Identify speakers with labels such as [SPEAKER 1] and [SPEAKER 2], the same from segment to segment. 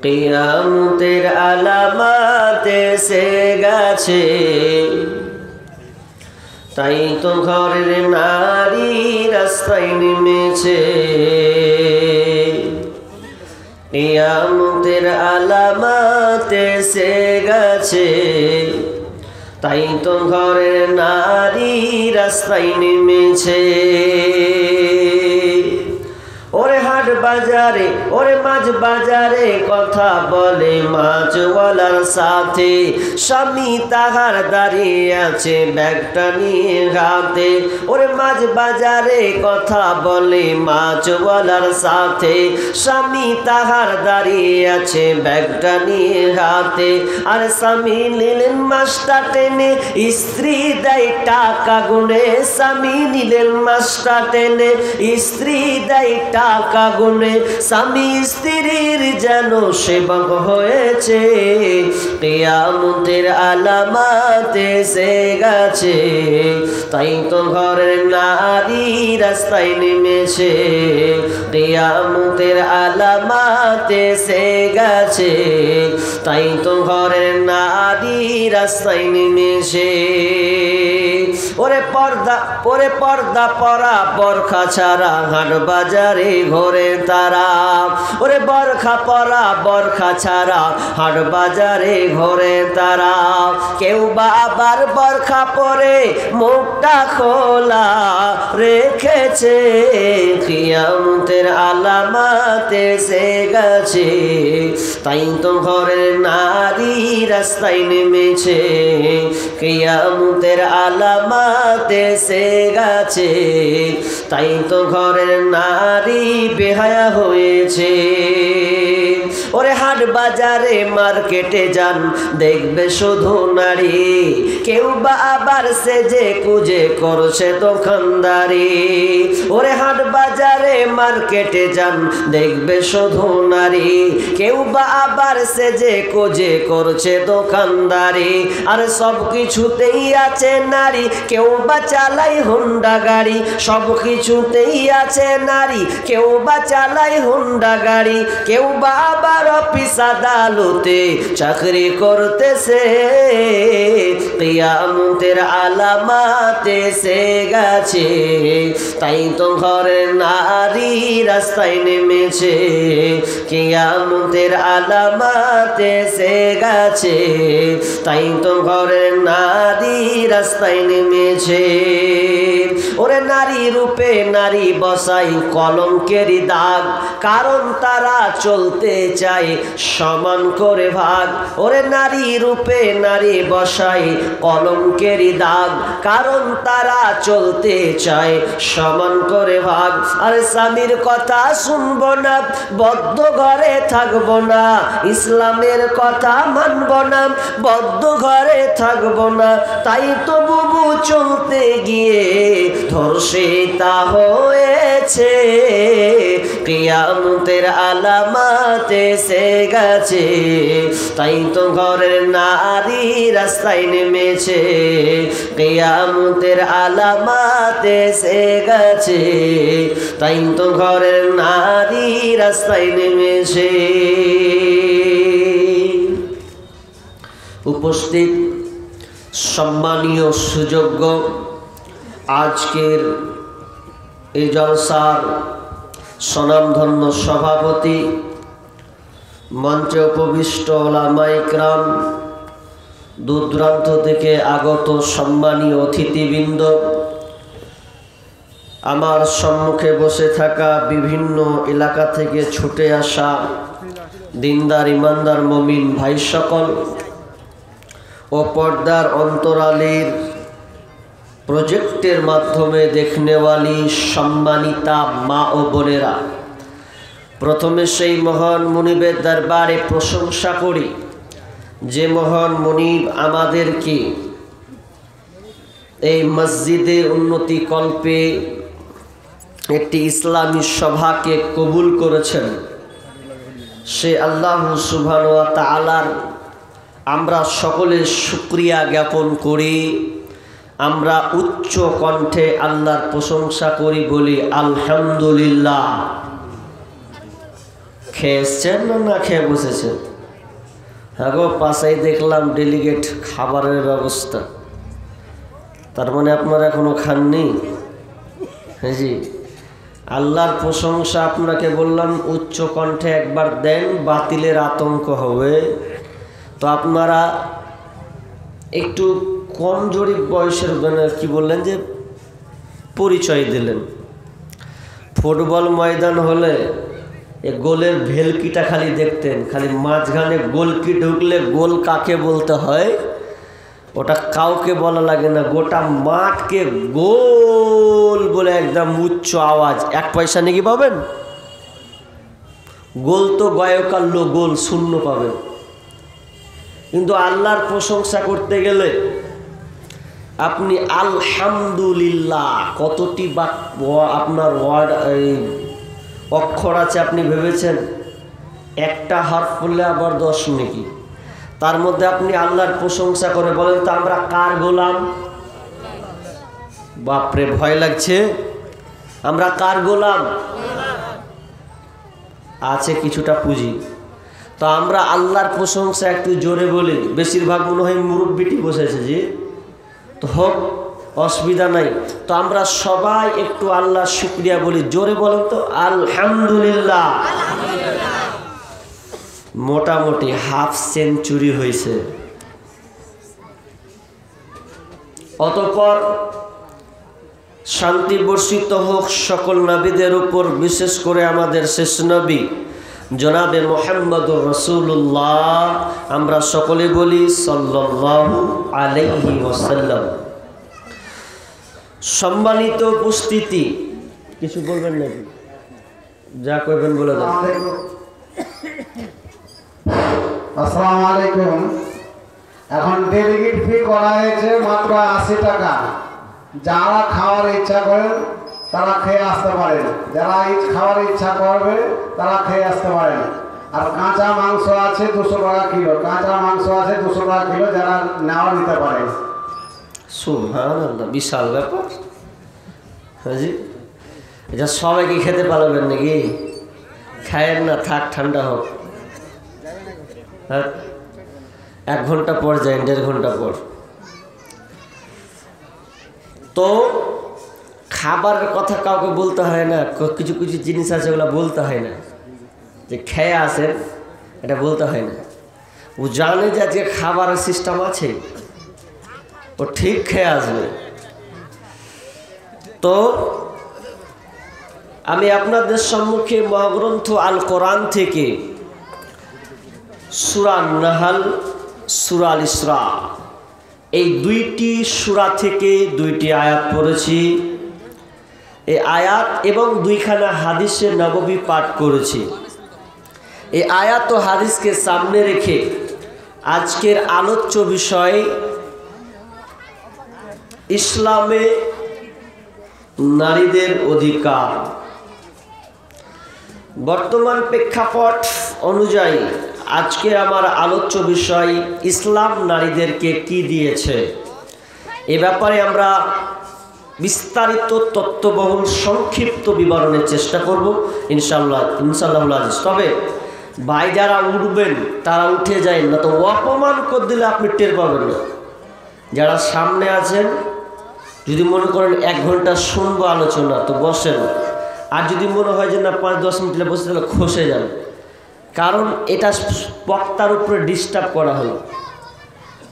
[SPEAKER 1] কিয়ামতের আলামত এসে গেছে, তাই তো ঘরের নারী রাস্তায় নেমেছে। কিয়ামতের আলামত এসে গেছে, তাই তো ঘরের নারী রাস্তায় নেমেছে। ওরে হাট বাজারে, ওরে মাছ বাজারে কথা বলে মাছওয়ালার সাথে, স্বামী তাহার দাঁড়িয়ে আছে ব্যাগটা নিয়ে হাতে। ওরে মাছ বাজারে কথা বলে মাছওয়ালার সাথে, স্বামী তাহার দাঁড়িয়ে আছে ব্যাগটা নিয়ে হাতে। আর স্বামী নিলেন মাছটা টেনে, স্ত্রী দেয় টাকা গুনে। স্বামী নিলেন মাছটা টেনে, স্ত্রী দেয় টাকা গুনে। স্বামী স্ত্রীর যেন সেবক হয়েছে, কিয়ামতের আলামত এসে গেছে, তাই তো ঘরের নারী রাস্তায় নেমেছে। কিয়ামতের আলামত এসে গেছে, তাই তো ঘরের নারী রাস্তায় নেমেছে। ওরে পর্দা পরা বরখা ছাড়া হাট বাজারে ঘোরে তারা। ওরে বরখা পরা বরখা ছাড়া হাট বাজারে ঘোরে তারা। কেউ বা আবার বরখা পরে মুখটা খোলা রেখেছে, কিয়ামতের আলামত এসে গেছে, তাই তো ঘরের নারী রাস্তায় নেমেছে। কিয়ামতের আলামত এসে গেছে, তাই তো ঘরের নারী বেহায়া হয়েছে। ওরে হাট বাজারে মার্কেটে যান দেখবে শুধু নারী, কেউ বা আবার সেজে কুজে করছে দোকানদারি। ওরে হাট বাজারে মার্কেটে যান দেখবে শুধু নারী, কেউ বা আবার সেজে কুজে করছে দোকানদারি। আর সব কিছুতেই আছে নারী, কেউ বা চালায় হুন্ডা গাড়ি। সব কিছুতেই আছে নারী, কেউ বা চালায় হুন্ডা গাড়ি। কেউ বা আবার অফিস আদালতে চাকরি করতেছে, কিয়ামতের আলামত এসে গেছে, তাই তো ঘরের নারী রাস্তায় নেমেছে। কিয়ামতের আলামত এসে গেছে, তাই তো ঘরের নারী রাস্তায় নেমেছে। ওরে নারী রূপে নারী বসাই কলঙ্কেরই দাগ, কারণ তারা চলতে চায় সমান করে ভাগ। ওরে নারী রূপে নারী বসাই কলঙ্কেরই দাগ, কারণ তারা চলতে চায় সমান করে ভাগ। আর স্বামীর কথা শুনবো না, বদ্ধ ঘরে থাকবো না, ইসলামের কথা মানবো না, বদ্ধ ঘরে থাকবো না। তাই তো বুবু চলতে গিয়ে ধর্ষিতা হয়েছে, কিয়ামতের আলামত এসে গেছে, তাই তো ঘরের নারী রাস্তায় নেমেছে। কিয়ামতের আলামত এসে গেছে, তাই তো ঘরের নারী রাস্তায় নেমেছে। উপস্থিত সম্মানীয় সুযোগ্য আজকের এই জলসার স্বনামধন্য সভাপতি, মঞ্চে উপবিষ্ট ওলামায়ে কেরাম, দূর দূরান্ত থেকে আগত সম্মানীয় অতিথিবৃন্দ, আমার সম্মুখে বসে থাকা বিভিন্ন এলাকা থেকে ছুটে আসা দিনদার ইমানদার মুমিন ভাই সকল ও পর্দার অন্তরালের প্রজেক্টের মাধ্যমে দেখনেওয়ালি সম্মানিতা মা ও বোনেরা, প্রথমে সেই মহান মুনিবের দরবারে প্রশংসা করি যে মহান মুনিব আমাদেরকে এই মসজিদের উন্নতি কল্পে একটি ইসলামী সভাকে কবুল করেছেন। সে আল্লাহ সুবহানাহু ওয়া তাআলার আমরা সকলে শুকরিয়া জ্ঞাপন করি। আমরা উচ্চ কণ্ঠে আল্লাহর প্রশংসা করি, বলি আলহামদুলিল্লাহ। খেয়ে এসছেন না খেয়ে বসেছেন? হ্যাঁ গো, পাশেই দেখলাম ডেলিগেট খাবারের ব্যবস্থা। তার মানে আপনারা এখনো খাননি? হ্যাঁ জি, আল্লাহর প্রশংসা আপনাকে বললাম উচ্চ কণ্ঠে একবার দেন, বাতিলের আতঙ্ক হবে। তো আপনারা একটু কম জরিপ বয়সের কি বললেন যে পরিচয় দিলেন। ফুটবল ময়দান হলে এ গোলের ভেলকিটা খালি দেখতেন, খালি মাঝখানে গোলকি ঢুকলে গোল কাকে বলতে হয় ওটা কাউকে বলা লাগে না, গোটা মাঠকে গোল বলে একদম উচ্চ আওয়াজ। 1 পয়সা নাকি পাবেন? গোল তো গয়কাল্য গোল, শূন্য পাবেন। কিন্তু আল্লাহর প্রশংসা করতে গেলে আপনি আলহামদুলিল্লাহ কতটি বা আপনার ওয়ার্ড অক্ষর আছে আপনি ভেবেছেন? একটা হারফ বললে আবার 10 নাকি। তার মধ্যে আপনি আল্লাহর প্রশংসা করে বলেন তো আমরা কার গোলাম? বাপরে ভয় লাগছে। আমরা কার গোলাম? আছে কিছুটা পুঁজি। তো আমরা আল্লাহর প্রশংসা একটু জোরে বলি। বেশিরভাগ মনে হয় মুরব্বিটি বসেছে, জি তো হোক, অসুবিধা নাই। তো আমরা সবাই একটু আল্লাহর শুকরিয়া বলি, জোরে বলেন তো আলহামদুলিল্লাহ। মোটামুটি হাফ সেঞ্চুরি হয়েছে। অতঃপর শান্তি বর্ষিত হোক সকল নবীদের উপর, বিশেষ করে আমাদের শেষ নবী জনাবে মুহাম্মদুর রাসূলুল্লাহ। আমরা সকলে বলি সাল্লাল্লাহু আলাইহি ওয়াসাল্লাম। সম্মানিত উপস্থিতি, কিছু বলবেন নাকি? যা কইবেন বলে দেন।
[SPEAKER 2] আসসালামু আলাইকুম। এখন ডেলিগেট ফি করা হয়েছে মাত্র 80 টাকা। যারা খাওয়ার ইচ্ছা করেন তারা খেয়ে আসতে পারেন, যারা খাওয়ার ইচ্ছা করবে তারা খেয়ে আসতে পারেন। আর কাঁচা মাংস আছে 200 টাকা কিলো, কাঁচা মাংস আছে 200 টাকা কিলো, যারা নেওয়া নিতে পারেন।
[SPEAKER 1] সুবহানাল্লাহ, বিশাল ব্যাপার। হ্যাঁ জি, এটা সবাইকে খেতে পারবেন নাকি? খায়েন না, থাক ঠান্ডা হোক। হ্যাঁ, 1 ঘন্টা পর যাই, 1.5 ঘন্টা পর। তো খাবারের কথা কাউকে বলতে হয় না, কিছু কিছু জিনিস আছে ওগুলো বলতে হয় না, যে খেয়ে আসেন এটা বলতে হয় না। ও জানে যে আজকে খাবারের সিস্টেম আছে, ও ঠিক খেয়ে আসবে। তো আমি আপনাদের সম্মুখে মহাগ্রন্থ আল কোরআন থেকে সূরা নাহল, সূরা আল ইসরা, এই 2টি সূরা থেকে 2টি আয়াত পড়েছি। এই আয়াত এবং 2খানা হাদিসে নববী পাঠ করেছি। এই আয়াত ও হাদিসকে সামনে রেখে আজকের আলোচ্য বিষয় ইসলামে নারীদের অধিকার। বর্তমান প্রেক্ষাপট অনুযায়ী আজকে আমার আলোচ্য বিষয় ইসলাম নারীদেরকে কি দিয়েছে। এ ব্যাপারে আমরা বিস্তারিত তত্ত্ববহুল সংক্ষিপ্ত বিবরণের চেষ্টা করব ইনশাআল্লাহ আজিজ। তবে ভাই যারা উঠবেন তারা উঠে যায় না, তো অপমান করে দিলে আপনি টের পাবেন না। যারা সামনে আছেন যদি মনে করেন 1 ঘন্টা শুনবো আলোচনা, তো বসেন। আর যদি মনে হয় যে না 5-10 মিনিট বসে, তাহলে খসে যান। কারণ এটা বক্তার উপরে ডিস্টার্ব করা হলো।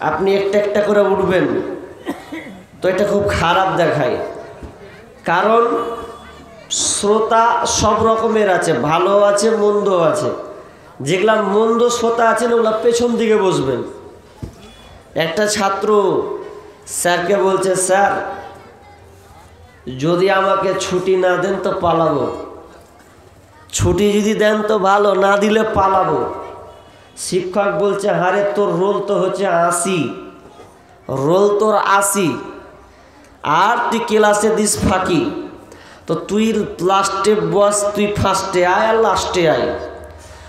[SPEAKER 1] আপনি একটা একটা করে উঠবেন, তো এটা খুব খারাপ দেখায়। কারণ শ্রোতা সব রকমের আছে, ভালো আছে মন্দ আছে। যেগুলা মন্দ শ্রোতা আছেন ওগুলা পেছন দিকে বসবেন। একটা ছাত্র স্যারকে বলছে, স্যার যদি আমাকে ছুটি না দেন তো পালাবো। ছুটি যদি দেন তো ভালো, না দিলে পালাবো। শিক্ষক বলছে, হারে তোর রোল তো হচ্ছে 80, রোল তোর 80, আর তুই ক্লাসে দিস ফাঁকি। তো তুই লাস্টে বস, তুই ফার্স্টে আয় আর লাস্টে আয়।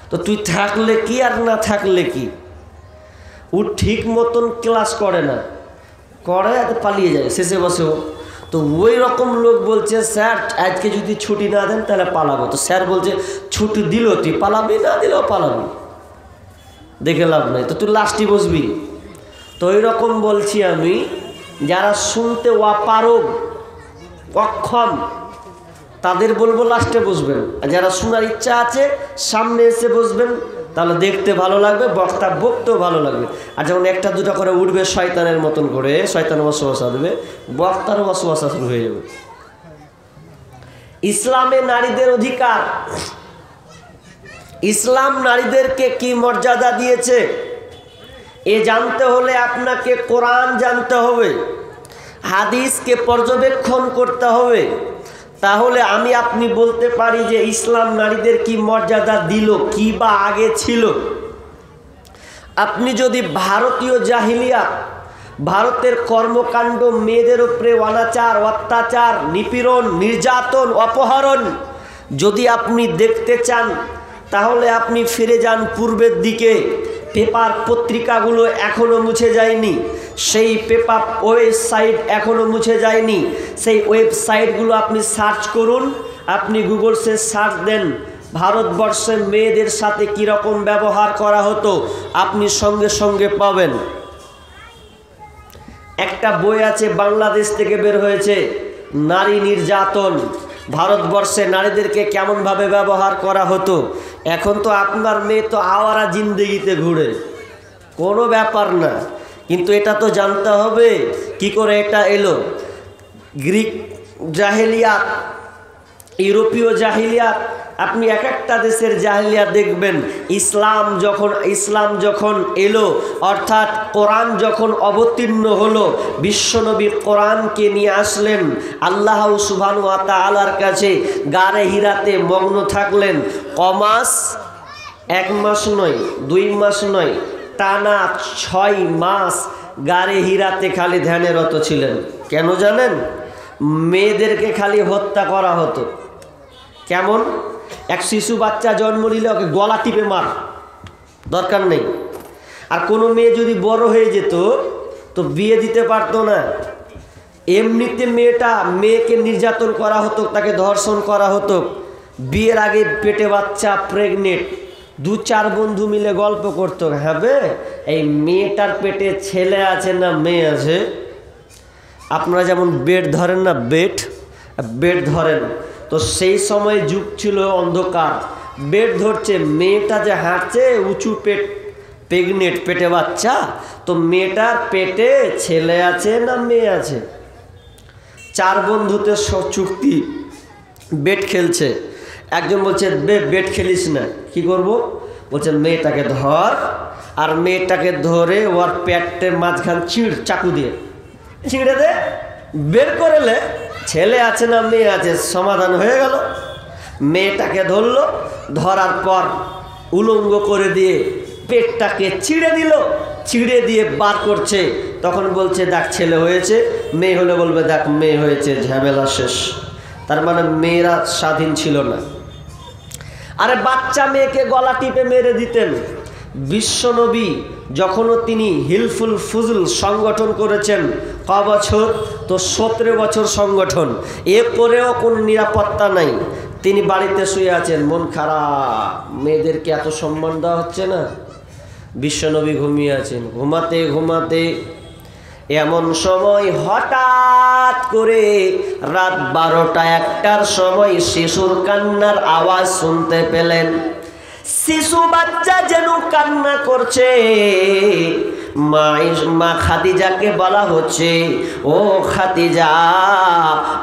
[SPEAKER 1] তো তুই থাকলে কি আর না থাকলে কি? ও ঠিক মতন ক্লাস করে না, করে পালিয়ে যায়, শেষে বসেও। তো ওই রকম লোক বলছে স্যার আজকে যদি ছুটি না দেন তাহলে পালাবো। তো স্যার বলছে ছুটি দিল তুই পালাবি, না দিলেও পালাবি, দেখে লাভ নাই, তো তুই লাস্টই বসবি। তো ওই রকম বলছি আমি, যারা শুনতে অপারগ অক্ষম তাদের বলবো লাস্টে বসবেন, আর যারা শোনার ইচ্ছা আছে সামনে এসে বসবেন, তাহলে দেখতে ভালো লাগবে, বক্তা বকতেও ভালো লাগবে। আর যেমন একটা দুটা করে উঠবে শয়তানের মতন করে, শয়তান ওয়াসওয়াসা দেবে, বক্তারও ওয়াসওয়াসা শুরু হয়ে যাবে। ইসলামে নারীদের অধিকার, ইসলাম নারীদেরকে কি মর্যাদা দিয়েছে এ জানতে হলে আপনাকে কোরআন জানতে হবে, হাদিসকে পর্যবেক্ষণ করতে হবে। তাহলে আমি আপনি বলতে পারি যে ইসলাম নারীদের কি মর্যাদা দিল, কি বা আগে ছিল। আপনি যদি ভারতীয় জাহিলিয়া, ভারতের কর্মকাণ্ড, মেয়েদের উপরে অনাচার, অত্যাচার, নিপীড়ন, নির্যাতন, অপহরণ যদি আপনি দেখতে চান, তাহলে আপনি ফিরে যান পূর্বের দিকে। পেপার পত্রিকাগুলো এখনও মুছে যায়নি, সেই পেপার ওয়েবসাইট এখনও মুছে যায়নি, সেই ওয়েবসাইটগুলো আপনি সার্চ করুন। আপনি গুগলসে সার্চ দেন ভারতবর্ষের মেয়েদের সাথে কীরকম ব্যবহার করা হতো, আপনি সঙ্গে সঙ্গে পাবেন। একটা বই আছে বাংলাদেশ থেকে বের হয়েছে, নারী নির্যাতন, ভারতবর্ষে নারীদেরকে কেমনভাবে ব্যবহার করা হতো। এখন তো আপনার মেয়ে তো আওয়ারা জিন্দেগিতে ঘুরে, কোনো ব্যাপার না, কিন্তু এটা তো জানতে হবে কি করে এটা এলো। গ্রিক জাহেলিয়াত, ইউরোপীয় জাহিলিয়াত, আপনি এক একটা দেশের জাহিলিয়াত দেখবেন। ইসলাম যখন এলো, অর্থাৎ কোরআন যখন অবতীর্ণ হলো, বিশ্বনবী কোরআনকে নিয়ে আসলেন, আল্লাহ সুবহানাহু ওয়া তাআলার কাছে গারে হিরাতে মগ্ন থাকলেন। কমাস 1 মাস নয়, 2 মাস নয়, টানা 6 মাস গারে হিরাতে খালি ধ্যানরত ছিলেন। কেন জানেন? মেয়েদেরকে খালি হত্যা করা হতো। কেমন? এক শিশু বাচ্চা জন্ম নিলে ওকে গলা টিপে মার, দরকার নেই। আর কোনো মেয়ে যদি বড় হয়ে যেত তো বিয়ে দিতে পারতো না। এমনিতে মেয়েকে নির্যাতন করা হতো, তাকে ধর্ষণ করা হতো। বিয়ের আগে পেটে বাচ্চা, প্রেগনেন্ট, 2-4 বন্ধু মিলে গল্প করতো, হবে এই মেয়েটার পেটে ছেলে আছে না মেয়ে আছে। আপনারা যেমন বেড ধরেন না, বেড ধরেন, তো সেই সময় যুগ ছিল অন্ধকার, বেড ধরছে, মেয়েটা যে হাঁটছে উঁচু পেট, প্রেগনেন্ট, পেটে বাচ্চা, তো মেয়েটার পেটে ছেলে আছে না মেয়ে আছে। 4 বন্ধুতে চুক্তি, বেড খেলছে। একজন বলছে বেড খেলিস না, কি করব? বলছে মেয়েটাকে ধর, আর মেয়েটাকে ধরে ওর পেটের মাঝখান চাকু দিয়ে ছিঁড়ে দে, বের করেলে ছেলে আছে না মেয়ে আছে, সমাধান হয়ে গেল। মেয়েটাকে ধরলো, ধরার পর উলঙ্গ করে দিয়ে পেটটাকে ছিঁড়ে দিল, ছিঁড়ে দিয়ে বার করছে। তখন বলছে দেখ ছেলে হয়েছে, মেয়ে হলে বলবে দেখ মেয়ে হয়েছে, ঝামেলা শেষ। তার মানে মেয়েরা স্বাধীন ছিল না। আরে বাচ্চা মেয়েকে গলা টিপে মেরে দিতেন। বিশ্বনবী যখনও তিনি হিলফুল ফুজুল সংগঠন করেছেন, ক বছর? তো 17 বছর সংগঠন। এরপরেও কোনো নিরাপত্তা নাই, তিনি বাড়িতে শুয়ে আছেন, মন খারাপ, মেয়েদেরকে এত সম্মান দেওয়া হচ্ছে না। বিশ্বনবী ঘুমিয়ে আছেন, ঘুমাতে ঘুমাতে এমন সময় হঠাৎ করে রাত 12টা-1টার সময় শিশুর কান্নার আওয়াজ শুনতে পেলেন। শিশু বাচ্চা যেন কান্না করছে। মা খাদিজাকে বলা হচ্ছে, ও খাদিজা,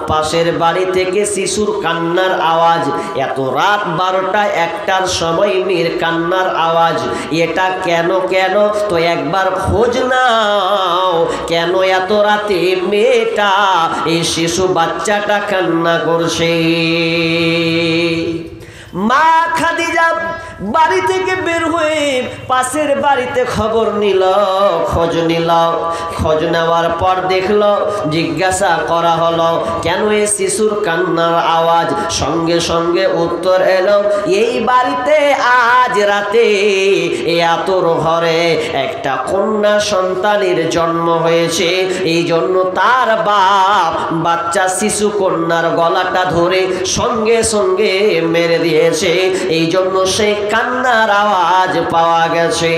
[SPEAKER 1] পাশের বাড়ি থেকে শিশুর কান্নার আওয়াজ, এত রাত 12টা-1টার সময় মেয়ের কান্নার আওয়াজ, এটা কেন? তো একবার খোঁজ নাও, কেন এত রাতে মেয়েটা, এই শিশু বাচ্চাটা কান্না করছে। মা খাদিজা বাড়ি থেকে বের হয়ে পাশের বাড়িতে খবর নিল, খোঁজ নিল। খোঁজ নেওয়ার পর দেখল, জিজ্ঞাসা করা হলো কেন এই শিশুর কান্নার আওয়াজ? সঙ্গে সঙ্গে উত্তর এলো, এই বাড়িতে আজ রাতে এতর ঘরে একটা কন্যা সন্তানের জন্ম হয়েছে। এই জন্য তার বাপ বাচ্চা শিশু কন্যার গলাটা ধরে সঙ্গে সঙ্গে মেরে দিয়েছে। এই জন্য সে কান্নার আওয়াজ পাওয়া গেছে।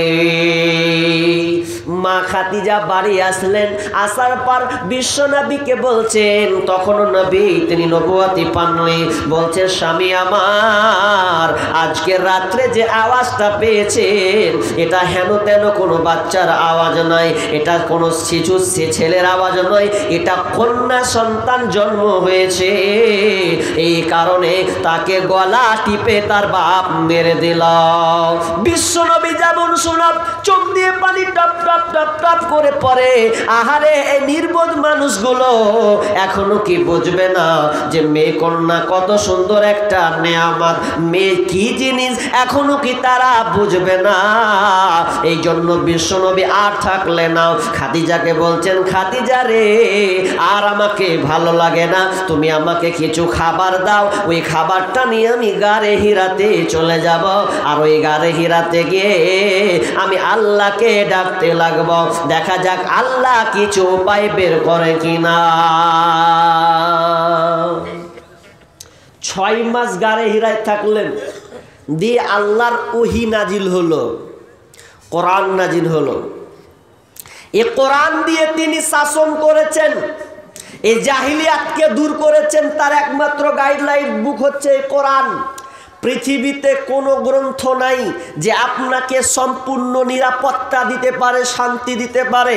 [SPEAKER 1] মা খাদিজা বাড়ি আসলেন, আসার পর বিশ্বনবীকে বলছেন, তখনও নবী তিনি নবুয়তি পাননি, বলছে স্বামী আমার, আজকের রাত্রে যে আওয়াজটা পেয়েছেন এটা হেন তেন কোনো বাচ্চার আওয়াজ নয়, এটা কোনো শিশু ছেলের আওয়াজ নয়, এটা কন্যা সন্তান জন্ম হয়েছে। এই কারণে তাকে গলা টিপে তার বাপ মেরে দিল। বিশ্বনবী যেমন শোনাব, চোখ দিয়ে পানি টপ টপ টপ টপ করে পড়ে। আহারে এই নির্বোধ মানুষগুলো এখনো কি বুঝবে না যে মেয়ে কন্যা কত সুন্দর একটা নেয়ামত, মেয়ে কি জিনিস এখনো কি তারা বুঝবে না? এই জন্য বিশ্বনবী আর থাকলে না, খাদিজাকে বলছেন, খাদিজা রে আর আমাকে ভালো লাগে না, তুমি আমাকে কিছু খাবার দাও, ওই খাবারটা নিয়ে আমি গারে হিরাতে চলে যাব। আর ওই গারে হিরাতে গিয়ে আমি আল্লাহকে ডাকতে লাগব, দেখা যাক আল্লাহ কিছু উপায় বের করে কিনা। 6 মাস গারে হিরায় থাকলেন, দিয়ে আল্লাহর ওহী নাজিল হলো, কোরআন নাজিল হলো। এই কোরআন দিয়ে তিনি শাসন করেছেন, এই জাহিলিয়াতকে দূর করেছেন। তার একমাত্র গাইডলাইন বুক হচ্ছে এই কোরআন। পৃথিবীতে কোনো গ্রন্থ নাই যে আপনাকে সম্পূর্ণ নিরাপত্তা দিতে পারে, শান্তি দিতে পারে।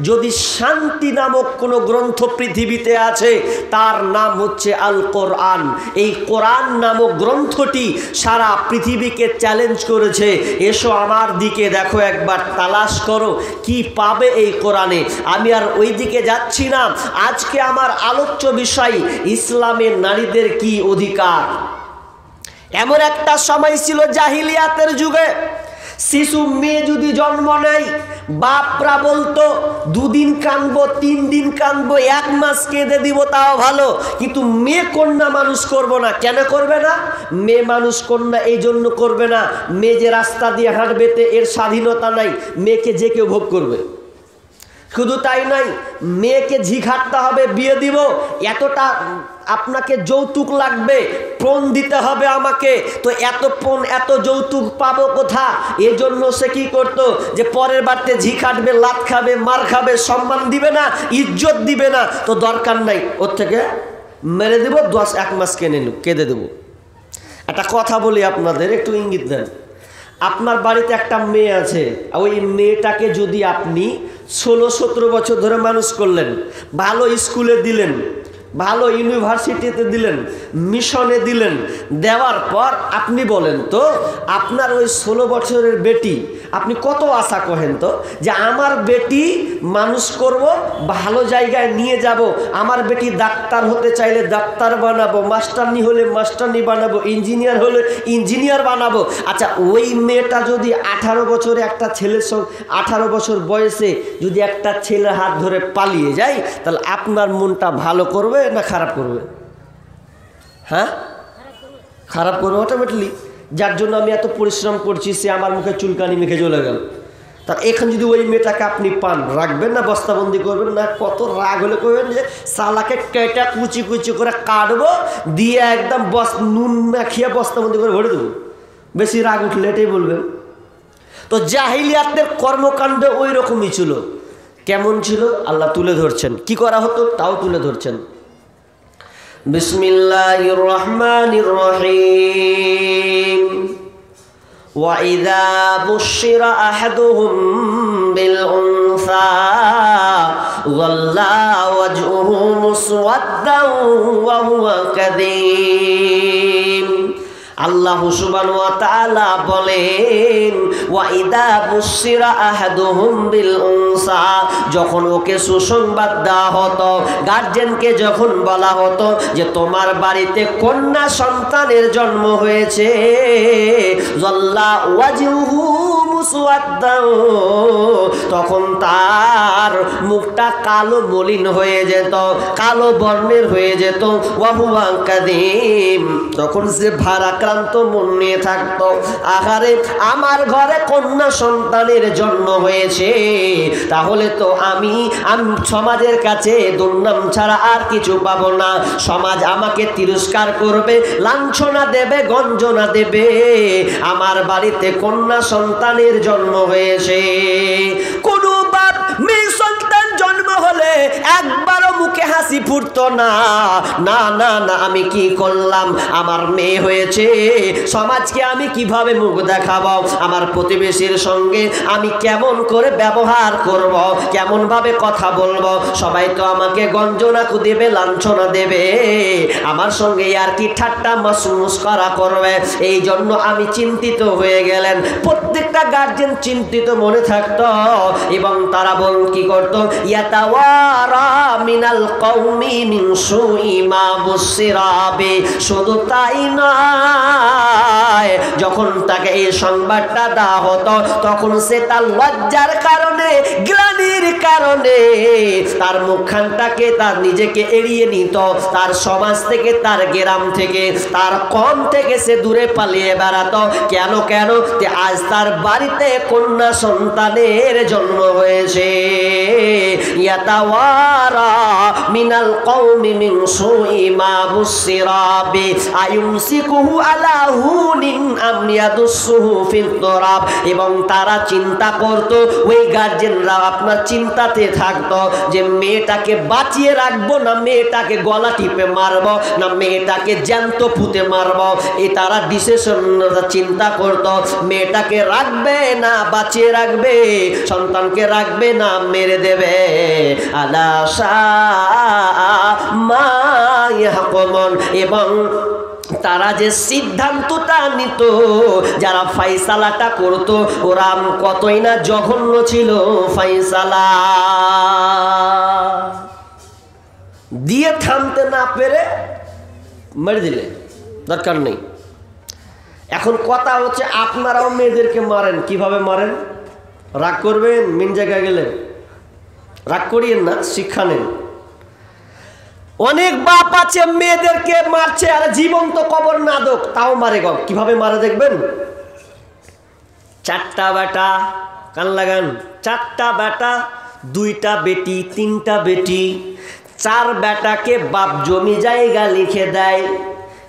[SPEAKER 1] যদি শান্তি নামক কোনো গ্রন্থ পৃথিবীতে আছে তার নাম হচ্ছে আল কোরআন। এই কোরআন নামক গ্রন্থটি সারা পৃথিবীকে চ্যালেঞ্জ করেছে, এসো আমার দিকে দেখো, একবার তালাশ করো কি পাবে এই কোরআনে। আমি আর ওই দিকে যাচ্ছি না। আজকে আমার আলোচ্য বিষয় ইসলামের নারীদের কি অধিকার। এমন একটা সময় ছিল জাহিলিয়াতের যুগে, শিশু মেয়ে যদি জন্ম নেয় বাপরা বলতো 2 দিন কাঁদবো, 3 দিন কাঁদবো, 1 মাস কেঁদে দিব তাও ভালো, কিন্তু মেয়ে কন্যা মানুষ করব না। কেন করবে না? মেয়ে মানুষ কন্যা এই জন্য করবে না, মেয়ে যে রাস্তা দিয়ে হাঁটবেতে এর স্বাধীনতা নাই, মেয়েকে যে কেউ ভোগ করবে। শুধু তাই নয়, মেয়েকে ঝিঘাটতে হবে, বিয়ে দিব, এতটা আপনাকে যৌতুক লাগবে, পণ দিতে হবে আমাকে, তো এত পণ এত যৌতুক পাবো কোথা? এজন্য সে কি করতো যে পরের বাড়িতে ঝি খাটবে, লাত খাবে, মার খাবে, সম্মান দিবে না, ইজ্জত দিবে না, তো দরকার নাই, ওর থেকে মেরে দেবো, 1 মাস কেঁদে দেবো। একটা কথা বলি আপনাদের, একটু ইঙ্গিত দেন। আপনার বাড়িতে একটা মেয়ে আছে, ওই মেয়েটাকে যদি আপনি 16-17 বছর ধরে মানুষ করলেন, ভালো স্কুলে দিলেন, ভালো ইউনিভার্সিটিতে দিলেন, মিশনে দিলেন, দেওয়ার পর আপনি বলেন তো আপনার ওই 16 বছরের বেটি আপনি কত আশা করেন তো যে আমার বেটি মানুষ করব, ভালো জায়গায় নিয়ে যাব, আমার বেটি ডাক্তার হতে চাইলে ডাক্তার বানাবো, মাস্টারনি হলে মাস্টারনি বানাবো, ইঞ্জিনিয়ার হলে ইঞ্জিনিয়ার বানাবো। আচ্ছা, ওই মেয়েটা যদি 18 বছরে একটা ছেলের সঙ্গে 18 বছর বয়সে যদি একটা ছেলের হাত ধরে পালিয়ে যায়, তাহলে আপনার মনটা ভালো করবে না খারাপ করবে? হ্যাঁ, খারাপ করবে অটোমেটিকলি। যার জন্য আমি এত পরিশ্রম করছি, সে আমার মুখে চুলকানি মেখে চলে গেল। তার এখন যদি ওই মেয়েটাকে আপনি পান, রাখবেন না বস্তাবন্দি করবেন না? কত রাগ হলে করবেন যে সালাকে কেটে কুচি কুচি করে কাটবো, দিয়ে একদম নুন মাখিয়ে বস্তাবন্দি করে ভরে দেবো। বেশি রাগ উঠলে এটাই বলবেন। তো জাহিলিয়াতের কর্মকাণ্ড ওই রকমই ছিল। কেমন ছিল আল্লাহ তুলে ধরছেন, কি করা হতো তাও তুলে ধরছেন। বিসমিল্লাহির রহমানির রহিম। وَإِذَا بُشِّرَ أَحَدُهُم بِالْأُنثَى ظَلَّ وَجْهُهُ مُسْوَدًّا وَهُوَ كَظِيمٌ। আল্লাহ সুবহানাহু ওয়া তাআলা বলেন ওয়া ইদা বুশিরা আহাদুহুম বিল উনসা, যখন ওকে সুসংবাদ দেওয়া হতো, গার্জেনকে যখন বলা হতো যে তোমার বাড়িতে কন্যা সন্তানের জন্ম হয়েছে, যাল্লা ওয়াজহুহু মুসওয়াদ্দান, তখন তার মুখটা কালো মলিন হয়ে যেত, কালো বর্ণের হয়ে যেত। ওয়া হুয়া কাযীম, তখন সে ভারাক্রান্ত মন নিয়ে থাকতো, আহারে আমার ঘরে কন্যা সন্তানের জন্ম হয়েছে, তাহলে তো আমি সমাজের কাছে দুর্নাম ছাড়া আর কিছু পাবো না। সমাজ আমাকে তিরস্কার করবে, লাঞ্ছনা দেবে, গঞ্জনা দেবে। আমার বাড়িতে কন্যা সন্তানের জন্ম হয়েছে। কোন বাপ মেয়ে সন্তান জন্ম হলে একবারও মুখে হাসি ফুটতো না, না না না আমি কি করলাম, আমার মেয়ে হয়েছে, সমাজকে আমি কিভাবে মুখ দেখাবো, আমার প্রতিবেশীর সঙ্গে আমি কেমন করে ব্যবহার করব, কেমন ভাবে কথা বলবো, সবাই তো আমাকে গঞ্জনা দেবে, লাঞ্ছনা দেবে, আমার সঙ্গে আর কি ঠাট্টা মস্করা করবে। এই জন্য আমি চিন্তিত হয়ে গেলেন। প্রত্যেকটা গার্জেন চিন্তিত মনে থাকতো এবং তারা কি করতো, ইয়াতাওয়ারা মিনাল কওমি মিন সুই মা বুসিরা বে, শুধু তাই নয়, যখন তাকে এই সংবাদটা দেওয়া হতো তখন সে তার লজ্জার কারণে, গ্লানির কারণে তার মুখখানটাকে, তার নিজেকে এড়িয়ে নিত, তার সমাজ থেকে, তার গ্রাম থেকে, তার কম থেকে সে দূরে পালিয়ে বেড়াতো। কেন কেন আজ তার বাড়িতে কন্যা সন্তানের জন্ম হয়েছে। ইয়াতাওয়ারা মিনাল কওমি মিন সুই মা বুসিরা বি আয়ুমসিকুহু আলা হুনিন আম ইয়াদুসুহু ফিত তুরাব, এবং তারা চিন্তা করত, ওই গার্জেনরা আপনার চিন্তাতে থাকতো যে মেয়েটাকে বাঁচিয়ে রাখবো না মেয়েটাকে গলা টিপে মারবো, না মেয়েটাকে জ্যান্ত পুঁতে মারবো। এই তারা ডিসিশন চিন্তা করত, মেয়েটাকে রাখবে না বাঁচিয়ে রাখবে, সন্তানকে রাখবে না মেরে দেবে। আলা মা ইয়াহকুমুন, এবং তারা যে সিদ্ধান্তটা নিত, যারা ফাইসালাটা করত, ওরা কতই না জঘন্য ছিল। ফাইসালা দিয়ে থামতে না পেরে মেরে দিলে, দরকার নেই। এখন কথা হচ্ছে আপনারাও মেয়েদেরকে মারেন, কিভাবে মারেন? রাগ করবেন, মিন জায়গায় গেলে রাগ করিয়েন না, শিক্ষা নেন। অনেক বাপ আছে মেয়েদেরকে মারছে, আর জীবন্ত কবর না দোক তাও মারে গো। কিভাবে মারে দেখবেন? চারটা বেটা, কান লাগান, চারটা বেটা, দুইটা বেটি, তিনটা বেটি, চার বেটাকে বাপ জমি জায়গা লিখে দেয়,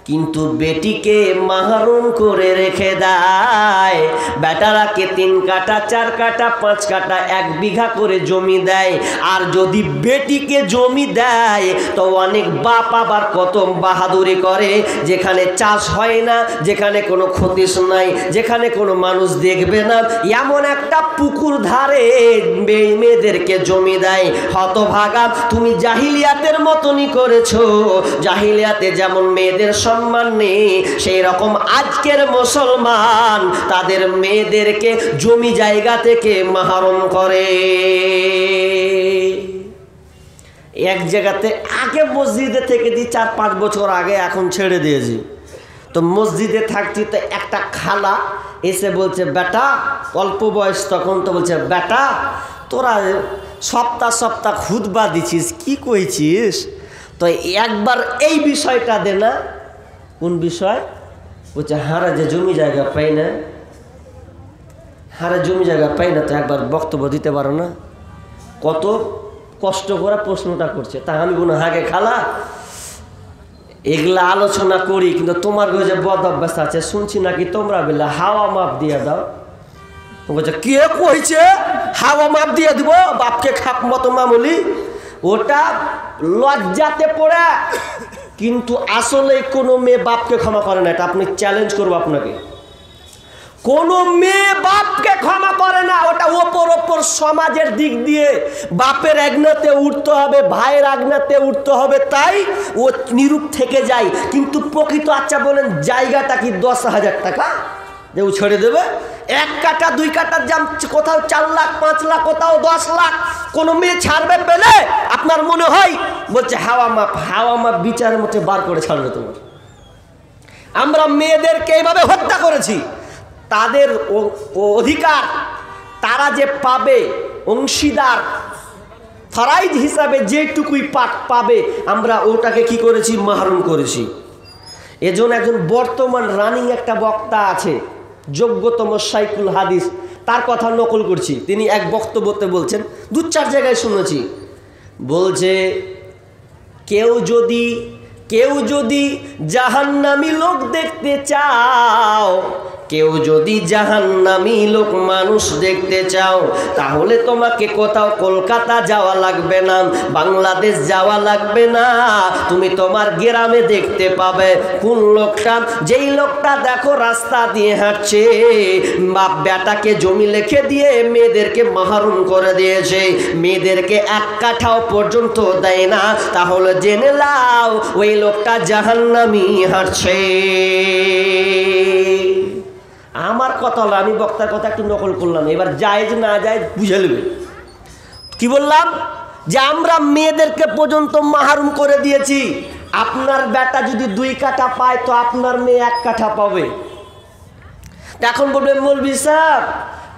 [SPEAKER 1] কিন্তু বেটিকে মাহরুম করে রেখে দেয়। বেটারাকে 3 কাঠা 4 কাঠা 5 কাঠা 1 বিঘা করে জমি দেয়। আর যদি বেটিকে জমি দেয় তো অনেক বাপ আবার কত বাহাদুরি করে, যেখানে চাষ হয় না, যেখানে কোনো ক্ষতিস নাই, যেখানে কোনো মানুষ দেখবে না, এমন একটা পুকুর ধারে মেয়েদেরকে জমি দেয়। হতভাগা, তুমি জাহিলিয়াতের মতনই করেছো। জাহিলিয়াতে যেমন মেয়েদের সম্মান নেই, সেই রকম আজকের মুসলমান তাদের মেয়েদেরকে জমি জায়গা থেকে মাহরুম করে। এক জায়গাতে আগে মসজিদে থেকে দিই 4-5 বছর আগে, এখন ছেড়ে দিয়েছি। তো মসজিদে থাকছি, তো একটা খালা এসে বলছে, বেটা, অল্প বয়স তখন, তো বলছে, বেটা তোরা সপ্তাহ সপ্তাহ খুতবা দিছিস, কি কইছিস? তো একবার এই বিষয়টা দে না। কোন বিষয়? বলছে, হারা যে জমি জায়গা পাই না, হারা জমি জায়গা পাই না, তো একবার বক্তব্য দিতে পারো না? কত কষ্ট করে প্রশ্নটা করছে। তা আমি কোনো হাগে খালা এগুলা আলোচনা করি, কিন্তু তোমার যে বদ অভ্যাস আছে শুনছি নাকি তোমরা বলে হাওয়া মাপ দিয়ে দাও। বলছে, কে কইছে হাওয়া মাপ দিয়ে দিব? বাপকে খাপ মতো মামুলি। ওটা লজ্জাতে পড়ে, কিন্তু আসলে কোনো মেয়ে বাপকে ক্ষমা করে না। এটা আপনি চ্যালেঞ্জ করবো আপনাকে। কোনো মেয়ে বাপকে ক্ষমা করে না, ওটা ওপর ওপর সমাজের দিক দিয়ে বাপের আগ্নাতে উঠতে হবে, ভাইয়ের আগ্নাতে উঠতে হবে, তাই ও নিরূপ থেকে যায়। কিন্তু প্রকৃত আচ্ছা বলেন জায়গাটা কি 10,000 টাকা যে ও ছেড়ে দেবে? 1 কাঠা 2 কাঠার দাম কোথাও 4 লাখ 5 লাখ, কোথাও 10 লাখ। কোনো মেয়ে ছাড়বে পেলে আপনার মনে হয়? বলছে হাওয়া মাপ বিচারের মধ্যে বার করে ছাড়বে তোমার। আমরা মেয়েদেরকে এইভাবে হত্যা করেছি। তাদের অধিকার তারা যে পাবে, অংশীদার ফরাইজ হিসাবে যেটুকুই পাবে, আমরা ওটাকে কি করেছি? মাহরুম করেছি। এজন্য একজন বর্তমান রানিং একটা বক্তা আছে, যোগ্যতম শাইখুল হাদিস, তার কথা নকল করছি। তিনি এক বক্তব্যতে বলছেন, 2-4 জায়গায় শুনেছি, বলছে কেউ যদি জাহান্নামী লোক দেখতে চাও, কেউ যদি জাহান্নামী লোক মানুষ দেখতে চাও, তাহলে তোমাকে কোথাও কলকাতা যাওয়া লাগবে না, বাংলাদেশ যাওয়া লাগবে না, তুমি তোমার গ্রামে দেখতে পাবে। কোন লোকটা? যেই লোকটা দেখো রাস্তা দিয়ে হাঁটছে, বাপ বেটাকে জমি লিখে দিয়ে মেয়েদেরকে মাহরুম করে দিয়েছে, মেয়েদেরকে 1 কাঠাও পর্যন্ত দেয় না, তাহলে জেনে নাও ওই লোকটা জাহান্নামী হাঁটছে। আমার কথা হলো, আমি বক্তার কথা একটু নকল করলাম, এবার জায়েজ না জায়েজ বুঝে নেবে। কি বললাম? যে আমরা মেয়েদেরকে পর্যন্ত মাহরুম করে দিয়েছি। আপনার বেটা যদি 2 কাঠা পায় তো আপনার মেয়ে 1 কাঠা পাবে। এখন বলবে মৌলভী সাহেব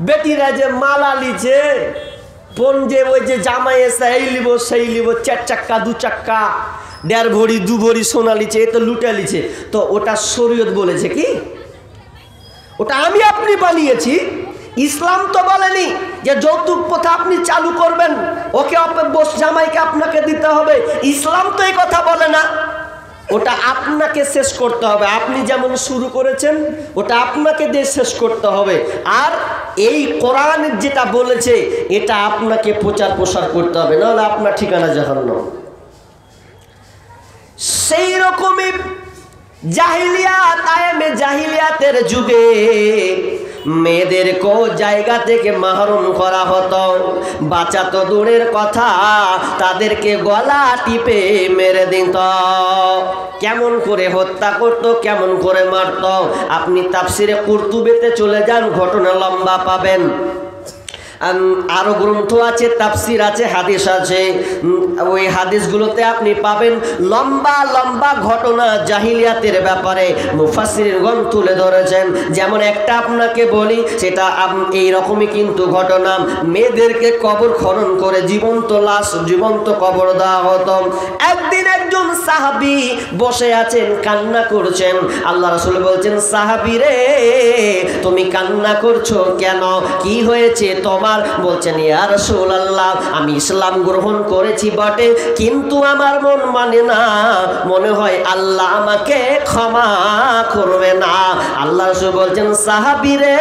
[SPEAKER 1] বেটিরা যে মালা লিছে, বোন যে ওই যে জামাই এসে এই লিব সেই লিব, 4 চাক্কা 2 চাক্কা 1.5 ভরি 2 ভরি সোনা লিছে, এ তো লুটে লিছে, তো ওটা শরীয়ত বলেছে কি? ওটা আমি আপনি বানিয়েছি। ইসলাম তো বলেনি যে যৌতুক প্রথা আপনি চালু করবেন, ওকে জামাইকে আপনাকে দিতে হবে। ইসলাম তো এই কথা বলে না। ওটা আপনাকে শেষ করতে হবে। আপনি যেমন শুরু করেছেন ওটা আপনাকে দিয়ে শেষ করতে হবে। আর এই কোরআন যেটা বলেছে এটা আপনাকে প্রচার প্রসার করতে হবে, নাহলে আপনার ঠিকানা জাহান্নাম। সেই রকমই জাহিলিয়াতের যুগে মেয়েদেরকেও জায়গা থেকে মাহরুম করা হতো। বাঁচা তো দূরের কথা, তাদেরকে গলা টিপে মেরে দিত। কেমন করে হত্যা করত, কেমন করে মারত, আপনি তাফসিরে কুরতুবিতে চলে যান, ঘটনা লম্বা পাবেন। আরো গ্রন্থ আছে, তাফসির আছে, হাদিস আছে, ওই হাদিসগুলোতে আপনি পাবেন লম্বা লম্বা ঘটনা জাহিলিয়াতের ব্যাপারে মুফাসসিরগণ তুলে ধরেছেন। যেমন একটা আপনাকে বলি, সেটা এই রকমই কিন্তু ঘটনা। মেয়েদেরকে কবর খনন করে জীবন্ত লাশ, জীবন্ত কবর দেওয়া হতো। একদিন একজন সাহাবী বসে আছেন, কান্না করছেন। আল্লাহ রাসূল বলছেন, সাহাবী রে তুমি কান্না করছো কেন, কি হয়েছে তোমার? বলছেন, ইয়া রাসূলুল্লাহ আমি ইসলাম গ্রহণ করেছি বটে, কিন্তু আমার মন মানে না, মনে হয় আল্লাহ আমাকে ক্ষমা করবে না। আল্লাহ রাসূল বলছেন, সাহাবী রে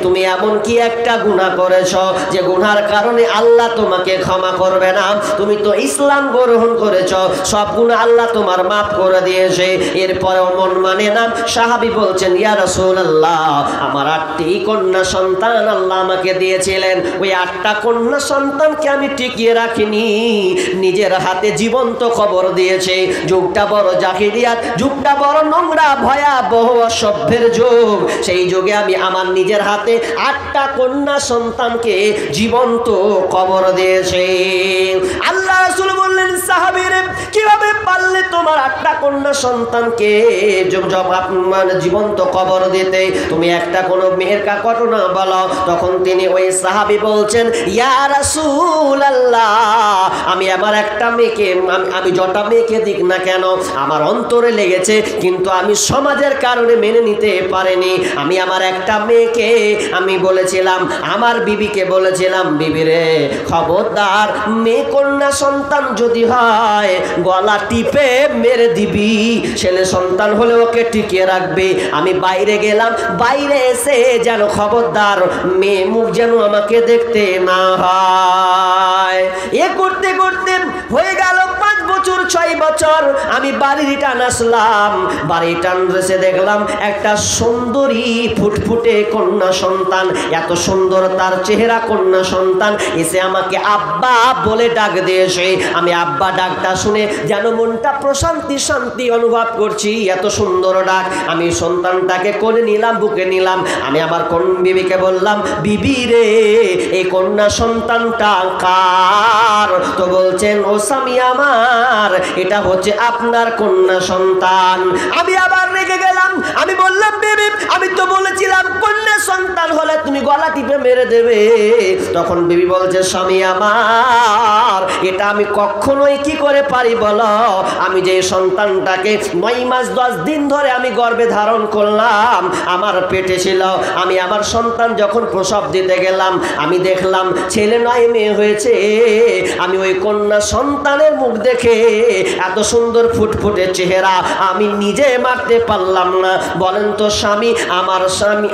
[SPEAKER 1] তুমি এমন কি একটা গুনাহ করেছো যে গুনার কারণে আল্লাহ তোমাকে ক্ষমা করবে না? তুমি তো ইসলাম গ্রহণ করেছো, সব গুনাহ আল্লাহ তোমার মাফ করে দিয়েছে, এরপরেও মন মানে না। সাহাবী বলছেন, ইয়া রাসূলুল্লাহ আমার 8টি কন্যা সন্তান আল্লাহ আমাকে দিয়েছিলেন, ওই 8টা কন্যা সন্তানকে আমি টিকিয়ে রাখিনি, নিজের হাতে জীবন্ত খবর দিয়েছে। যুগটা বড় জাহিলিয়াত, যুগটা বড় নোংরা ভয়াবহ অসভ্যের যুগ। সেই যুগে আমি আমার নিজের হাতে 8টা কন্যা সন্তানকে জীবন্ত কবর দিয়েছে। আল্লাহ রাসূল বললেন, সাহাবীরে কিভাবে পারলে তোমার 8টা কন্যা সন্তানকে জীবন্ত কবর দিতে? তুমি একটা কোনো মেয়ের ঘটনা বলো। তখন তিনি ওই সাহাবী বলছেন, ইয়া রাসূলুল্লাহ আমি আমার একটা মেয়েকে, আমি যটা মেয়েকে দিক না কেন আমার অন্তরে লেগেছে, কিন্তু আমি সমাজের কারণে মেনে নিতে পারিনি। আমি আমার একটা মেয়েকে আমি বলেছিলাম, আমার বিবিকে বলেছিলাম, বিবি রে খবরদার মেয়ে কন্যা সন্তান যদি হয় গলা টিপে মেরে দিবি, ছেলে সন্তান হলে ওকে টিকিয়ে রাখবি। আমি বাইরে গেলাম, বাইরে এসে যেন খবরদার মেয়ে মুখ যেন আমাকে দেখতে না হয়। এ করতে করতে হয়ে গেল 5 বছর, 6 বছর আমি বাড়ি রিটার্ন আসলাম। বাড়ি রিটার্ন এসে দেখলাম একটা সুন্দরী ফুটফুটে কন্যা সন্তান, এত সুন্দর তার চেহারা কন্যা সন্তান এসে আমাকে আব্বা বলে ডাক দিয়েছে। আমি আব্বা ডাকটা শুনে যেন মনটা প্রশান্তি শান্তি অনুভব করছি। এত সুন্দর ডাক, আমি সন্তানটাকে কোলে নিলাম, বুকে নিলাম। আমি আমার কোন বিবিকে বললাম, বিবি রে এই কন্যা সন্তানটা কার? তো বলছেন, ও স্বামী আমার, এটা হচ্ছে আপনার কন্যা সন্তান। আমি আবার রেগে গেলাম। আমি বললাম, বিবি আমি তো বলেছিলাম কন্যা সন্তান হলে তুমি গলা টিপে মেরে দেবে। তখন বিবি বলছে, স্বামী আমার, এটা আমি কখনোই কি করে পারি বলো? আমি যে সন্তানটাকে 9 মাস 10 দিন ধরে আমি গর্ভে ধারণ করলাম, আমার পেটে ছিল, আমি আমার সন্তান যখন প্রসব দিতে গেলাম আমি দেখলাম ছেলে নয় মেয়ে হয়েছে। আমি ওই কন্যা সন্তানের মুখ দেখে এত সুন্দর ফুটফুটে চেহারা আমি নিজে মারতে পারলাম না। বলেন তো স্বামী,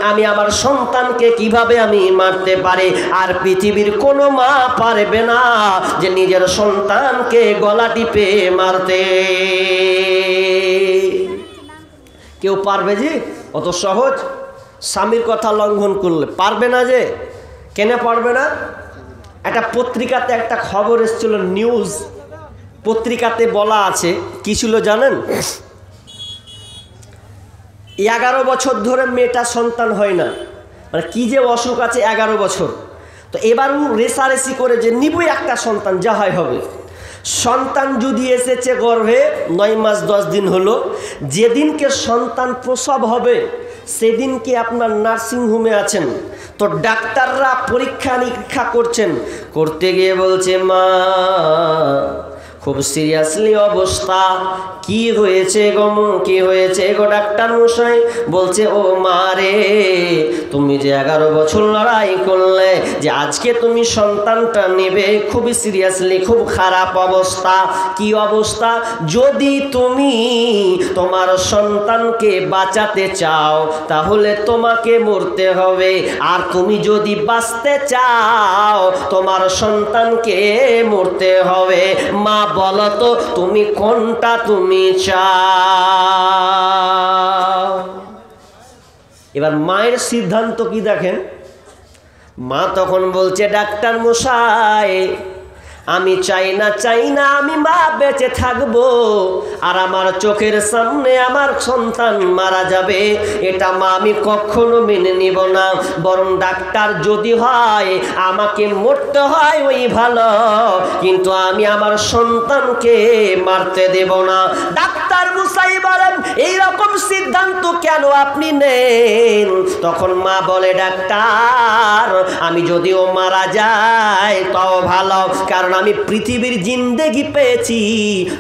[SPEAKER 1] আমি আমার সন্তানকে কিভাবে আমি মারতে পারি? আর পৃথিবীর কোনো মা পারবে না যে নিজের সন্তানকে গলা টিপে মারতে। কেউ পারবে যে অত সহজ? স্বামীর কথা লঙ্ঘন করলে পারবে না যে? কেন পারবে না? একটা পত্রিকাতে একটা খবর এসেছিল, নিউজ পত্রিকাতে বলা আছে কি ছিল জানেন? 11 বছর ধরে মেয়েটা সন্তান হয় না, মানে কি যে অসুখ আছে 11 বছর। তো এবার রেসারেসি করে যে নিবই একটা সন্তান, যা হয় হবে। সন্তান যদি এসেছে গর্ভে 9 মাস 10 দিন হলো, যেদিনকে সন্তান প্রসব হবে সেদিনকে আপনার নার্সিংহোমে আছেন, তো ডাক্তাররা পরীক্ষা নিরীক্ষা করছেন, করতে গিয়ে বলছে, মা খুব সিরিয়াসলি অবস্থা। কি হয়েছে গো, কি হয়েছে গো ডাক্তার মশাই? বলছে, ও মা রে, তুমি যে 11 বছর লড়াই করলে যে আজকে তুমি সন্তানটা নেবে, খুবই সিরিয়াসলি, খুব খারাপ অবস্থা। কি অবস্থা? যদি তুমি তোমার সন্তানকে বাঁচাতে চাও তাহলে তোমাকে মরতে হবে, আর তুমি যদি বাঁচতে চাও তোমার সন্তানকে মরতে হবে। মা বলো তো তুমি কোনটা তুমি চাও? এবার মায়ের সিদ্ধান্ত কি দেখেন। মা তখন বলছে, ডাক্তার মশাই আমি চাই না আমি মা বেঁচে থাকবো আর আমার চোখের সামনে আমার সন্তান মারা যাবে, এটা মা আমি কখনো মেনে নিব না। বরং ডাক্তার যদি হয় আমাকে মরতে হয় ওই ভালো, কিন্তু আমি আমার সন্তানকে মারতে দেব না। ডাক্তার মশাই বলেন, এইরকম সিদ্ধান্ত কেন আপনি নেন? তখন মা বলে, ডাক্তার আমি যদিও মারা যাই তাও ভালো, কারণ আমি পৃথিবীর জিন্দেগি পেয়েছি,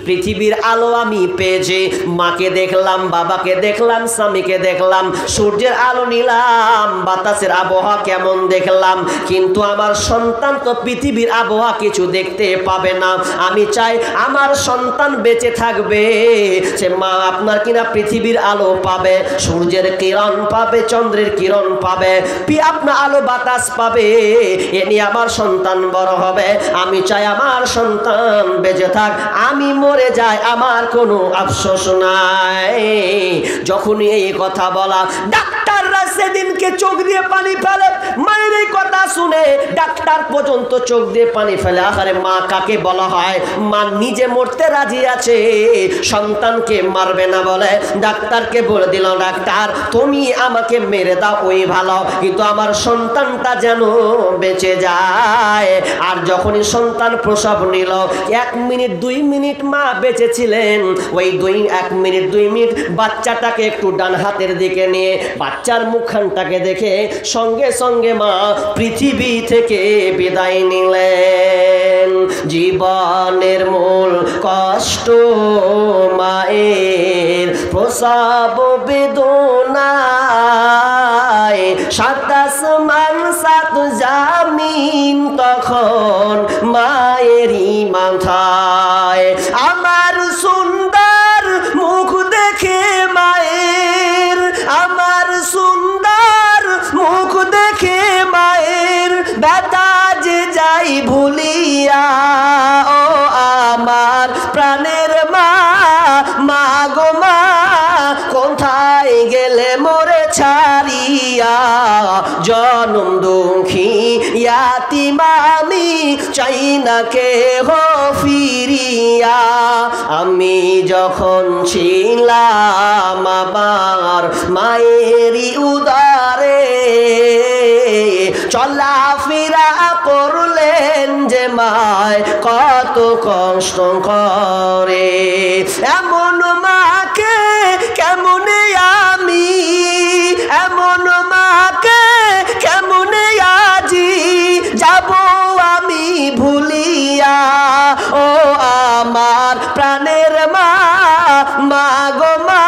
[SPEAKER 1] পৃথিবীর আলো আমি পেয়েছি। মাকে দেখলাম, বাবাকে দেখলাম, স্বামীকে দেখলাম, সূর্যের আলো নিলাম, বাতাসের আবহাওয়া কেমন দেখলাম, কিন্তু আমার সন্তান তো পৃথিবীর আবহাওয়া কিছু দেখতে পাবে না। আমি চাই আমার সন্তান বেঁচে থাকবে, সে মা আপনার কিনা পৃথিবীর আলো পাবে, সূর্যের কিরণ পাবে, চন্দ্রের কিরণ পাবে, আপনার আলো বাতাস পাবে, এ নিয়ে আমার সন্তান বড় হবে। আমি চাই আমার সন্তান বেঁচে থাক, আমি মরে যাই আমার কোনো আফসোস নাই। যখনই এই কথা বলা, ডাক্তাররা সেদিনকে চোখ দিয়ে পানি ফেলে। মায়ের এই কথা শুনে ডাক্তার পর্যন্ত চোখ দিয়ে পানি ফেলে। আরে মা কাকে বলা হয়? মা নিজে মরতে রাজি আছে, সন্তানকে মারবে না বলে ডাক্তারকে বলে দিল, ডাক্তার তুমি আমাকে মেরে দাও ওই ভালো, কিন্তু আমার সন্তানটা যেন বেঁচে যায়। আর যখনই সন্তান প্রসব নিল, 1 মিনিট 2 মিনিট মা বেঁচে ছিলেন, ওই 1 মিনিট 2 মিনিট বাচ্চাটাকে একটু ডান হাতের দিকে নিয়ে বাচ্চার মুখখানটাকে দেখে সঙ্গে সঙ্গে মা পৃথিবী থেকে বিদায় নিলেন। জীবনের মূল কষ্ট মায়ের প্রসব বেদনায়, 27 মান 7 জামিন তখন মায়েরই মাথায়। আমার সুন্দর মুখ দেখে মায়ের, আমার সুন্দর মুখ দেখে মায়ের ব্যথা যে যাই ভুলিয়া, ও আমার প্রাণের ফিরিয়া, জনম দুঃখী ইয়াতিম আমি চাই না কেহ ফিরিয়া। আমি যখন ছিলাম আমার মায়েরই উদারে, চলাফেরা করলেন যে মায় কত কষ্ট করে। এমন মাকে কেমনে আমি, এমন মাকে কেমনে আজি যাব আমি ভুলিয়া। ও আমার প্রাণের মা, মা গো মা,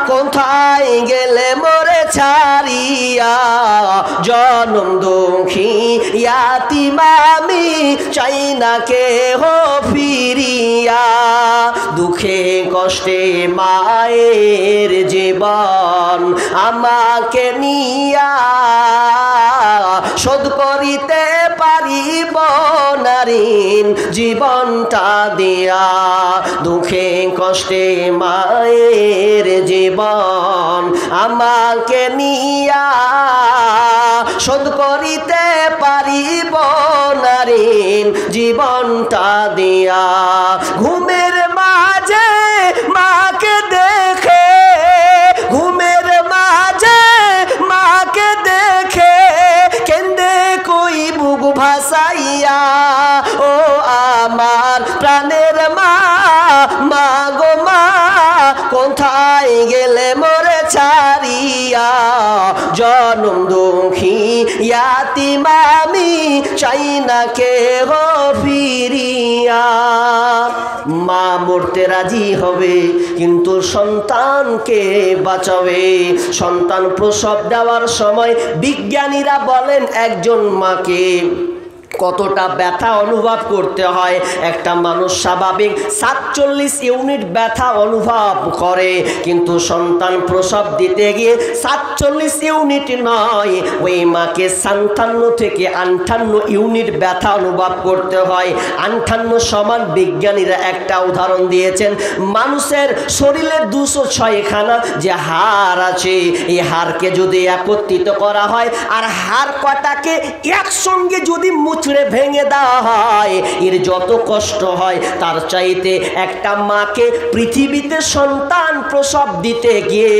[SPEAKER 1] কোথায় গেলে মোরে ছাড়িয়া, জনম দুঃখী ইয়াতিম আমি চাই না কেহ ফিরিয়া। দুঃখে কষ্টে মায়ের জীবন আমাকে নিয়া, শোধ করিতে পারিব না ঋণ জীবনটা দিয়া। দুঃখে কষ্টে মায়ের জীবন আমাকে নিয়া, শোধ করিতে পারিব না ঋণ জীবনটা দিয়া। ঘুমের মাঝে মাকে দেখে, ঘুমের মাঝে মাকে দেখে কেন্দে কই বুক ভাসাইয়া। ও আমার প্রাণের মা, মা গো মা, কোথায় গেলে মোরে ছাড়িয়া, জনম দুঃখী ইয়াতিম আমি চাই না কেহ ফিরিয়া। মা মরতে রাজি হবে কিন্তু সন্তানকে বাঁচাবে। সন্তান প্রসব দেওয়ার সময় বিজ্ঞানীরা বলেন একজন মাকে কতটা ব্যথা অনুভব করতে হয়। একটা মানুষ স্বাভাবিক 47 ইউনিট ব্যথা অনুভব করে, কিন্তু সন্তান প্রসব দিতে গিয়ে 47 ইউনিট নয়, ওই মাকে 57 থেকে 58 ইউনিট ব্যথা অনুভব করতে হয়। 58 সমান বিজ্ঞানীরা একটা উদাহরণ দিয়েছেন। মানুষের শরীরে 206 খানা যে হাড় আছে, এই হাড়কে যদি একত্রিত করা হয় আর হাড় কটাকে একসঙ্গে যদি মুচড়ে ভেঙে দেওয়া হয়, এর যত কষ্ট হয় তার চাইতে একটা মাকে পৃথিবীতে সন্তান প্রসব দিতে গিয়ে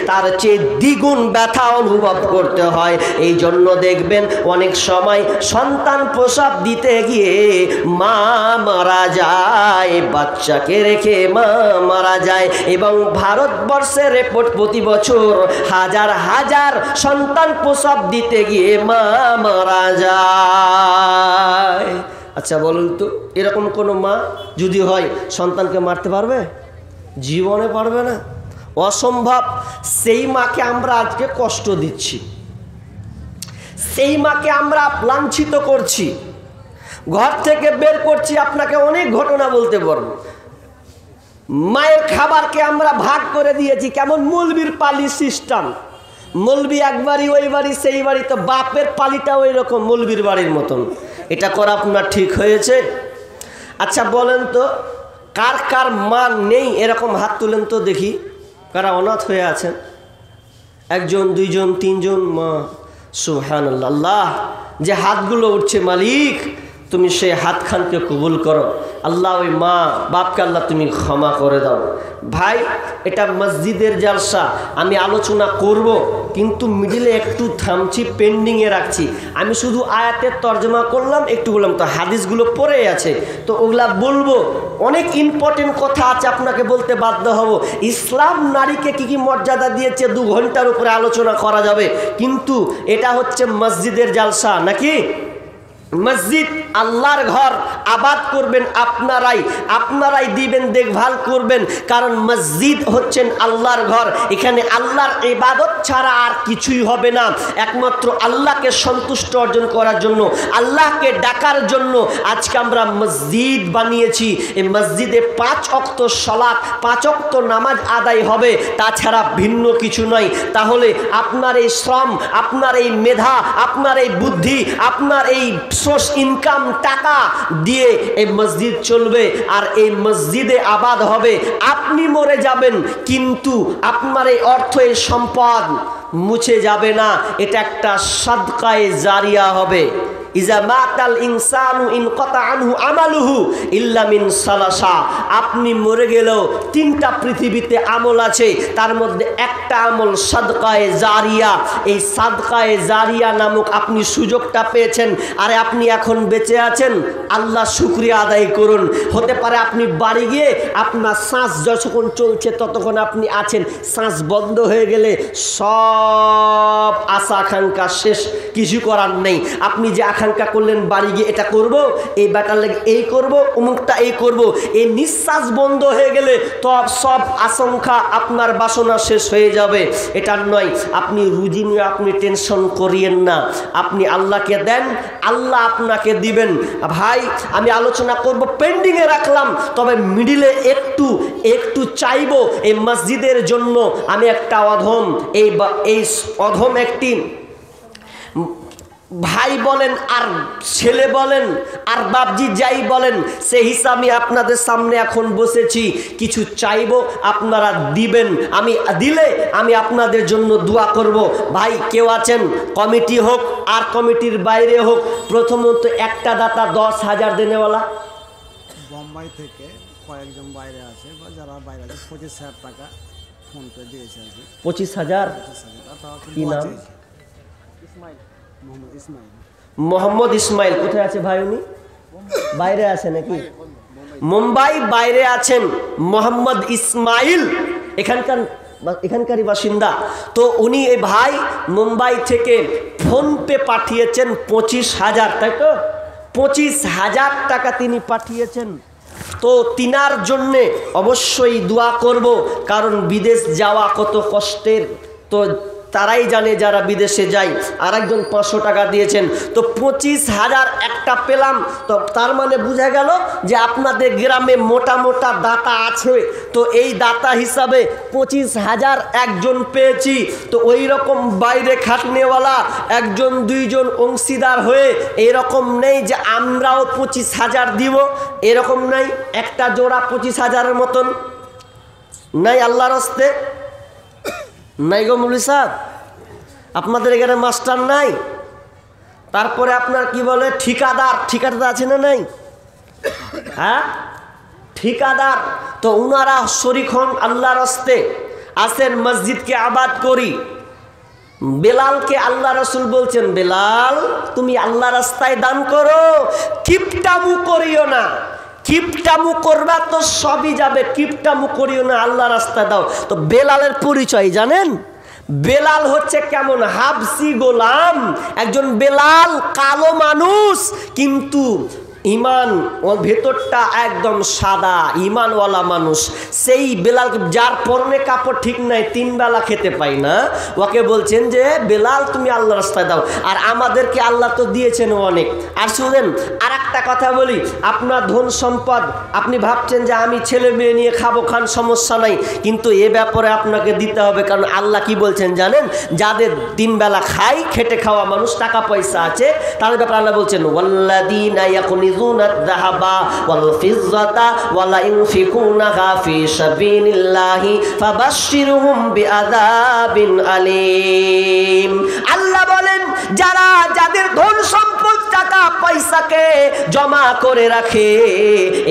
[SPEAKER 1] তার চেয়ে দ্বিগুণ ব্যথা অনুভব করতে হয়। এই জন্য দেখবেন অনেক সময় সন্তান প্রসব দিতে গিয়ে মা মারা যায়, বাচ্চাকে রেখে মা মারা যায়। এবং ভারতবর্ষের রিপোর্ট প্রতি বছর হাজার হাজার সন্তান প্রসব দিতে গিয়ে মা মারা যায়। আচ্ছা বলুন তো, এরকম কোনো মা যদি হয় সন্তানকে মারতে পারবে? জীবনে পারবে না, অসম্ভব। সেই মাকে আমরা আজকে কষ্ট দিচ্ছি, সেই মাকে আমরা লাঞ্ছিত করছি, ঘর থেকে বের করছি। আপনাকে অনেক ঘটনা বলতে পারবো। মায়ের খাবারকে আমরা ভাগ করে দিয়েছি, কেমন মৌলবীর পালি সিস্টেম। মৌলবি একবারই ওই বাড়ি সেই বাড়ি, তো বাপের পালিটা ওই রকম মৌলবীর বাড়ির মতন। এটা করা আপনার ঠিক হয়েছে? আচ্ছা বলেন তো, কার কার মা নেই এরকম হাত তুলেন তো দেখি। কারা অনাথ হয়ে আছেন? একজন, দুইজন, তিনজন মা। সুবহানাল্লাহ। আল্লাহ, যে হাতগুলো উঠছে মালিক তুমি সেই হাতখানকে কবুল করো। আল্লাহ ওই মা বাপকে আল্লাহ তুমি ক্ষমা করে দাও। ভাই, এটা মসজিদের জালসা, আমি আলোচনা করব, কিন্তু মিডিলে একটু থামছি, পেন্ডিংয়ে রাখছি। আমি শুধু আয়াতের তর্জমা করলাম, একটু বললাম, তো হাদিসগুলো পড়ে আছে, তো ওগুলা বলবো। অনেক ইম্পর্টেন্ট কথা আছে, আপনাকে বলতে বাধ্য হব। ইসলাম নারীকে কি কি মর্যাদা দিয়েছে 2 ঘন্টার উপরে আলোচনা করা যাবে, কিন্তু এটা হচ্ছে মসজিদের জালসা নাকি? মসজিদ আল্লাহর ঘর, আবাদ করবেন আপনারাই, আপনারাই দিবেন, দেখভাল করবেন, কারণ মসজিদ হচ্ছেন আল্লাহর ঘর। এখানে আল্লাহর ইবাদত ছাড়া আর কিছুই হবে না। একমাত্র আল্লাহকে সন্তুষ্ট অর্জন করার জন্য, আল্লাহকে ডাকার জন্য আজকে আমরা মসজিদ বানিয়েছি। এই মসজিদে 5 ওয়াক্ত সালাত, 5 ওয়াক্ত নামাজ আদায় হবে, তাছাড়া ভিন্ন কিছু নয়। তাহলে আপনার এই শ্রম, আপনার এই মেধা, আপনার এই বুদ্ধি, আপনার এই সোর্স ইনকাম টাকা দিয়ে এই মসজিদ চলবে, আর এই মসজিদে আবাদ হবে। আপনি মরে যাবেন, কিন্তু আপনার এই অর্থ, এই সম্পদ মুছে যাবে না, এটা একটা সাদকায়ে জারিয়া হবে। ইজা মাতাল ইনসানু ইনকাতা আনহু আমালুহু ইল্লা মিন সালাসা। আপনি মরে গেলেও তিনটা পৃথিবীতে আমল আছে, তার মধ্যে একটা আমল সাদকায়ে জারিয়া। এই সাদকায়ে জারিয়া নামক আপনি সুযোগটা পেয়েছেন, আরে আপনি এখন বেঁচে আছেন, আল্লাহ শুকরিয়া আদায় করুন। হতে পারে আপনি বাড়ি গিয়ে আপনার শ্বাস যতক্ষণ চলছে ততক্ষণ আপনি আছেন, শ্বাস বন্ধ হয়ে গেলে সব আশা আকাঙ্ক্ষা শেষ, কিছু করার নেই। আপনি যে আকাঙ্ক্ষা করলেন বাড়ি গিয়ে এটা করব, এই ব্যাটার লাগে এই করব, অমুকটা এই করব, এই নিঃশ্বাস বন্ধ হয়ে গেলে তো সব আশঙ্কা আপনার বাসনা শেষ হয়ে যাবে। এটা নয়, আপনি রুজি নিয়ে আপনি টেনশন করিয়েন না, আপনি আল্লাহকে দেন, আল্লাহ আপনাকে দিবেন। ভাই আমি আলোচনা করব, পেন্ডিংয়ে রাখলাম, তবে মিডিলে একটু চাইবো এই মসজিদের জন্য। আমি একটা অধম, এই অধম একটি ভাই বলেন আর ছেলে বলেন আর বাপজি যাই বলেন, সেই হিসাবে আপনাদের সামনে এখন বসেছি, কিছু চাইবো আপনারা দিবেন, আমি দিলে আমি আপনাদের জন্য দোয়া করব। ভাই কেউ আছেন, কমিটি হোক আর কমিটির বাইরে হোক, প্রথমত একটা দাতা 10,000 দেনেওয়ালা?
[SPEAKER 3] বোম্বাই থেকে কয়েকজন বাইরে আছে বা যারা বাইরে আছে 25,000 টাকা ফোনপে দিয়েছে আর কি।
[SPEAKER 1] 25,000? কি নাম? মোহাম্মদ ইসমাইল। কোথায় আছে ভাই উনি? বাইরে আছে নাকি? মুম্বাই বাইরে আছেন মোহাম্মদ ইসমাইল, এখানকারই বাসিন্দা। তো উনি এই ভাই মুম্বাই থেকে ফোনপে পাঠিয়েছেন 25,000, তাই তো 25,000 টাকা তিনি পাঠিয়েছেন। তো তিনার জন্যে অবশ্যই দোয়া করব, কারণ বিদেশ যাওয়া কত কষ্টের, তো তারাই জানে যারা বিদেশে যায়। আর একজন 500 টাকা দিয়েছেন, তো 25,000 একটা পেলাম। তো তার মানে বোঝা গেল যে আপনাদের গ্রামে মোটা মোটা দাতা আছে, তো এই দাতা হিসাবে 25,000 একজন পেয়েছি। তো ওই রকম বাইরে খাটনেওয়ালা একজন দুইজন অংশীদার হয়ে এরকম নেই যে আমরাও 25,000 দিব, এরকম নাই। একটা জোড়া 25,000-এর মতন নাই আল্লাহর হস্তে? নাই গো মৌলী সাহেব, আপনাদের এখানে মাস্টার নাই? তারপরে আপনার কি বলে ঠিকাদার আছে না নাই? হ্যাঁ ঠিকাদার, তো উনারা শরীক হন আল্লাহর হস্তে, আসেন মসজিদকে আবাদ করি। বেলালকে আল্লাহ রসুল বলছেন, বেলাল তুমি আল্লাহ রাস্তায় দান করো, কিপটামু করিও না। কিপটামু করবা তো সবই যাবে, কিপটামু করিও না, আল্লাহ রাস্তায় দাও। তো বেলালের পরিচয় জানেন? বেলাল হচ্ছে কেমন? হাবসি গোলাম। একজন বেলাল কালো মানুষ, কিন্তু ইমান ওর ভেতরটা একদম সাদা, ইমানওয়ালা মানুষ। সেই বেলাল, যার পরনে কাপড় ঠিক নাই, 3 বেলা খেতে পাই না, ওকে বলছেন যে বেলাল তুমি আল্লাহ রাস্তায় দাও। আর আমাদেরকে আল্লাহ তো দিয়েছেন অনেক। আর শুনেন আর একটা কথা বলি, আপনার ধন সম্পদ আপনি ভাবছেন যে আমি ছেলে মেয়ে নিয়ে খাবো, খান, সমস্যা নাই, কিন্তু এ ব্যাপারে আপনাকে দিতে হবে। কারণ আল্লাহ কি বলছেন জানেন? যাদের 3 বেলা খায়, খেটে খাওয়া মানুষ, টাকা পয়সা আছে, তাদের ব্যাপারে আল্লাহ বলছেন ওয়াল্লাযীনা ইয়াকুনিজুনা আয-যাহাবা ওয়াল ফিজ্জাতা ওয়ালা ইউনফিকুনাহা ফি সাবিলিল্লাহি ফাবাশশিরহুম বিআযাবিন আলীম। আল্লাহ বলেন যারা যাদের ধন সম্পদ টাকা পয়সাকে জমা করে রাখে,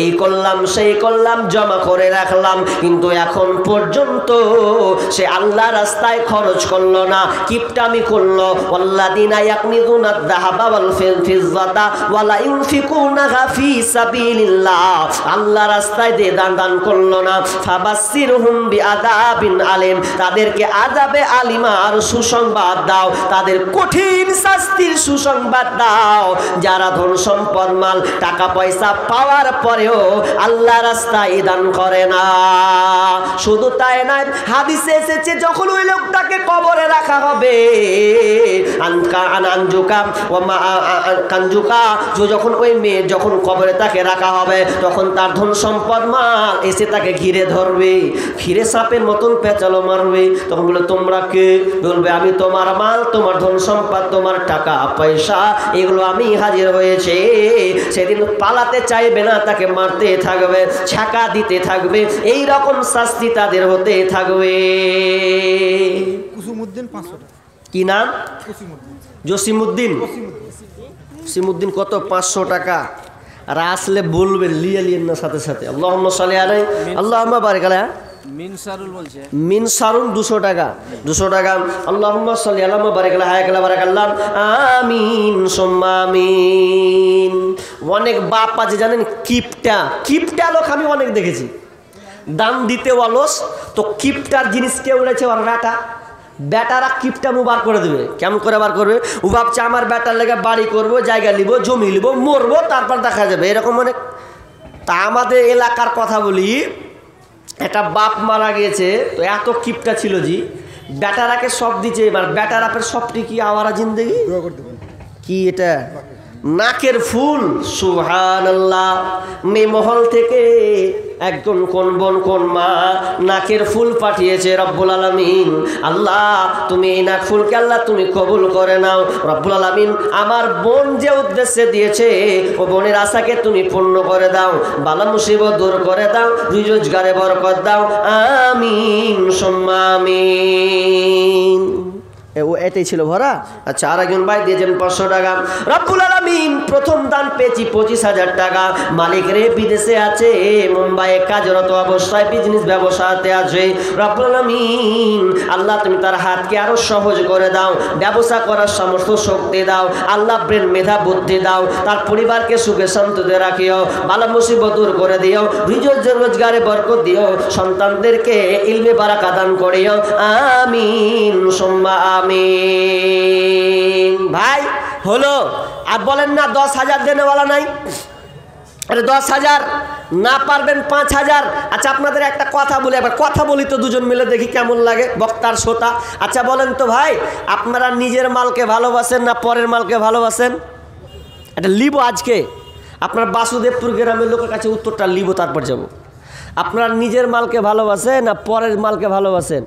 [SPEAKER 1] এই করলাম সেই করলাম, জমা করে রাখলাম, কিন্তু এখন পর্যন্ত সে আল্লাহ রাস্তায় খরচ করলো না, কিপটামি করলো। ওয়াল্লাযীনা ইয়াকনিজুনা আয-যাহাবা ওয়াল ফিজ্জাতা ওয়ালা ইউনফিকুনাহা ফি সাবিলিল্লাহ, আল্লাহ রাস্তায় দিয়ে দান করলো না। ফাবাশশিরহুম বিআযাবিন আলীম, তাদেরকে আযাবে আলিমার সুসংবাদ দাও, তাদের কঠিন শাস্তির সুসংবাদ দাও। যারা ধন সম্পদ মাল টাকা পয়সা পাওয়ার পরেও আল্লাহ রাস্তায় দান করে না। শুধু তাই নয়, হাদিসে এসেছে যখন ওই লোকটাকে কবরে রাখা হবে, যখন ওই মেয়ে যখন কবরে তাকে রাখা হবে, তখন তার ধন সম্পদ মাল এসে তাকে ঘিরে ধরবে, ঘিরে সাপের মতন পেঁচালো মারবে। তখন বলে তোমরা কে? বলবে আমি তোমার মাল, তোমার ধন সম্পদ, তোমার টাকা পয়সা, এগুলো আমি হাজির হয়েছে। সেদিন পালাতে চাইবে না, তাকে মারতে থাকবে, ছাকা দিতে থাকবে, এই রকম শাস্তি তাদের হতে থাকবে।
[SPEAKER 3] জসিমউদ্দিন 500 টাকা।
[SPEAKER 1] কি নাম?
[SPEAKER 3] জসিমউদ্দিন।
[SPEAKER 1] জসিমউদ্দিন। জসিমউদ্দিন কত? 500 টাকা। আর আসলে বলবেন, লিয়ে না সাথে সাথে। আল্লাহুম্মা সাল্লি আলাইহি আল্লাহুম্মা বারিক আলাইহি।
[SPEAKER 3] মিনসারুল বলছে
[SPEAKER 1] মিনসারুন 200 টাকা। 200 টাকা। আল্লাহুম্মা সাল্লি আল্লাহুম্মা বারিক আলাইহি হায়াকাল্লাহ বারাকাল্লাহ আমিন সুম্মা আমিন। অনেক বাপ আছে জানেন, কিপটা লোক আমি অনেক দেখেছি, দাম দিতে অলস, তো কিপটার জিনিস কে উড়েছে ওর বেটারা কিপটা বার করে দেবে। কেমন করে বার করবে? ও ভাবছে আমার বেটার লেগে বাড়ি করবো, জায়গা নিব, জমি নিব, মরবো, তারপর দেখা যাবে, এরকম অনেক। তা আমাদের এলাকার কথা বলি, একটা বাপ মারা গিয়েছে, তো এত কিপটা ছিল জি, বেটারাকে সব দিচ্ছে। এবার বেটার আপের সবটি কি আওয়ারা জিন্দেগি, কি এটা নাকের ফুল। সুবহানাল্লাহ। মেমহল থেকে একজন কোন মা নাকের ফুল পাঠিয়েছে রব্বুল আলামিন। আল্লাহ তুমি এই নাক ফুলকে আল্লাহ তুমি কবুল করে নাও রব্বুল আলামিন। আমার বোন যে উদ্দেশ্যে দিয়েছে, ও বোনের আশাকে তুমি পূর্ণ করে দাও, বালা মুসিবত দূর করে দাও, রোজগারে বরকত দাও, আমিন সুম্মা আমিন। ও এটাই ছিল ভরা। আচ্ছা, আর একজন ভাই দিয়েছেন 500 টাকা। রব্বুল আলামিন প্রথম দান পেয়েছি 25,000 টাকা। মালিক রে বিদেশে আছে, মুম্বাইয়ে কাজরত অবস্থায় বিজনেস ব্যবসাতে আছে। রব্বুল আলামিন আল্লাহ তুমি তার হাতকে আরো সহজ করে দাও, ব্যবসা করার সমস্ত শক্তি দাও আল্লাহ, ব্রেন মেধা বুদ্ধি দাও, তার পরিবারকে সুখে শান্তিতে রাখিও, বালা মুসিবত দূর করে দিও, রোজগারে বরকত দিও, সন্তানদেরকে ইলমে বারাকা দান করিও, আমিন সুম্মা আমিন। ভাই হলো, আর বলেন না 10,000 দেনেওয়ালা নাই? আরে 10,000 না পারবেন 5,000। আচ্ছা আপনাদের একটা কথা বলি, এবার কথা বলি তো দুজন মিলে, দেখি কেমন লাগে বক্তার শ্রোতা। আচ্ছা বলেন তো ভাই, আপনারা নিজের মালকে ভালোবাসেন না পরের মালকে ভালোবাসেন? এটা লিব আজকে আপনার বাসুদেবপুর গ্রামের লোকের কাছে উত্তরটা লিব, তারপর যাব। আপনারা নিজের মালকে ভালোবাসেন না পরের মালকে ভালোবাসেন?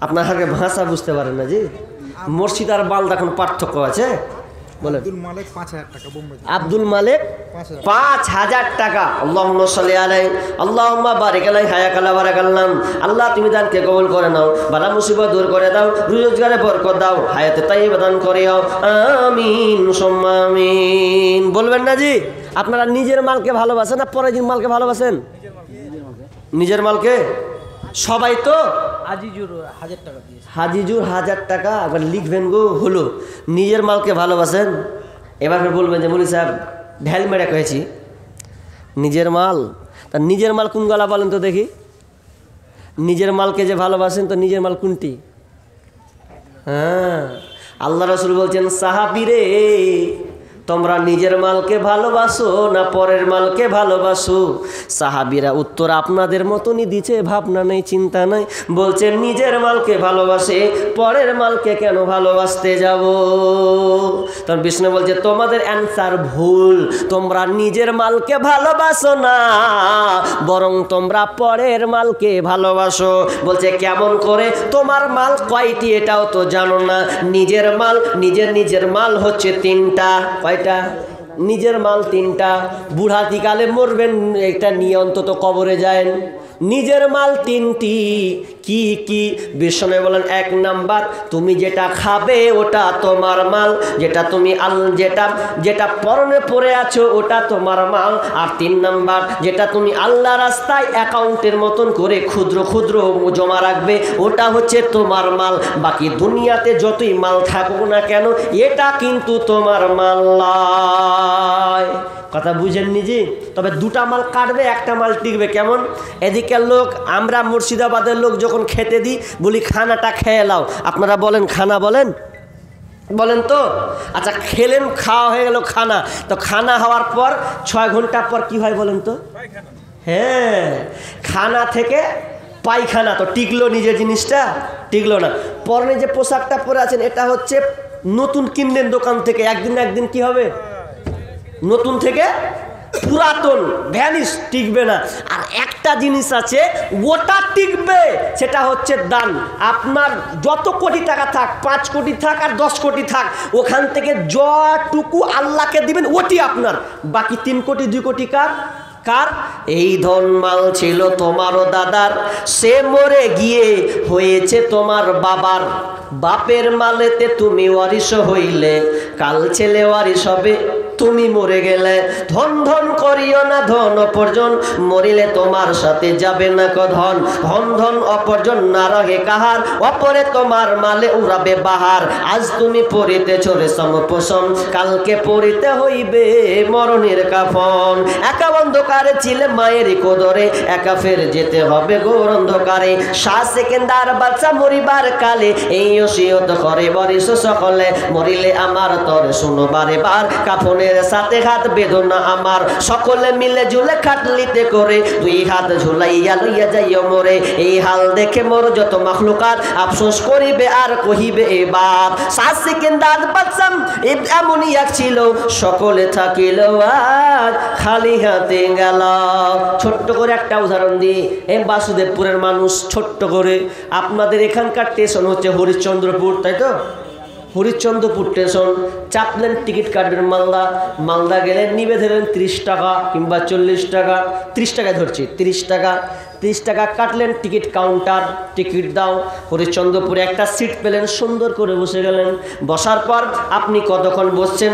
[SPEAKER 1] আপনার আগে ভাষা বুঝতে পারেন না জি। মসজিদ আর বাল এখন পার্থক্য আছে। বলেন।
[SPEAKER 3] আব্দুল মালিক 5,000 টাকা বোম্বে।
[SPEAKER 1] আব্দুল মালিক 5,000 টাকা। আল্লাহুম্মা সাল্লি আলাইহি আল্লাহুম্মা বারিক আলাইহি হায়াকাল্লাহ বারাকাল্লাহ। আল্লাহ তুমি দানকে কবুল করে নাও, বালা মুসিবত দূর করে দাও, রোজগারে বরকত দাও, হায়াতে তাইয়্যিবা দান করিও, আমিন সুম্মা আমিন। বলবেন না জি? আপনারা নিজের মালকে ভালোবাসেন না পরের মালকে ভালোবাসেন? নিজের মালকে। সবাই তো
[SPEAKER 3] আজিজুর 1,000 টাকা দিয়েছে।
[SPEAKER 1] হাজিজুর 1,000 টাকা। একবার লিখবেন গো, হলো নিজের মালকে ভালোবাসেন। এবার বলবেন যে মৌলী সাহেব ঢেল মেরে কয়েছি নিজের মাল। তা নিজের মাল কোন গলা বলেন তো দেখি? নিজের মালকে যে ভালোবাসেন, তো নিজের মাল কোনটি? হ্যাঁ, আল্লাহ রাসূল বলছেন, সাহাবীরে তোমরা নিজের মালকে ভালোবাসো না পরের মালকে ভালোবাসো? সাহাবীরা উত্তর আপনাদের মতনই দিচ্ছে, ভাবনা নেই, চিন্তা নাই। বলছেন নিজের মালকে ভালোবাসে, পরের মালকে কেন ভালোবাসতে যাব? তখন বিষ্ণু বলছে তোমাদের অ্যান্সার ভুল। তোমরা নিজের মালকে ভালোবাসো না, বরং তোমরা পরের মালকে ভালোবাসো। বলছে কেমন করে? তোমার মাল কয়টি এটাও তো জানো না। নিজের মাল, নিজের মাল হচ্ছে 3টা। কয়টা? নিজের মাল 3টা। বুড়াতিকালে মরবেন, এটা নিয়ে অন্তত কবরে যায়। নিজের মাল 3টি। কি কি? বিষ্ণু বলেন 1 নাম্বার, তুমি যেটা খাবে ওটা তোমার মাল, যেটা তুমি যেটা পরনে পরে আছো ওটা তোমার মাল। আর 3 নাম্বার, যেটা তুমি আল্লাহ রাস্তায় অ্যাকাউন্টের মতন করে ক্ষুদ্র ক্ষুদ্র জমা রাখবে, ওটা হচ্ছে তোমার মাল। বাকি দুনিয়াতে যতই মাল থাকুক না কেন, এটা কিন্তু তোমার মাল নয়। কথা বুঝেননি জি? তবে 2টা মাল কাটবে, 1টা মাল টিকবে। কেমন? এদিকের লোক, আমরা মুর্শিদাবাদের লোক যখন খেতে দিই বলি খানাটা খেয়ে নাও। আপনারা বলেন খানা বলেন তো? আচ্ছা খেলেন, খাওয়া হয়ে গেল খানা, তো খানা হওয়ার পর 6 ঘন্টা পর কি হয় বলেন তো? হ্যাঁ, খানা থেকে পায়খানা। তো টিকলো নিজের জিনিসটা? টিকলো না। পরনে যে পোশাকটা পরে আছেন এটা হচ্ছে নতুন কিনলেন দোকান থেকে, একদিন কি হবে? নতুন থেকে পুরাতন, ভ্যানিশ, টিকবে না। আর একটা জিনিস আছে ওটা টিকবে, সেটা হচ্ছে দান। আপনার যত কোটি টাকা থাক, 5 কোটি থাক আর 10 কোটি থাক, ওখান থেকে যতটুকু আল্লাহকে দিবেন ওটি আপনার। বাকি 3 কোটি 2 কোটি কার? কার? এই ধন মাল ছিল তোমারও দাদার, সে মরে গিয়ে হয়েছে তোমার বাবার। বাপের মালেতে তুমি ওয়ারিশ হইলে, কাল ছেলে ওয়ারিশ হবে, তুমি মরে গেলে। ধন ধন করিও না ধন অপর্জন, মরিলে তোমার সাথে যাবে না ধন। ধন ধন অপর্জন না রহে কাহার, অপরে তোমার মালে উড়াবে বাহার। আজ তুমি পরিতেছ রেশম পোষণ, কালকে পরিতে হইবে মরণের কাফন। একা অন্ধকারে ছিলে মায়ের কোদরে, একা ফের যেতে হবে ঘোর অন্ধকারে। শাহ সেকেন্দার বাদশা মরিবার কালে, এই ওসিয়ত করে বরিস সকলে, মরিলে আমার তরে শুনো বারে বার। কাফনের সাথে হাত বেদনা আমার, সকলে মিলে ঝুলে খাটলিতে করে, দুই হাত ঝুলাইয়া লইয়া যাইও মোরে। এই হাল দেখে মোর যত মাখলুকাত, আফসোস করিবে আর কহিবে এবার। শাহ সেকেন্দার বাদশা এমনই এক ছিল, সকলে থাকিল আজ খালি হাতে গেল। ছোট্ট করে একটা উদাহরণ দিই, এই বাসুদেবপুরের মানুষ, ছোট্ট করে আপনাদের এখানকার স্টেশন হচ্ছে হরিশ্চন্দ্রপুর, তাই তো? হরিশ্চন্দ্রপুর স্টেশন, চাপলেন টিকিট কাটবেন মালদা। মালদা গেলেন, নিবে ধরেন 30 টাকা কিংবা 40 টাকা, 30 টাকায় ধরছি, 30 টাকা। 30 টাকা কাটলেন, টিকিট কাউন্টার, টিকিট দাও। হরিশ্চন্দ্রপুরে একটা সিট পেলেন, সুন্দর করে বসে গেলেন। বসার পর আপনি কতক্ষণ বসছেন?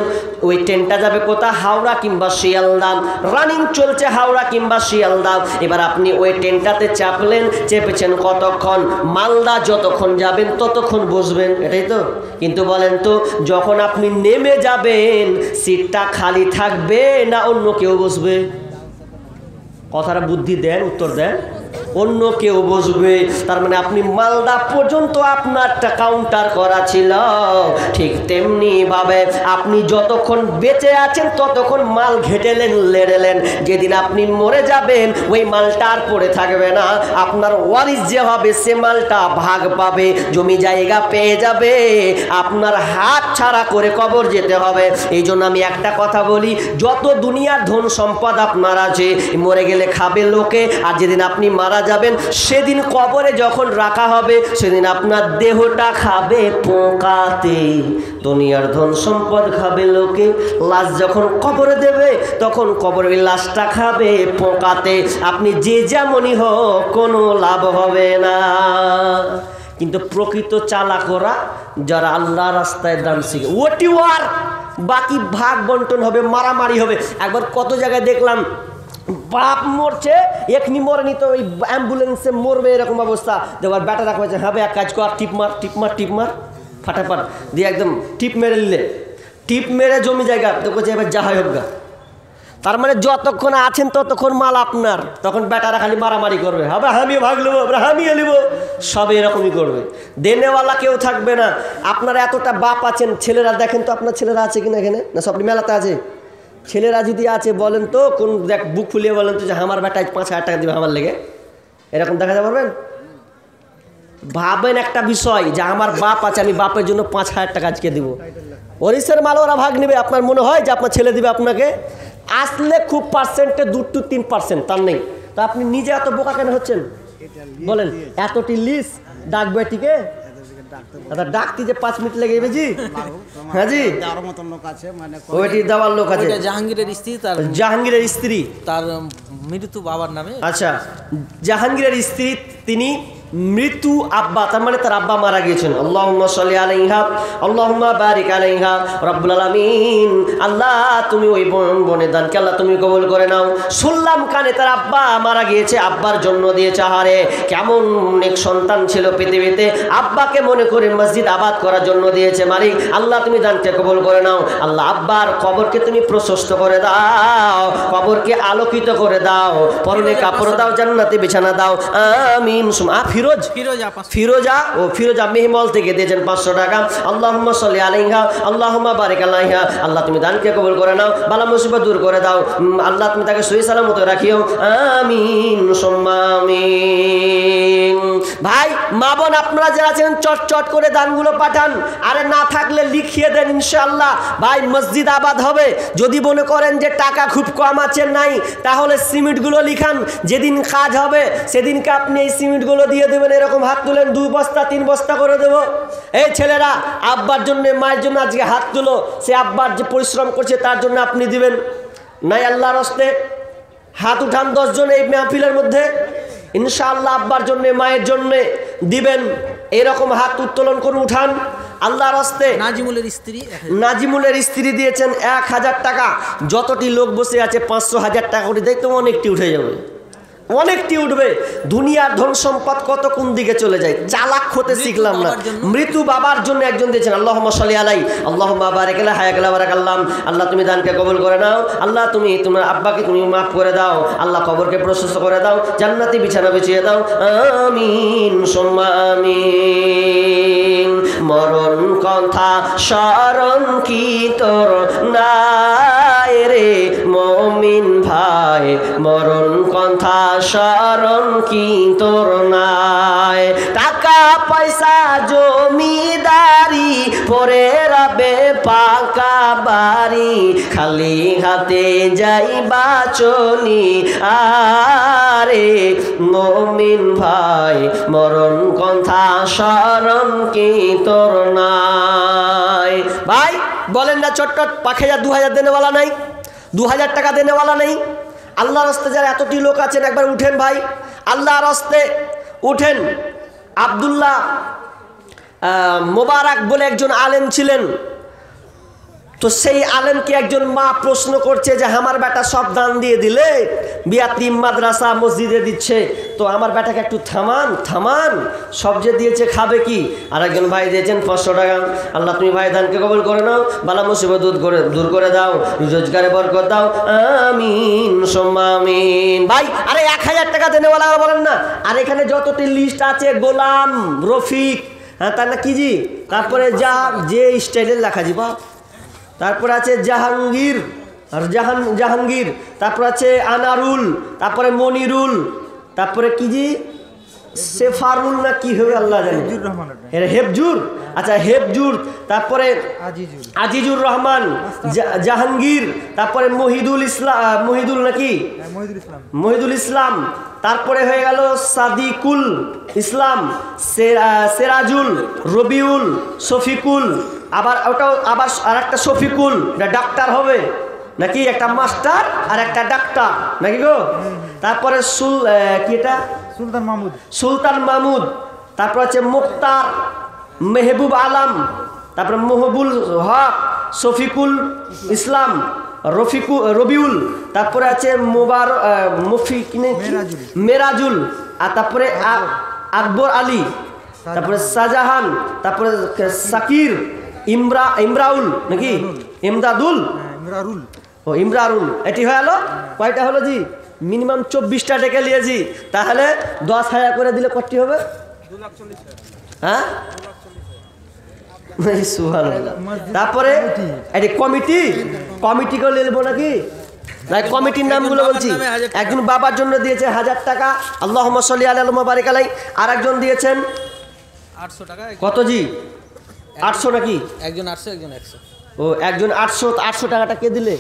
[SPEAKER 1] ওই ট্রেনটা যাবে কোথা? হাওড়া কিংবা শিয়ালদা, রানিং চলছে হাওড়া কিংবা শিয়ালদা। এবার আপনি ওই ট্রেনটাতে চাপলেন, চেপেছেন কতক্ষণ? মালদা যতক্ষণ যাবেন ততক্ষণ বসবেন, এটাই তো? কিন্তু বলেন তো, যখন আপনি নেমে যাবেন, সিটটা খালি থাকবে না অন্য কেউ বসবে? কথাটা বুদ্ধি দেন, উত্তর দেন। অন্য কেউ বসবে। তার মানে আপনি মালদা পর্যন্ত আপনারটা কাউন্টার করা ছিল, ঠিক তেমনি ভাবে আপনি যতক্ষণ বেঁচে আছেন ততক্ষণ মাল ঘেটেলেন, লেড়েলেন। যেদিন আপনি মরে যাবেন, ওই মালটা আর পড়ে থাকবে না। আপনার ওয়ারিস যে হবে, সে মালটা ভাগ পাবে, জমি জায়গা পেয়ে যাবে। আপনার হাত ছাড়া করে কবর যেতে হবে। এই জন্য আমি একটা কথা বলি, যত দুনিয়ার ধন সম্পদ আপনার আছে, মরে গেলে খাবে লোকে। আর যেদিন আপনি মারা যাবেন, সেদিন কবরে যখন রাখা হবে, সেদিন আপনার দেহটা খাবে পোকাতে। দুনিয়ার ধন সম্পদ খাবে লোকে, লাশ যখন কবরে দেবে, তখন কবরের লাশটা খাবে পোকাতে। আপনি যে যেমনই হোক, কোনো লাভ হবে না। কিন্তু প্রকৃত চালাকরা যারা আল্লাহ রাস্তায় দান শিখে, ওটি ওয়ার, বাকি ভাগ বন্টন হবে, মারামারি হবে। একবার কত জায়গায় দেখলাম, বাপ মরছে, এখনি মরেনি তো ওই অ্যাম্বুলেন্সে মরবে, এরকম অবস্থা। দেবার ব্যাটা রাখা হয়েছে, হ্যাঁ এক কাজ কর, টিপ মার টিপ মার টিপ মার, ফাটাফাট দিয়ে একদম টিপ মেরে নিলে, টিপ মেরে জমি জায়গা তো বলছে এবার যা হয় হোক গা। তার মানে যতক্ষণ আছেন ততক্ষণ মাল আপনার, তখন ব্যাটারা খালি মারামারি করবে, হবে আমিও ভাগ নেবো, আমিও নেবো, সব এরকমই করবে। দেনেওয়ালা কেউ থাকবে না। আপনারা এতটা বাপ আছেন, ছেলেরা দেখেন তো আপনার ছেলেরা আছে কিনা এখানে, না সব মেলাতে আছে? ছেলেরা যদি আছে বলেন তো, কোন দেখ বুক ফুলিয়ে বলেন তো যে আমার বেটায় 5,000 টাকা দেবে আমার লেগে, এরকম দেখাতে পারবেন? ভাবেন একটা বিষয় যে আমার বাপ আছে, আমি বাপের জন্য 5,000 টাকা আজকে দেবো। ওরিসের মাল ওরা ভাগ নেবে, আপনার মনে হয় যে আপনার ছেলে দিবে আপনাকে? আসলে খুব পার্সেন্টে 2-3%, তার নেই। তা আপনি নিজে এত বোকা কেন হচ্ছেন বলেন? এতটি লিস ডাকবে টিকে, ডাকতে যে 5 মিনিট লেগে যাবে জি। হ্যাঁ জি, ওইটি দেওয়ার লোক আছে।
[SPEAKER 4] জাহাঙ্গীরের স্ত্রী, তার
[SPEAKER 1] জাহাঙ্গীরের স্ত্রী, তার
[SPEAKER 4] মৃত্যু বাবার নামে।
[SPEAKER 1] আচ্ছা, জাহাঙ্গীরের স্ত্রী, তিনি মৃত্যু আব্বা, তার মানে তার আব্বা মারা গিয়েছেন। আল্লাহুম্মা সাল্লি আলাইহা, আল্লাহুম্মা বারিক আলাইহা, রব্বুল আলামিন। আল্লাহ তুমি ওই বোনের দানকে আল্লাহ তুমি কবুল করে নাও। শুনলাম কানে তার আব্বা মারা গিয়েছে, আব্বার জন্য দিয়েছে। হারে কেমন অনেক সন্তান ছিল পৃথিবীতে, আব্বাকে মনে করে মসজিদ আবাদ করার জন্য দিয়েছে। মালিক আল্লাহ তুমি দানকে কবুল করে নাও। আল্লাহ আব্বার কবরকে তুমি প্রশস্ত করে দাও, কবরকে আলোকিত করে দাও, পরনে কাপড় দাও, জান্নাতে বিছানা দাও, আমিন। ফিরোজা মেহমল থেকে দিয়েছেন 500 টাকা। আল্লাহুম্মা সাল্লি আলাইহা, আল্লাহুম্মা বারিক আলাইহা। আল্লাহ তুমি দানকে কবুল করে নাও, বালা মুসিবত দূর করে দাও। আল্লাহ তুমি তাকে সহি সালামত রাখিও, আমিন সুম্মা আমিন। ভাই মা বোন আপনারা যারা আছেন, চট করে দানগুলো পাঠান। আরে না থাকলে লিখিয়ে দেন, ইনশাআল্লাহ ভাই মসজিদ আবাদ হবে। যদি মনে করেন যে টাকা খুব কম আছে, নাই, তাহলে সিমেন্টগুলো লিখান। যেদিন কাজ হবে সেদিনকে আপনি এই সিমেন্টগুলো দিয়ে দেবেন। এরকম হাত তুলেন, 2 বস্তা 3 বস্তা করে দেবো। এই ছেলেরা আব্বার জন্য, মায়ের জন্য আজকে হাত তুলো, সে আব্বার যে পরিশ্রম করছে তার জন্য আপনি দিবেন। নাই আল্লাহর হস্তে হাত উঠান 10 জন এই মাহফিলের মধ্যে, ইনশাআল্লাহ আব্বার জন্য মায়ের জন্য দিবেন। এরকম হাত উত্তোলন করে উঠান আল্লাহর হস্তে। নাজিমুলের স্ত্রী দিয়েছেন 1000 টাকা। যতটি লোক বসে আছে 500,000 টাকা করে দেয় তো অনেকটি উঠে যাবে, অনেকটি উঠবে। দুনিয়ার ধন সম্পদ কত কোন দিকে চলে যায়, চালাক হতে শিখলাম না। মৃত্যু বাবার জন্য একজন দিয়েছেন, আল্লাহুম্মা সাল্লি আলাই আল্লাহুম্মা বারিক আলা হায়াকালা বারাকাল্লাম। আল্লাহ তুমি দানকে কবুল করে নাও, আল্লাহ তুমি তোমার আব্বাকে তুমি মাফ করে দাও, আল্লাহ কবরকে প্রশস্ত করে দাও, জান্নাতি বিছানা বিছিয়ে দাও, আমিন সুম্মা আমিন। মরণ কথা স্মরণ কি তোর নাই রে মুমিন ভাই, মরণ কথা স্মরণ কি তোর নাই। টাকা পয়সা জমিদারি পরে রবে পাকা বাড়ি, খালি হাতে যাইবা চলি আরে মুমিন ভাই, মরণ কথা স্মরণ কি তোর নাই। ভাই বলেন না চট্টট পাখে যা 2000 দেনেওয়ালা নাই, 2000 টাকা দেনেওয়ালা নেই। আল্লাহর রাস্তে যারা এতটি লোক আছেন একবার উঠেন ভাই, আল্লাহর রাস্তে উঠেন। আব্দুল্লাহ মোবারক বলে একজন আলেম ছিলেন, তো সেই আলেমকে একজন মা প্রশ্ন করছে যে আমার বেটা সব দান দিয়ে দিলে, বিয়াতিম মাদ্রাসা মসজিদে দিচ্ছে, তো আমার বেটাকে একটু থামান থামান, সব যে দিয়েছে খাবে কি। আর একজন ভাই দিয়েছেন 500 টাকা। আল্লাহ তুমি ভাই দানকে কবুল করে নাও, বালা মুসিবত দূর করে দাও, রোজগারে বরকত দাও, আমিন সুম্মা আমিন। ভাই আরে 1000 টাকা দেনেওয়ালা বলেন না। আর এখানে যতটি লিস্ট আছে, গোলাম রফিক, হ্যাঁ তার না কি জি, তারপরে যা যে স্টাইলের লেখা জি বাপ, তারপরে আছে জাহাঙ্গীর, আর জাহাঙ্গীর, তারপর আছে আনারুল, তারপরে মনিরুল, তারপরে কি জি সেফারুল না কি হবে আল্লাহ জানে, হেফজুর, আচ্ছা হেফজুর, তারপরে আজিজুর রহমান, জাহাঙ্গীর, তারপরে মহিদুল নাকি মহিদুল ইসলাম, তারপরে হয়ে গেল সাদিকুল ইসলাম, সেরাজুল, রবিউল, শফিকুল, আবার ওটাও আবার আর একটা শফিকুল, ডাক্তার হবে নাকি, একটা মাস্টার আর একটা ডাক্তার নাকি গো। তারপরে কি এটা সুলতান মাহমুদ, তারপর আছে মুক্তার, মেহবুব আলম, তারপরে মহবুল হক, শফিকুল ইসলাম, রবিউল, তারপরে আছে মেরাজুল, আর তারপরে আকবর আলী, তারপরে শাহজাহান, তারপরে সাকির, ইমরাউল নাকি ইমদাদুল, ও ইমরারুল। এটি হয়ে গেল কয়টা হলো জি, মিনিমাম 24টা ডেকে নিয়েছি, তাহলে 10,000 করে দিলে কতটি হবে, 2,40,000, হ্যাঁ সুবহানাল্লাহ। তারপরে এটি কমিটিকে নেবো নাকি, নাই কমিটির নামগুলো বলছি। একজন বাবার জন্য দিয়েছে 1000 টাকা, আল্লাহুম্মা সাল্লি আলা ওয়া বারিক আলাই। আর একজন দিয়েছেন
[SPEAKER 4] 800 টাকা।
[SPEAKER 1] কত জি, 800 নাকি,
[SPEAKER 4] একজন 800 একজন 100।
[SPEAKER 1] ও একজন 800 টাকাটা কে দিলে,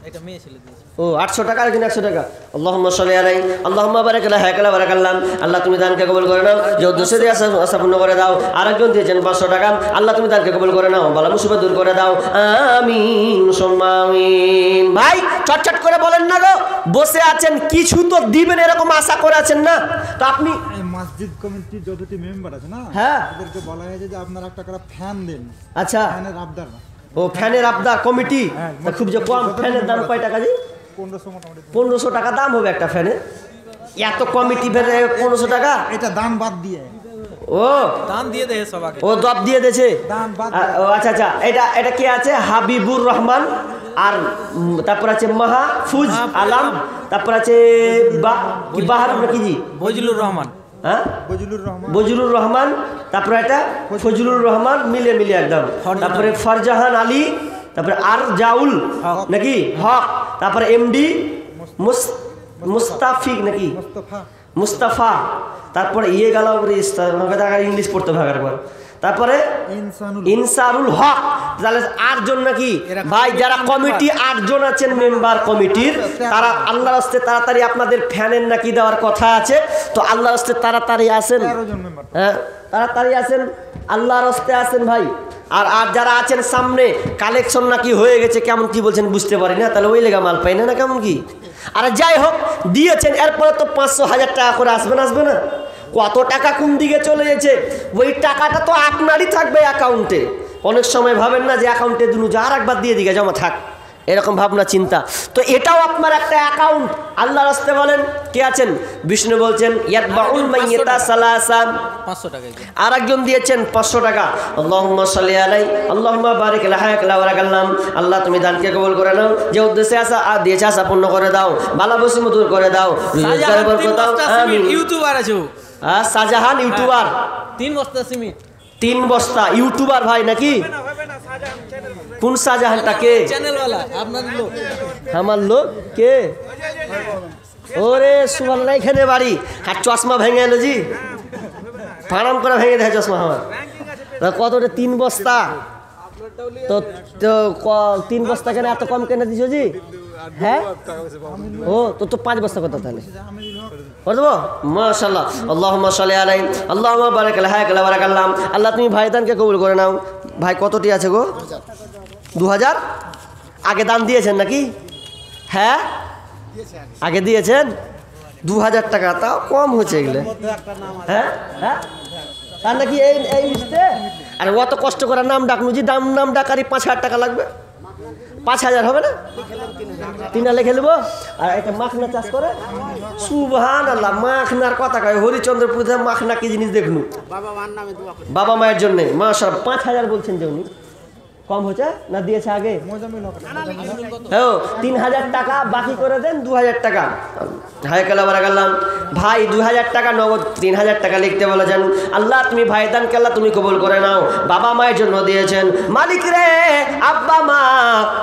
[SPEAKER 4] এটা মেয়ে ছেলে দিয়েছে।
[SPEAKER 1] ও 800 টাকা, একজন 100 টাকা। আল্লাহুম্মা সাল্লি আলাই আল্লাহুম্মা বারিক আলা হায়াকালা বারাকাল্লাম। আল্লাহ তুমি দানকে কবুল করে নাও, যে উদ্দেশ্যে দিয়ে আশা পূর্ণ করে দাও। আরেকজন দিয়েছেন 500 টাকা, আল্লাহ তুমি দানকে কবুল করে নাও, বালা মুসিবত দূর করে দাও, আমিন সুম্মা আমিন। ভাই চটচট করে বলেন না গো, বসে আছেন কিছু তো দিবেন এরকম আশা করে আছেন না, তো আপনি
[SPEAKER 5] মসজিদ কমিটির যতটি মেম্বার আছে না,
[SPEAKER 1] হ্যাঁ
[SPEAKER 5] ওদেরকে বলা হয়েছে যে আপনারা একটা করে ফ্যান দেন।
[SPEAKER 1] আচ্ছা
[SPEAKER 5] ফ্যানের আবদার না,
[SPEAKER 1] ও ফ্যানের আবদার কমিটি, খুব যে কম। ফ্যানের দাম কয় টাকা জি,
[SPEAKER 5] 1500 মোটামুটি
[SPEAKER 1] 1500 টাকা দাম হবে একটা ফ্যানের। এত কমিটি ফেলে 1500 টাকা,
[SPEAKER 5] এটা দান বাদ দিয়ে,
[SPEAKER 1] ও
[SPEAKER 4] দান দিয়ে দেয় সবাইকে,
[SPEAKER 1] ও দব দিয়ে দিয়েছে।
[SPEAKER 5] দান বাদ
[SPEAKER 1] ও আচ্ছা আচ্ছা, এটা কি আছে, হাবিবুর রহমান, আর তারপর আছে মাহফুজ আলম, তারপর আছে বাহার নাকি জি,
[SPEAKER 4] ফজলুর রহমান,
[SPEAKER 1] হ্যাঁ বজলুর রহমান, তারপরে এটা ফজলুর রহমান, মিলে একদম। তারপরে ফরজাহান আলী, তারপরে আর জাউল নাকি হক, তারপরে এমডি মুস্তাফিক নাকি মুস্তাফা, তারপরে গেল ইংলিশ পড়তে ভাগার পর, তারপরে ইনসারুল হক। তাহলে 8 জন নাকি ভাই, যারা কমিটি 8 জন আছেন মেম্বার কমিটির, তারা আল্লাহর রাস্তে তাড়াতাড়ি আপনাদের ফ্যানের নাকি দেওয়ার কথা আছে, তো আল্লাহর রাস্তে তাড়াতাড়ি আসেন, হ্যাঁ তাড়াতাড়ি আসেন, আল্লাহর রাস্তে আসেন ভাই, আর আর যারা আছেন সামনে কালেকশন নাকি হয়ে গেছে, কেমন কি বলছেন বুঝতে পারি না, তাহলে ওই লেগা মাল পাই না, না কেমন কি? আর যাই হোক দিয়েছেন, এরপরে তো 500-1000 টাকা করে আসবে না? কত টাকা কোন দিকে চলে গেছে, ওই টাকাটা তো আপনারই থাকবে অ্যাকাউন্টে। অনেক সময় ভাবেন না যে অ্যাকাউন্টে দুনু যার একবার দিয়ে দিকে জমা থাক, এরকম ভাবনা চিন্তা। তো এটাও আপনার একটা অ্যাকাউন্ট। আল্লাহ রাস্তে বলেন কে আছেন? বিষ্ণু বলছেন ইয়াতবাউল মাইয়াতা সালাসা,
[SPEAKER 4] 500 টাকা।
[SPEAKER 1] আর একজন দিয়েছেন 500 টাকা। আল্লাহুম্মা সাল্লি আলাই আল্লাহুম্মা বারিক লাহাক ওয়ারাকাল্লাম। আল্লাহ তুমি দানকে কবুল করে নাও, যে উদ্দেশ্যে আসা দিয়েছে আসা পূর্ণ করে দাও, বালা বসিম দূর করে দাও, রোজগার বরকত দাও, আমিন।
[SPEAKER 4] ইউটিউবার আছে ও,
[SPEAKER 1] শাহজাহান ইউটিউবার,
[SPEAKER 4] 3 বস্তা সিমেন্ট,
[SPEAKER 1] 3 বস্তা ইউটিউবার ভাই নাকি? কোন শাহজাহানটা কে?
[SPEAKER 4] চ্যানেলওয়ালা আপনার লোক,
[SPEAKER 1] আমার লোক কে? ওরে সুবহানাল্লাহ, এখানে বাড়ি। আর চশমা ভেঙে এলো জি, ফারাম করে ভেঙে দেয় চশমা আমার। কত 3 বস্তা? তো 3 বস্তা কেন এত কম কেন দিছো জি? হ্যাঁ ও তো 5 বস্তা কত তাহলে করে দেবো? মাশাআল্লাহ, আল্লাহুম্মা সাল্লি আলাইহি আল্লাহুম্মা বারিক লাহাক ওয়ারাকাল্লাম। আল্লাহ তুমি ভাইদানকে কবুল করে নাও। ভাই কতটি আছে গো? 2000 আগে দান দিয়েছেন নাকি? হ্যাঁ আগে দিয়েছেন 2000 টাকা, তাও কম হচ্ছে এগুলো। হ্যাঁ হ্যাঁ তার নাকি এই লিস্টে? আরে অত কষ্ট করে নাম ডাকনু জি, নাম ডাকারই 5000 টাকা লাগবে। 5000 হবে না? 3টা লিখে নেবো। আর একটা মাখনা চাষ করে, সুবহানাল্লাহ, মাখনার কথা কয় হরিচন্দ্রপুর মাখনা কি জিনিস দেখনু বাবা মায়ের জন্যে। মাশাআল্লাহ 5000 বলছেন যে উনি, কম হচ্ছে না দিয়েছে আগে? হ্যাঁ 3000 টাকা বাকি করে দেন, 2000 টাকা। হায় কালা বারাকাল্লাম। ভাই 2000 টাকা নগদ, 3000 টাকা লিখতে বলেছেন। আল্লাহ তুমি ভাইদান আল্লাহ তুমি কবুল করে নাও। বাবা মায়ের জন্য দিয়েছেন। মালিক রে, আব্বা মা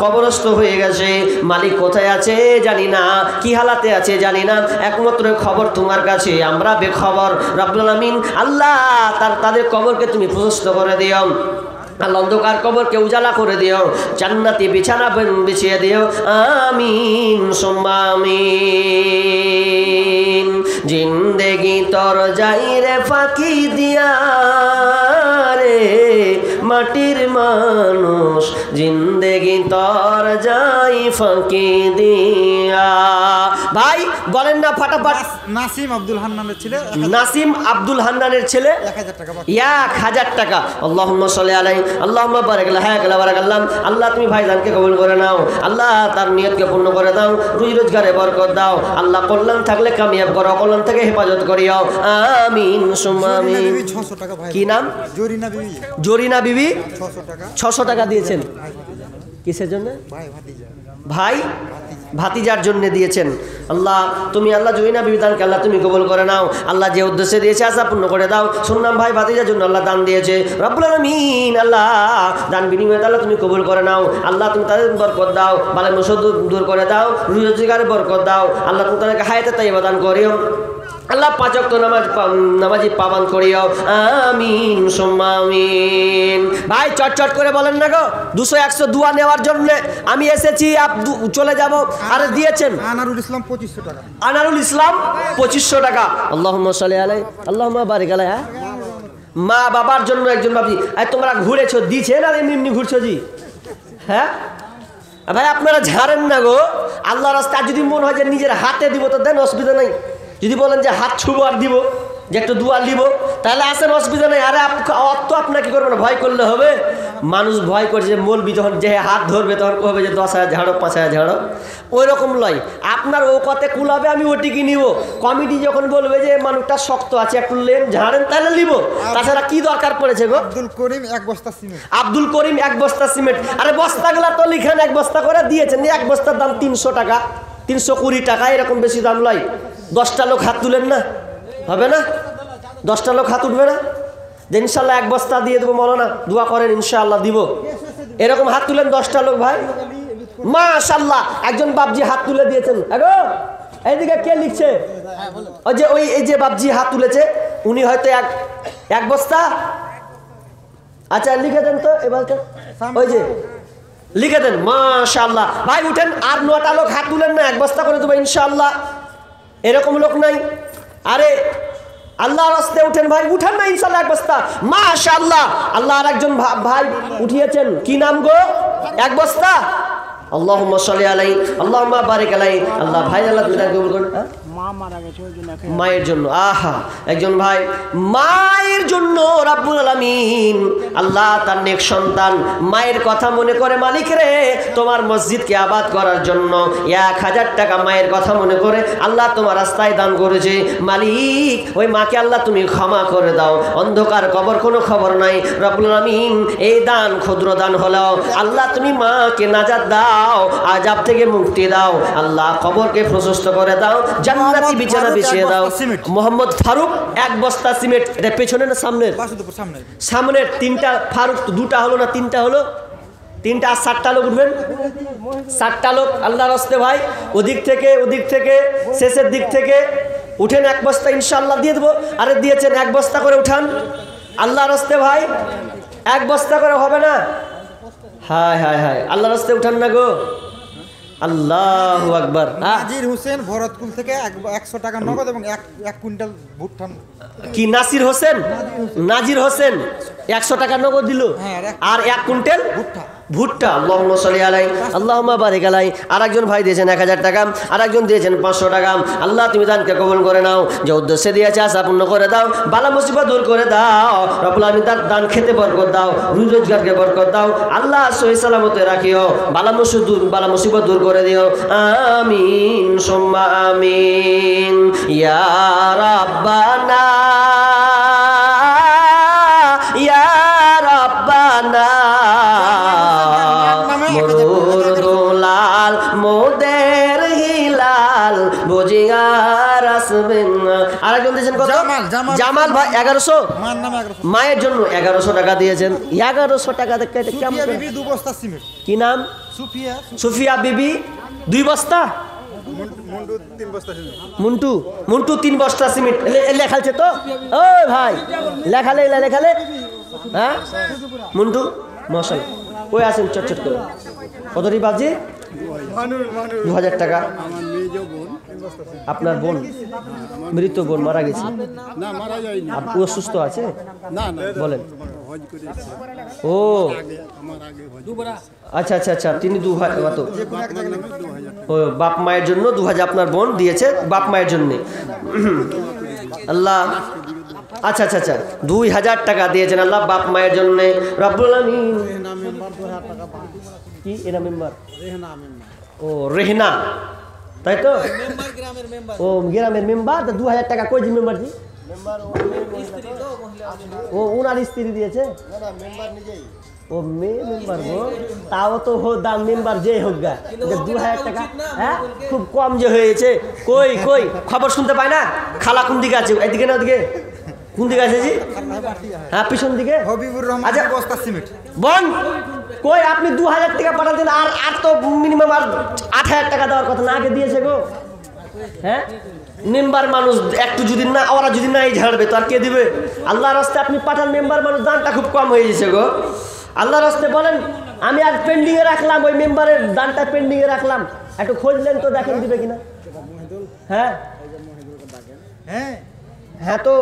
[SPEAKER 1] কবরস্থ হয়ে গেছে, মালিক কোথায় আছে জানি না, কি হালাতে আছে জানি না, একমাত্র খবর তোমার কাছে, আমরা বেখবর। রব্বুল আমিন আল্লাহ তাদের কবরকে তুমি প্রশস্ত করে দিও। আল্লাহ অন্ধকার কবরকে উজালা করে দিও, জান্নাতি বিছানা বিছিয়ে দিও, আমিন সুম্মা আমিন। জিন্দেগি তোর যাই রে ফাঁকি দিয়া রে মাটির মানুষ, জিন্দেগি তোর যাই ফাঁকি দিয়া। ভাই বলেন না ফাটাফাট।
[SPEAKER 5] নাসিম আব্দুল হান্নানের ছেলে,
[SPEAKER 1] নাসিম আব্দুল হান্নানের ছেলে
[SPEAKER 5] 1000 টাকা বাকি।
[SPEAKER 1] 1000 টাকা। আল্লাহুম্মা সাল্লি আলাইহি আল্লাহুম্মা বারিক লাহাক ওয়ারাকাল্লাম। আল্লাহ তুমি ভাইজানকে কবুল করে নাও। আল্লাহ তার নিয়তকে পূর্ণ করে দাও, রুজি রোজগারে বরকত দাও। আল্লাহ কল্যাণ থাকলে কামিয়াব করো, অকল্যাণ থেকে হেফাজত করিও, আমিন সুম্মা আমিন।
[SPEAKER 5] 600 টাকা ভাই।
[SPEAKER 1] কি নাম?
[SPEAKER 5] জরিনা বিবি।
[SPEAKER 1] জরিনা বিবি
[SPEAKER 5] 600 টাকা।
[SPEAKER 1] 600 টাকা দিয়েছেন কিসের জন্য?
[SPEAKER 5] ভাই ভাতিজা।
[SPEAKER 1] ভাই ভাতিজার জন্য দিয়েছেন। আল্লাহ তুমি আল্লাহ জরিনা বিবি দানকে আল্লাহ তুমি কবুল করে নাও। আল্লাহ যে উদ্দেশ্যে দিয়েছে আশা পূর্ণ করে দাও। শুনলাম ভাই ভাতিজার জন্য আল্লাহ দান দিয়েছে। রব্বুল আলামিন আল্লাহ দান বিনিময়ে আল্লাহ তুমি কবুল করে নাও। আল্লাহ তুমি তাদের বরকত দাও, বালা মুসিবত দূর করে দাও, রুজি রোজগারে বরকত দাও। আল্লাহ তুমি তাদেরকে হায়াতে তাইয়্যিবা দান করিও। আল্লাহ 5 ওয়াক্ত নামাজি পাবান করিও, আমিন সুম্মা আমিন। ভাই চটচট করে বলেন না গো, 200-100 দোয়া নেওয়ার জন্য আমি এসেছি, চলে যাব। আরে দিয়েছেন
[SPEAKER 5] আনারুল ইসলাম 2500 টাকা।
[SPEAKER 1] আনারুল ইসলাম 2500 টাকা। আল্লাহুম্মা সাল্লি আলাইহি আল্লাহুম্মা বারিক আলাইহি। হ্যাঁ মা বাবার জন্য একজন ভাবি। আর তোমরা ঘুরেছো দিছে না এমনি ঘুরছো জি? হ্যাঁ ভাই আপনারা ঝাড়েন না গো, আল্লাহ রাস্তায় যদি মনে হয় যে নিজের হাতে দিব তো দেন, অসুবিধা নাই। যদি বলেন যে হাত ছুবো আর দিব, যে একটু দুয়ার দিব, তাহলে আসেন, অসুবিধা নেই। আরে অত আপনাকে করবো না, ভয় করলে হবে? মানুষ ভয় করছে যে মৌলবি যখন যে হাত ধরবে তখন কবে যে 10,000 ঝাড়ো 5,000 ঝাড়ো, ওই রকম লয়। আপনার ও কতে কুলাবে আমি ওটিকে নিব। কমিটি যখন বলবে যে মানুষটা শক্ত আছে একটু লেন ঝাড়েন, তাহলে নিব। তাছাড়া কি দরকার পড়েছে গো?
[SPEAKER 5] আব্দুল করিম 1 বস্তা সিমেন্ট।
[SPEAKER 1] আব্দুল করিম 1 বস্তা সিমেন্ট। আরে বস্তাগুলা তো লিখেন 1 বস্তা করে দিয়েছেন। 1 বস্তার দাম 300 টাকা, 320 টাকা, এরকম বেশি দাম লয়। 10টা লোক হাত তুলেন না, হবে না? 10টা লোক হাত উঠবে না যে ইনশাল্লাহ 1 বস্তা দিয়ে দেবো, মৌলানা দোয়া করেন ইনশাআল্লাহ দিব, এরকম হাত তুলেন 10টা লোক। ভাই মাশাআল্লাহ একজন বাপজি হাত তুলে দিয়েছেন। এগো এইদিকে কে লিখছে? ওই যে এই যে বাপজি হাত তুলেছে উনি হয়তো এক বস্তা। আচ্ছা লিখে দেন তো এবার, ওই যে লিখে দেন। মাশাআল্লাহ ভাই উঠেন, আর 9টা লোক হাত তুলেন না, 1 বস্তা করে দেবো ইনশাআল্লাহ। এরকম লোক নাই। আরে আল্লাহর রাস্তায় উঠেন ভাই, উঠেন না ইনশাআল্লাহ এক বস্তা। মাশাআল্লাহ, আল্লাহ আর একজন ভাই উঠিয়েছেন, কি নাম গো? এক বস্তা। আল্লাহুম্মা সাল্লি আলাইহি আল্লাহুম্মা বারিক আলাইহি। আল্লাহ ভাই আল্লাহ তুমি তাকে কবুল করুন।
[SPEAKER 3] মা মারা গেছে ওই জন্য
[SPEAKER 1] মায়ের জন্য, আহা একজন ভাই মায়ের জন্য রাব্বুল আলামিন আল্লাহ তার নেক সন্তান মায়ের কথা মনে করে, মালিক রে তোমার মসজিদকে আবাদ করার জন্য 1000 টাকা মায়ের কথা মনে করে আল্লাহ তোমার রাস্তায় দান করেছে। মালিক ওই মাকে আল্লাহ তুমি ক্ষমা করে দাও, অন্ধকার কবর কোনো খবর নাই। রাব্বুল আলামিন এই দান ক্ষুদ্র দান হলেও আল্লাহ তুমি মাকে নাজাত দাও, আযাব থেকে মুক্তি দাও, আল্লাহ কবরকে প্রশস্ত করে দাও, জান্নাতি বিছানা বিছিয়ে দাও। মোহাম্মদ ফারুক এক বস্তা সিমেন্ট। এটা পেছনে না সামনের? সামনের। 3টা ফারুক, 2টা হলো না 3টা হলো? 3টা। আর 7টা লোক উঠবেন, 7টা লোক আল্লাহর রাস্তে ভাই, ওদিক থেকে শেষের দিক থেকে উঠেন, এক বস্তা ইনশাআল্লাহ দিয়ে দেবো। আরে দিয়েছেন, এক বস্তা করে উঠান আল্লাহর রাস্তে ভাই, এক বস্তা করে হবে না? হায় হায় হায়, আল্লাহর রাস্তে উঠান না গো। আল্লাহু আকবার।
[SPEAKER 5] নাজির হোসেন ভরতকুল থেকে 100 টাকা নগদ এবং 1 কুইন্টাল ভুট্টা।
[SPEAKER 1] কি নাসির হোসেন? নাজির হোসেন 100 টাকা নগদ দিল, আর 1 কুইন্টাল ভুট্টা। আল্লাহুম্মা সাল্লি আলাইহি আল্লাহুম্মা বারিক আলাইহি। আর একজন ভাই দিয়েছেন 1000 টাকা, আর একজন দিয়েছেন 500 টাকা। আল্লাহ তুমি দানকে কবুল করে নাও, যে উদ্দেশ্যে দিয়েছে আশা পূর্ণ করে দাও, বালা মুসিবত দূর করে দাও। রব্বুল আলামিন তার দান খেতে বরকত দাও, রুজি রোজগারকে বরকত দাও। আল্লাহ সহি সালামতে রাখিও, বালা মুসিবত দূর করে দিও। আমিন সুম্মা আমিন ইয়া রাব্বানা ইয়া রাব্বানা। মরুর দুলাল মোদের হিলাল বুঝিয়ার আসবেন। আরেকজন দিয়েছেন কত? জামাল ভাই 1100। মায়ের জন্য 1100 টাকা দিয়েছেন। 1100 টাকা দেখতে কেমন?
[SPEAKER 5] 2 বস্তা সিমেন্ট।
[SPEAKER 1] কি নাম? সুফিয়া বিবি 2 বস্তা। মুন্টু 3 বস্তা সিমেন্ট লেখালছে তো? ও ভাই লেখালে হ্যাঁ মুন্টু মশাল কই আছেন? চটচট করে কতটি বাজি? 2000 টাকা। আপনার বোন মৃত বোন মারা গেছে?
[SPEAKER 3] না, মারা যায়নি।
[SPEAKER 1] আপনি অসুস্থ আছে?
[SPEAKER 3] না
[SPEAKER 1] বলেন।
[SPEAKER 3] হজ করেছে
[SPEAKER 1] ও
[SPEAKER 3] আমার আগে হজ।
[SPEAKER 1] আচ্ছা আচ্ছা আচ্ছা, তিনি 2000 কত? ও বাপ মায়ের জন্য 2000 আপনার বোন দিয়েছে বাপ মায়ের জন্য। আল্লাহ আচ্ছা আচ্ছা আচ্ছা 2000 টাকা দিয়েছেন আল্লাহ বাপ মায়ের জন্য। রব্বুল আলামিন কি এরা মেম্বার? ও রেহনা, তাই তো? ও গ্রামের মেম্বার। 2000 টাকা কই যে মেম্বার জি? ও উনার স্ত্রী দিয়েছে? ও মেয়ে মেম্বার গো, তাও তো দাম মেম্বার যে হোক গা, 2000 টাকা হ্যাঁ খুব কম যে হয়েছে। কই কই খবর শুনতে পাই না? খালা কোন দিকে আছে? এদিকে না ওদিকে? কোন দিকে আছে জি? হ্যাঁ পিছন দিকে।
[SPEAKER 5] হবিবুর রহমান
[SPEAKER 1] আচ্ছা
[SPEAKER 5] বস্তা সিমেন্ট।
[SPEAKER 1] বোন কই আপনি 2000 টাকা পাঠাতেন, আর তো মিনিমাম আর 8000 টাকা দেওয়ার কথা না, আগে দিয়েছে গো। হ্যাঁ মেম্বার মানুষ একটু যদি না, ওরা যদি নাই ঝাড়বে তো আর কে দিবে? আল্লাহর রাস্তায় আপনি পাঠান, মেম্বার মানুষ দানটা খুব কম হয়ে গেছে গো। আল্লাহর রাস্তায় বলেন আমি আর পেন্ডিংয়ে রাখলাম, ওই মেম্বারের দানটা পেন্ডিংয়ে রাখলাম, একটু খোঁজলেন তো দেখেন দিবে কিনা। হ্যাঁ হ্যাঁ তো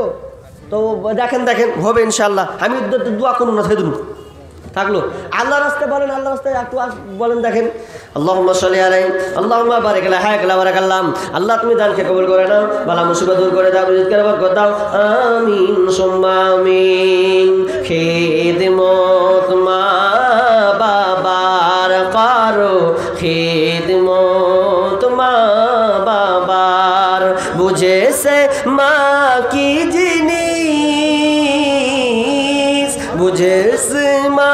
[SPEAKER 1] তো দেখেন হবে ইনশাল্লাহ। আমি দোয়া করুন না সেদিন থাকলো। আল্লাহ রাস্তায় বলেন, আল্লাহ রাস্তায় একটু বলেন দেখেন। আল্লাহুম্মা সাল্লি আলাইহি আল্লাহুম্মা বারিক আলাইহি হায়াকাল্লাহ বারাকাল্লাহ। আল্লাহ তুমি দানকে কবুল করে নাও, বালা মুসিবত দূর করে দাও, রিজকের বরকত দাও। আমিন সুম্মা আমিন। খিদমত মা বাবার করো, খিদমত মা বাবার, বুঝেছে মা কি জিনিস, বুঝেছে মা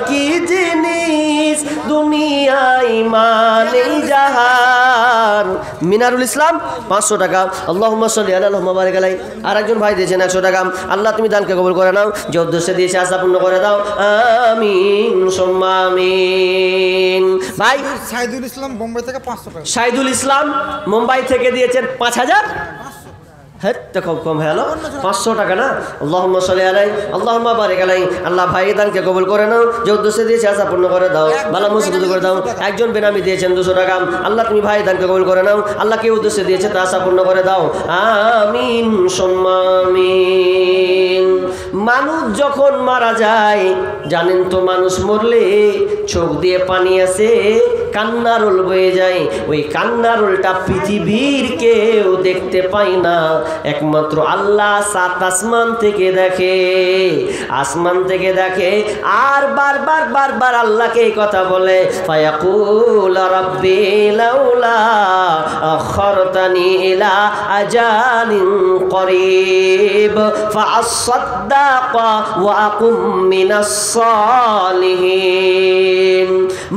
[SPEAKER 1] কি জিনিস, দুনিয়ায় মানে জাহান। মিনারুল ইসলাম 500 টাকা। আল্লাহুম্মা সাল্লি আলা আল্লাহুম্মা বারিক আলাইহি। আর একজন ভাই দিয়েছেন 100 টাকা। আল্লাহ তুমি দানকে কবুল করে নাও, যে উদ্দেশ্যে দিয়েছে আশা পূর্ণ করে দাও। আমিন সুম্মা আমিন। ভাই
[SPEAKER 5] সাইদুল ইসলাম বোম্বাই থেকে 500 টাকা।
[SPEAKER 1] সাইদুল ইসলাম মুম্বাই থেকে দিয়েছেন 5000। হ্যাঁ তো খুব কম হয়ে গেল 500 টাকা না। আল্লাহুম্মা সাল্লি আলাই আল্লাহুম্মা বারিক আলাই। আল্লাহ ভাই দানকে কবুল করে নাও, যে উদ্দেশ্যে দিয়েছে আশা পূর্ণ করে দাও, ভালো মুসিবত করে দাও। একজন বেনামি দিয়েছেন 200 টাকা, আল্লাহ তুমি ভাই দানকে কবুল করে নাও, আল্লাহ কে উদ্দেশ্যে দিয়েছে তা আশা পূর্ণ করে দাও। আমিন সুম্মা আমিন। মানুষ যখন মারা যায় জানেন তো, মানুষ মরলে চোখ দিয়ে পানি আসে, কান্নার রোল বয়ে যায়। ওই কান্নার রোলটা পৃথিবীর কেউ দেখতে পায় না, একমাত্র আল্লাহ 7 আসমান থেকে দেখে, আসমান থেকে দেখে। আর বারবার বারবার আল্লাহকে এই কথা বলে, ফায়াকুল রাব্বি লাউলা আখরতানি ইলা আজালিন করিব ফাআসাদদাকা ওয়া আকুম মিনাস সালিহিন।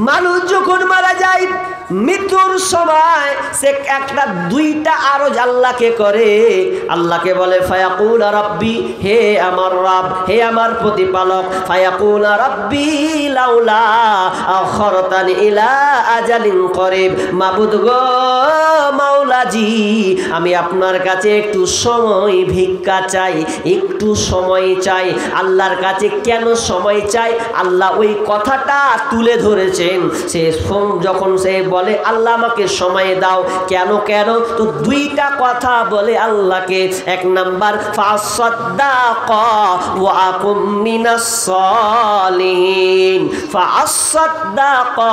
[SPEAKER 1] মানুষ যখন মারা যায় মৃত্যুর সময় সে একটা 2টা আরজ আল্লাহকে করে, আল্লাহকে বলে ফায়াকুল রাব্বি, হে আমার রব, হে আমার প্রতিপালক। ফায়াকুল রাব্বি লাউলা আখরতানি ইলা আজালিন করিব, মাবুদ গো, মাওলাজি, আমি আপনার কাছে একটু সময় ভিক্ষা চাই, একটু সময় চাই। আল্লাহর কাছে কেন সময় চাই? আল্লাহ ওই কথাটা তুলে ধরেছেন। সে যখন সে বলে আল্লাহ আমাকে সময় দাও, কেন কেন তো 2টা কথা বলে আল্লাহকে। 1 নাম্বার ফাসাদদাকা ওয়া আকুম মিনাস সালিহিন। ফাসাদদাকা,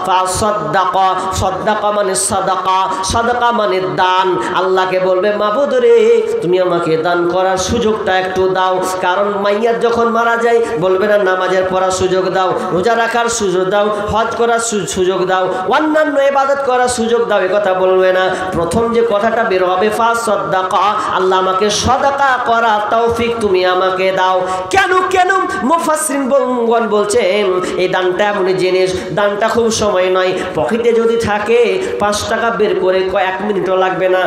[SPEAKER 1] ফাসাদদাকা, সাদকা মানে সাদাকা, সাদাকা মানে দান। আল্লাহকে বলবে মাবুদ রে, তুমি আমাকে দান করার সুযোগটা একটু দাও। কারণ মাইয়ার যখন মারা যায় বলবে না নামাজের পড়ার সুযোগ দাও, রোজা রাখার সুযোগ দাও, হজ করার সুযোগ দাও, অন্যান্য ইবাদত করার সুযোগ দাও, এ কথা বলবে না। প্রথম যে কথাটা বের হবে ফাসাদদাকা, আল্লাহ আমাকে সাদাকা করা তৌফিক তুমি আমাকে দাও। কেন কেন মুফাসসিরিনগণ বলছেন এই দানটা এমন জিনিস, দানটা খুব সময় নয়। পকেটে যদি থাকে 5 টাকা বের করে 1 মিনিটও লাগবে না,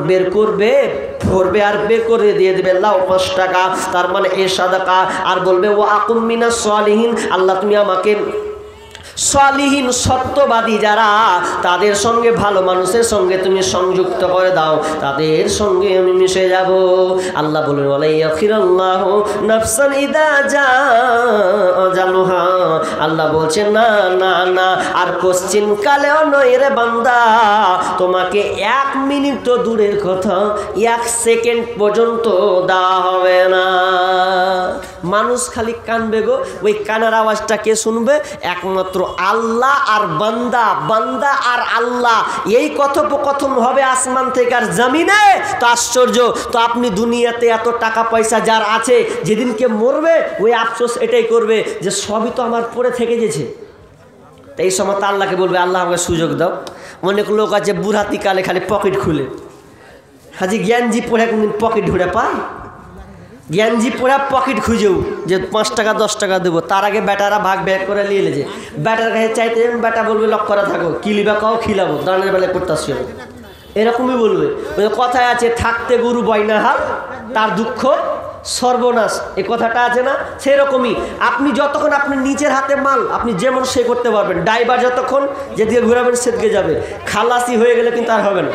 [SPEAKER 1] বের করবে, ভরবে আর বের করে দিয়ে দেবে, লাও 5 টাকা, তার মানে এ সাদাকা। আর বলবে ওয়া আকুম মিনাস সালিহিন, আল্লাহ তুমি আমাকে সালিহিন সত্যবাদী যারা তাদের সঙ্গে, ভালো মানুষের সঙ্গে তুমি সংযুক্ত করে দাও, তাদের সঙ্গে আমি মিশে যাব। আল্লাহ বলেন ওয়ালাইয়াখিরাল্লাহু নাফসান ইদা জাআজালুহা, আল্লাহ বলছেন না না না, আর কোশ্চিন কালেও নয় রে বান্দা, তোমাকে 1 মিনিট তো দূরের কথা 1 সেকেন্ড পর্যন্ত দেওয়া হবে না। মানুষ খালি কানবে গো, ওই কানার আওয়াজটা কে শুনবে? একমাত্র আল্লাহ আর বান্দা, বান্দা আর আল্লাহ, এই কথোপকথন হবে আসমান থেকে আর জমিনে। তো আশ্চর্য, তো আপনি দুনিয়াতে এত টাকা পয়সা যার আছে, যেদিনকে মরবে ওই আফসোস এটাই করবে যে সবই তো আমার পরে থেকে গেছে। তো এই সময় তো আল্লাহকে বলবে আল্লাহ আমাকে সুযোগ দাও। অনেক লোক আছে বুড়াতি কালে খালি পকেট খুলে, হাজি জ্ঞানজি পড়ে কোনদিন পকেট ঢুড়ে পায়? জ্ঞানজি পড়া পকেট খুঁজেও যে 5 টাকা 10 টাকা দেবো, তার আগে ব্যাটারা ভাগ ব্যাগ করে নিয়ে এলেছে। ব্যাটার কাছে চাইতে ব্যাটা বলবে লক করা থাকো, কিলিবা কাও খিলাবো, দানের বেলায় করতে আসছে, এরকমই বলবে। ওই কথায় আছে থাকতে গরু বয়নাহাল, তার দুঃখ সর্বনাশ, এই কথাটা আছে না? সেরকমই আপনি যতক্ষণ আপনি নিজের হাতে মাল আপনি যেমন সে করতে পারবেন, ড্রাইভার যতক্ষণ যেদিকে ঘোরাবেন সেদিকে যাবে, খালাসি হয়ে গেলে কিন্তু আর হবে না,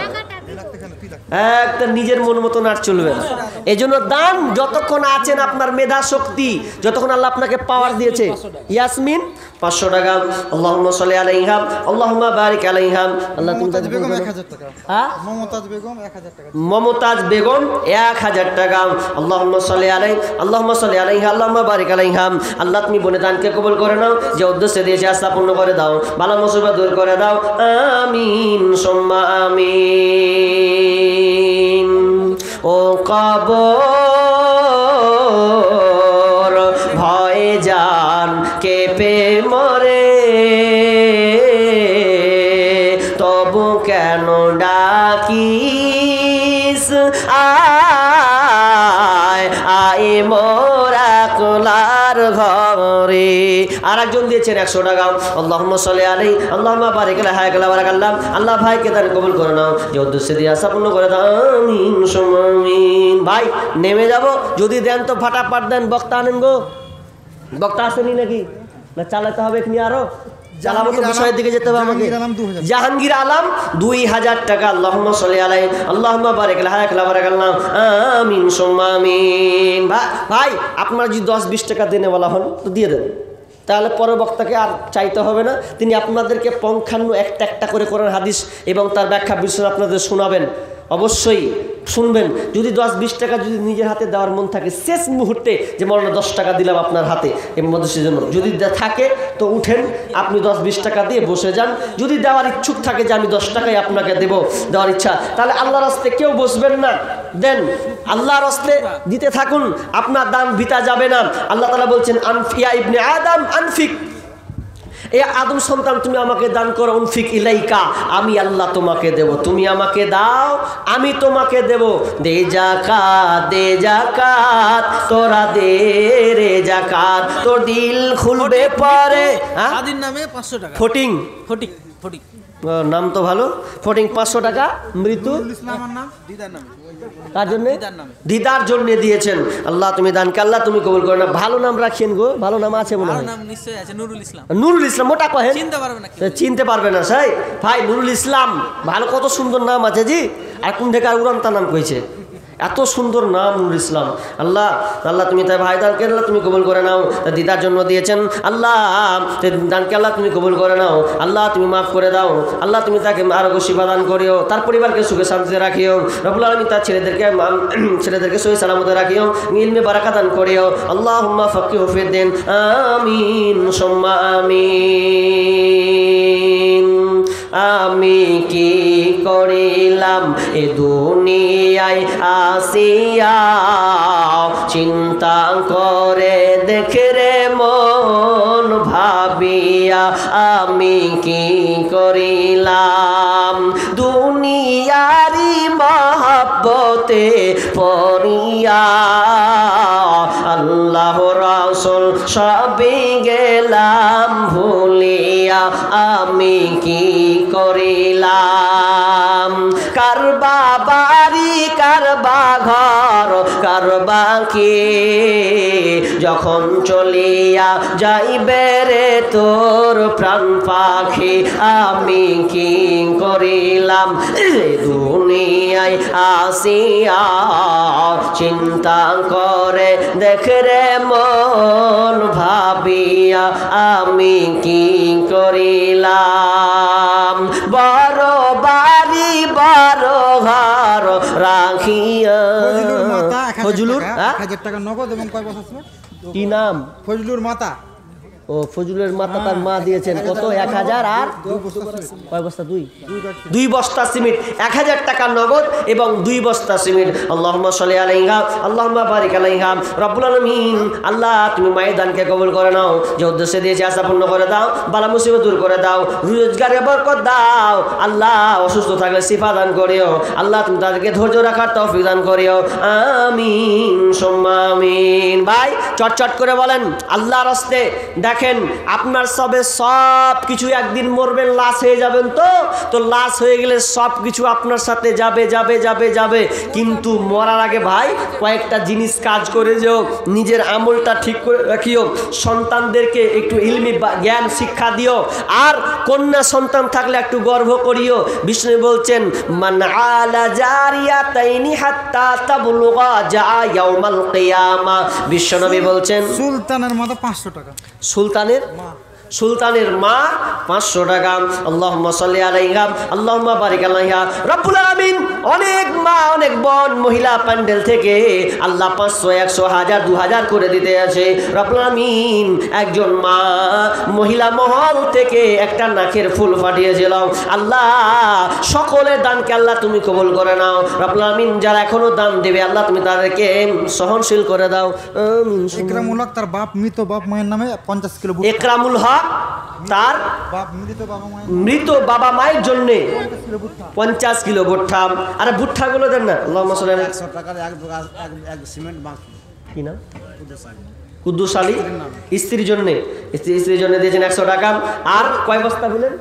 [SPEAKER 1] একটা নিজের মন মতন আর চলবে না। এই জন্য দান যতক্ষণ আছেন, আপনার মেধা শক্তি যতক্ষণ আল্লাহ আপনাকে পাওয়ার দিয়েছে। ইয়াসমিন 500 টাকা, আল্লাহুম্মা সাল্লি আলাইহা আল্লাহুম্মা বারিক আলাইহা। আল্লাহ তুমি
[SPEAKER 5] মমতাজ বেগম 1000 টাকা, হ্যাঁ মমতাজ বেগম 1000 টাকা,
[SPEAKER 1] মমতাজ বেগম 1000 টাকা। আল্লাহুম্মা সাল্লি আলাই আল্লাহুম্মা সাল্লি আলাইহা আল্লাহুম্মা বারিক আলাইহা। আল্লাহ তুমি বনে দানকে কবুল করে নাও, যে উদ্দেশ্যে দিয়েছে আশা পূর্ণ করে দাও, বালা মুসিবত দূর করে দাও। আমিন সুম্মা আমিন। ও কবর ভয়ে জান কেঁপে মরে, তবু কেন ডাকিস আয় আয় মোরা কোলার ঘরে। আর একজন দিয়েছেন 100 টাকা, আল্লাহুম্মা সাল্লি আলাইহি আল্লাহুম্মা বারিক আলাইহি। আল্লাহ ভাইকে দান কবুল করে নাও, যে উদ্দেশ্যে দিয়ে আশা পূর্ণ করে দাও। আমিন সুম্মা আমিন। ভাই নেমে যাব, যদি দেন তো ফাটাফাট দেন। বক্তা আনেন গো, বক্তা আসেনি নাকি? না চালাতে হবে এখানে আরো? জ্বালাবো তো বিষয়ের দিকে যেতে হবে আমাকে। জাহাঙ্গীর আলম 2000 টাকা। আল্লাহুম্মা সাল্লি আলাইহি আল্লাহুম্মা বারিক লাহা বারাকাল্লাহ আমিন সুম্মা আমিন। ভাই আপনারা যদি 10-20 টাকা দেনে বলা হন তো দিয়ে দেন, তাহলে পরের বক্তাকে আর চাইতে হবে না, তিনি আপনাদেরকে পঙ্খান্ন একটা একটা করে কোরআন হাদিস এবং তার ব্যাখ্যা বিশ্লেষণ আপনাদের শোনাবেন। অবশ্যই শুনবেন। যদি 10-20 টাকা যদি নিজের হাতে দেওয়ার মন থাকে শেষ মুহূর্তে যে মৌলানা 10 টাকা দিলাম আপনার হাতে এই মদরসার জন্য, যদি থাকে তো উঠেন আপনি 10-20 টাকা দিয়ে বসে যান। যদি দেওয়ার ইচ্ছুক থাকে যে আমি 10 টাকাই আপনাকে দেব, দেওয়ার ইচ্ছা, তাহলে আল্লাহর রাস্তে কেউ বসবেন না, দেন আল্লাহর রাস্তে দিতে থাকুন, আপনার দান ভিতা যাবে না। আল্লাহ তাআলা বলছেন আনফিয়া ইবনে আদম আনফিক, এ আদম সন্তান তুমি আমাকে দান করো, উনফিক ইলাইকা, আমি আল্লাহ তোমাকে দেব, তুমি আমাকে দাও আমি তোমাকে দেব। দে জাকাত তোরা দে রে জাকাত, তোর দিল খুলবে পরে।
[SPEAKER 4] স্বাধীন নামে 500 টাকা।
[SPEAKER 1] ফটিং নাম তো ভালো, ফটিং 500 টাকা। মৃত্যু
[SPEAKER 5] ইসলামের নাম
[SPEAKER 1] তার জন্য দিদার জন্য দিয়েছেন। আল্লাহ তুমি দানকে আল্লাহ তুমি কবুল করো না। ভালো নাম রাখেন গো, ভালো নাম আছে মনে হয়?
[SPEAKER 4] নাম নিশ্চয়ই আছে, নুরুল ইসলাম।
[SPEAKER 1] নুরুল ইসলাম, মোটা কহেন,
[SPEAKER 4] চিনতে পারবে না,
[SPEAKER 1] চিনতে পারবে না সাই ভাই। নুরুল ইসলাম ভালো, কত সুন্দর নাম আছে জি। আর কোন থেকে উড়ান্তা নাম কইছে, এত সুন্দর নাম নুরুল ইসলাম। আল্লাহ আল্লাহ তুমি তাই ভাই দানকে আল্লাহ তুমি কবুল করে নাও, দিদার জন্য দিয়েছেন আল্লাহ দানকে আল্লাহ তুমি কবুল করে নাও, আল্লাহ তুমি মাফ করে দাও, আল্লাহ তুমি তাকে আরো শিফা দান করিও, তার পরিবারকে সুখে শান্তিতে রাখিও রব্বুল আলামিন, তার ছেলেদেরকে সহি সালামতে রাখিও, ইলমে বারাকা দান করিও। আল্লাহুম্মা ফাক্কিহু ফিদ্দিন আমিন সুম্মা আমিন। আমি কি করিলাম এ দুনিয়ায় আসিয়া, চিন্তা করে দেখে রে মন ভাবিয়া, আমি কি করিলাম দুনিয়ারি মহব্বতে পড়িয়া, আল্লাহ রাসূল সবই গেলাম ভুলিয়া, আমি কি করিলাম। কারবা বাড়ি কারবা ঘর কারবা কি, যখন চলিয়া যাইবে রে তোর প্রাণ পাখি, আমি কি করিলাম দুনিয়ায় আসিয়া, চিন্তা করে দেখে রে মন ভাবিয়া, আমি কি করিলাম। বড় বাড়ি বড় ঘর রাখিয়া, ফজলুর
[SPEAKER 5] 1000 টাকা নগদ এবং কয় বস্তা সিমেন্ট?
[SPEAKER 1] কি নাম?
[SPEAKER 5] ফজলুর মাতা।
[SPEAKER 1] ও ফজলুরের মাতা, তার মা দিয়েছেন কত? 1000 আর কয় বস্তা? 2 বস্তা সিমেন্ট, 1000 টাকা নগদ এবং 2 বস্তা সিমেন্ট। আল্লাহুম্মা সাল্লি আলাইহা আল্লাহুম্মা বারিক আলাইহা। রব্বুল আলামিন আল্লাহ তুমি মায়ের দানকে কবুল করে নাও, যে উদ্দেশ্যে দিয়েছে আশা পূর্ণ করে দাও, বালা মুসিবত দূর করে দাও, রোজগারে বরকত দাও আল্লাহ, অসুস্থ থাকলে শিফা দান করিও আল্লাহ, তুমি তাদেরকে ধৈর্য রাখার তৌফিক দান করিও, আমিন সুম্মা আমিন। ভাই চটচট করে বলেন আল্লাহর রাস্তে। দেখেন আপনার সবে সব কিছু, একদিন মরবেন, লাশ হয়ে যাবেন, তো লাশ হয়ে গেলে সব কিছু আপনার সাথে যাবে যাবে যাবে যাবে, কিন্তু মরার আগে ভাই কয়েকটা জিনিস কাজ করে যেও, নিজের আমলটা ঠিক করে রাখিও, সন্তানদেরকে একটু ইলমি জ্ঞান শিক্ষা দিও, আর কন্যা সন্তান থাকলে একটু গর্ভ করিও। বিষ্ণু বলছেন মান আলা জারিয়াতাইনি হাত্তা তাবলুগা জা ইয়াউমাল কিয়ামা। বিশ্বনবী বলছেন
[SPEAKER 5] সুলতানের মতো 500 টাকা,
[SPEAKER 1] সুলতানের মা 500 টাকা। আল্লাহুম্মা সাল্লি আলাইহা আল্লাহুম্মা বারিক আলাইহা। রব্বুল আলামিন অনেক মা অনেক বোন মহিলা প্যান্ডেল থেকে আল্লাহ 500 100 1000 2000 করে দিতে আছে। রব্বুল আলামিন একজন মা মহিলা মহল থেকে একটা নাকের ফুল পাঠিয়েছিল। আল্লাহ সকলের দানকে আল্লাহ তুমি কবুল করে নাও। রব্বুল আলামিন যারা এখনো দান দেবে আল্লাহ তুমি তাদেরকে সহনশীল করে দাও, আমিন।
[SPEAKER 5] ইকরামুল হক তার বাপ মৃত বাপ মায়ের নামে 50 কিলো ভুট্টা।
[SPEAKER 1] ইকরামুল হক তার মৃত বাবা মায়ের জন্য 50 কিলো ভুট্টা। আর ভুট্টাগুলো দেন না, আল্লাহুম্মা সাল্লি আলাইহি।
[SPEAKER 3] 100 টাকার এক সিমেন্ট বাকি।
[SPEAKER 1] কি নাম? কুদ্দুস আলী। স্ত্রীর জন্য দিয়েছেন 100 টাকা। আর কয় বস্তা বলেন?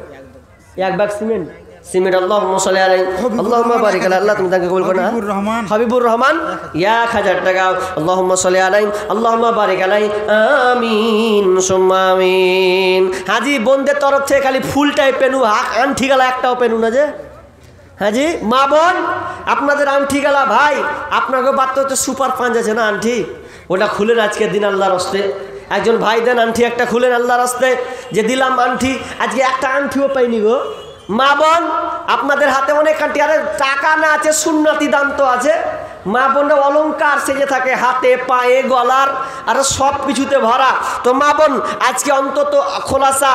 [SPEAKER 1] 1 ব্যাগ সিমেন্ট। সিমেন্ট আল্লাহুম্মা সাল্লি আলাইহি আল্লাহুম্মা বারিক আলাইহি আল্লাহ তুমি তাকে কবুল করো না
[SPEAKER 5] হাবিবুর রহমান।
[SPEAKER 1] হাবিবুর রহমান 1000 টাকা আল্লাহুম্মা সাল্লি আলাইহি আল্লাহুম্মা বারিক আলাইহি আমিন সুম্মা আমিন। হাজি বোনদের তরফ থেকে খালি ফুলটাই পেনু আংটি গলা একটাও পেনু না যে হাজি মা বোন আপনাদের আংটি গলা ভাই আপনাকে বাড়তে হচ্ছে সুপার পাঞ্চ আছে না আংটি ওটা খুলেন আজকের দিন আল্লাহর হস্তে একজন ভাই দেন আংটি একটা খুলেন আল্লাহর হস্তে যে দিলাম আংটি আজকে একটা আংটিও পাইনি গো মা বোন আপনাদের হাতে অনেক আংটি আরে টাকা না আছে সুন্নতি দান তো আছে মা বোনরা অলংকার সেজে থাকে হাতে পায়ে গলার আর সব কিছুতে ভরা তো মা বোন আজকে অন্তত খোলাসা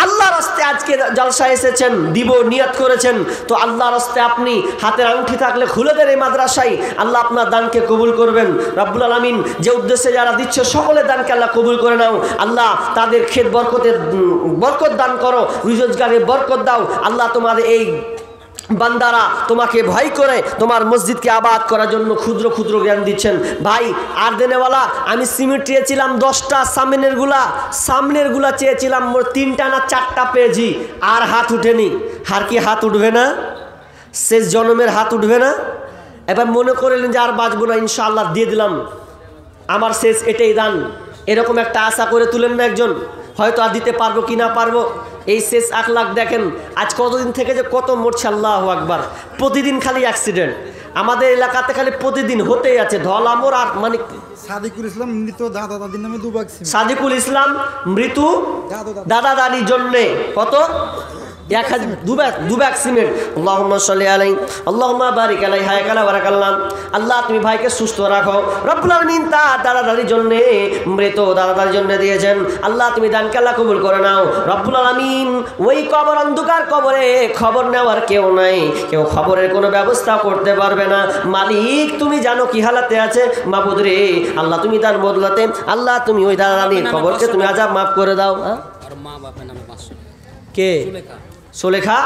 [SPEAKER 1] আল্লাহর রাস্তে আজকে জলসা এসেছেন দিব নিয়ত করেছেন তো আল্লাহর রাস্তে আপনি হাতের আংটি থাকলে খুলে দেন এই মাদ্রাসায় আল্লাহ আপনার দানকে কবুল করবেন রব্বুল আলামিন যে উদ্দেশ্যে যারা দিচ্ছে সকলের দানকে আল্লাহ কবুল করে নাও আল্লাহ তাদের ক্ষেত বরকত দান করো রোজগারে বরকত দাও আল্লাহ তোমাদের এই বান্দারা তোমাকে ভয় করে তোমার মসজিদকে আবাদ করার জন্য ক্ষুদ্র ক্ষুদ্র জ্ঞান দিচ্ছেন ভাই আর দেনেওয়ালা আমি সিমেন্ট চেয়েছিলাম 10টা সামনের গুলা চেয়েছিলাম মোর 3টা না 4টা পেয়েছি আর হাত উঠেনি আর কি হাত উঠবে না শেষ জন্মের হাত উঠবে না এবার মনে করলেন যে আর বাঁচবো না ইনশাআল্লাহ দিয়ে দিলাম আমার শেষ এটাই দান এরকম একটা আশা করে তুলেন না একজন হয়তো আর দিতে পারবো কি না পারবো এই শেষ আখলাখ দেখেন আজ কতদিন থেকে যে কত মরছে আল্লাহু আকবার প্রতিদিন খালি অ্যাক্সিডেন্ট আমাদের এলাকাতে খালি প্রতিদিন হতেই আছে ধলামর আর মানে
[SPEAKER 5] সাদিকুল ইসলাম মৃত দাদা দাদির নামে 2 ভাগ সিমেন্ট
[SPEAKER 1] সাদিকুল ইসলাম মৃত্যু দাদা দাদির জন্যে কত 2 ব্যাগ সিমেন্ট আল্লাহুম্মা সাল্লি আলাইহি আল্লাহুম্মা বারিক আলাইহি হায়াকালা বারাকাল্লাহ আল্লাহ তুমি ভাইকে সুস্থ রাখো রব্বুল আলামিন তার দাদা দাদির জন্য মৃত দাদা দাদির জন্য দিয়েছেন আল্লাহ তুমি দানকে আল্লাহ কবুল করে নাও রব্বুল আলামিন ওই কবর অন্ধকার কবরে খবর নেওয়ার কেউ নাই কেউ খবরের কোনো ব্যবস্থা করতে পারবে না মালিক তুমি জানো কি হালাতে আছে মাবুদ রে আল্লাহ তুমি তার বদলাতে আল্লাহ তুমি ওই দাদা দাদির কবরকে তুমি আযাব মাফ করে দাও
[SPEAKER 4] আর মা বাপের নামে 500
[SPEAKER 1] কে সুলেখা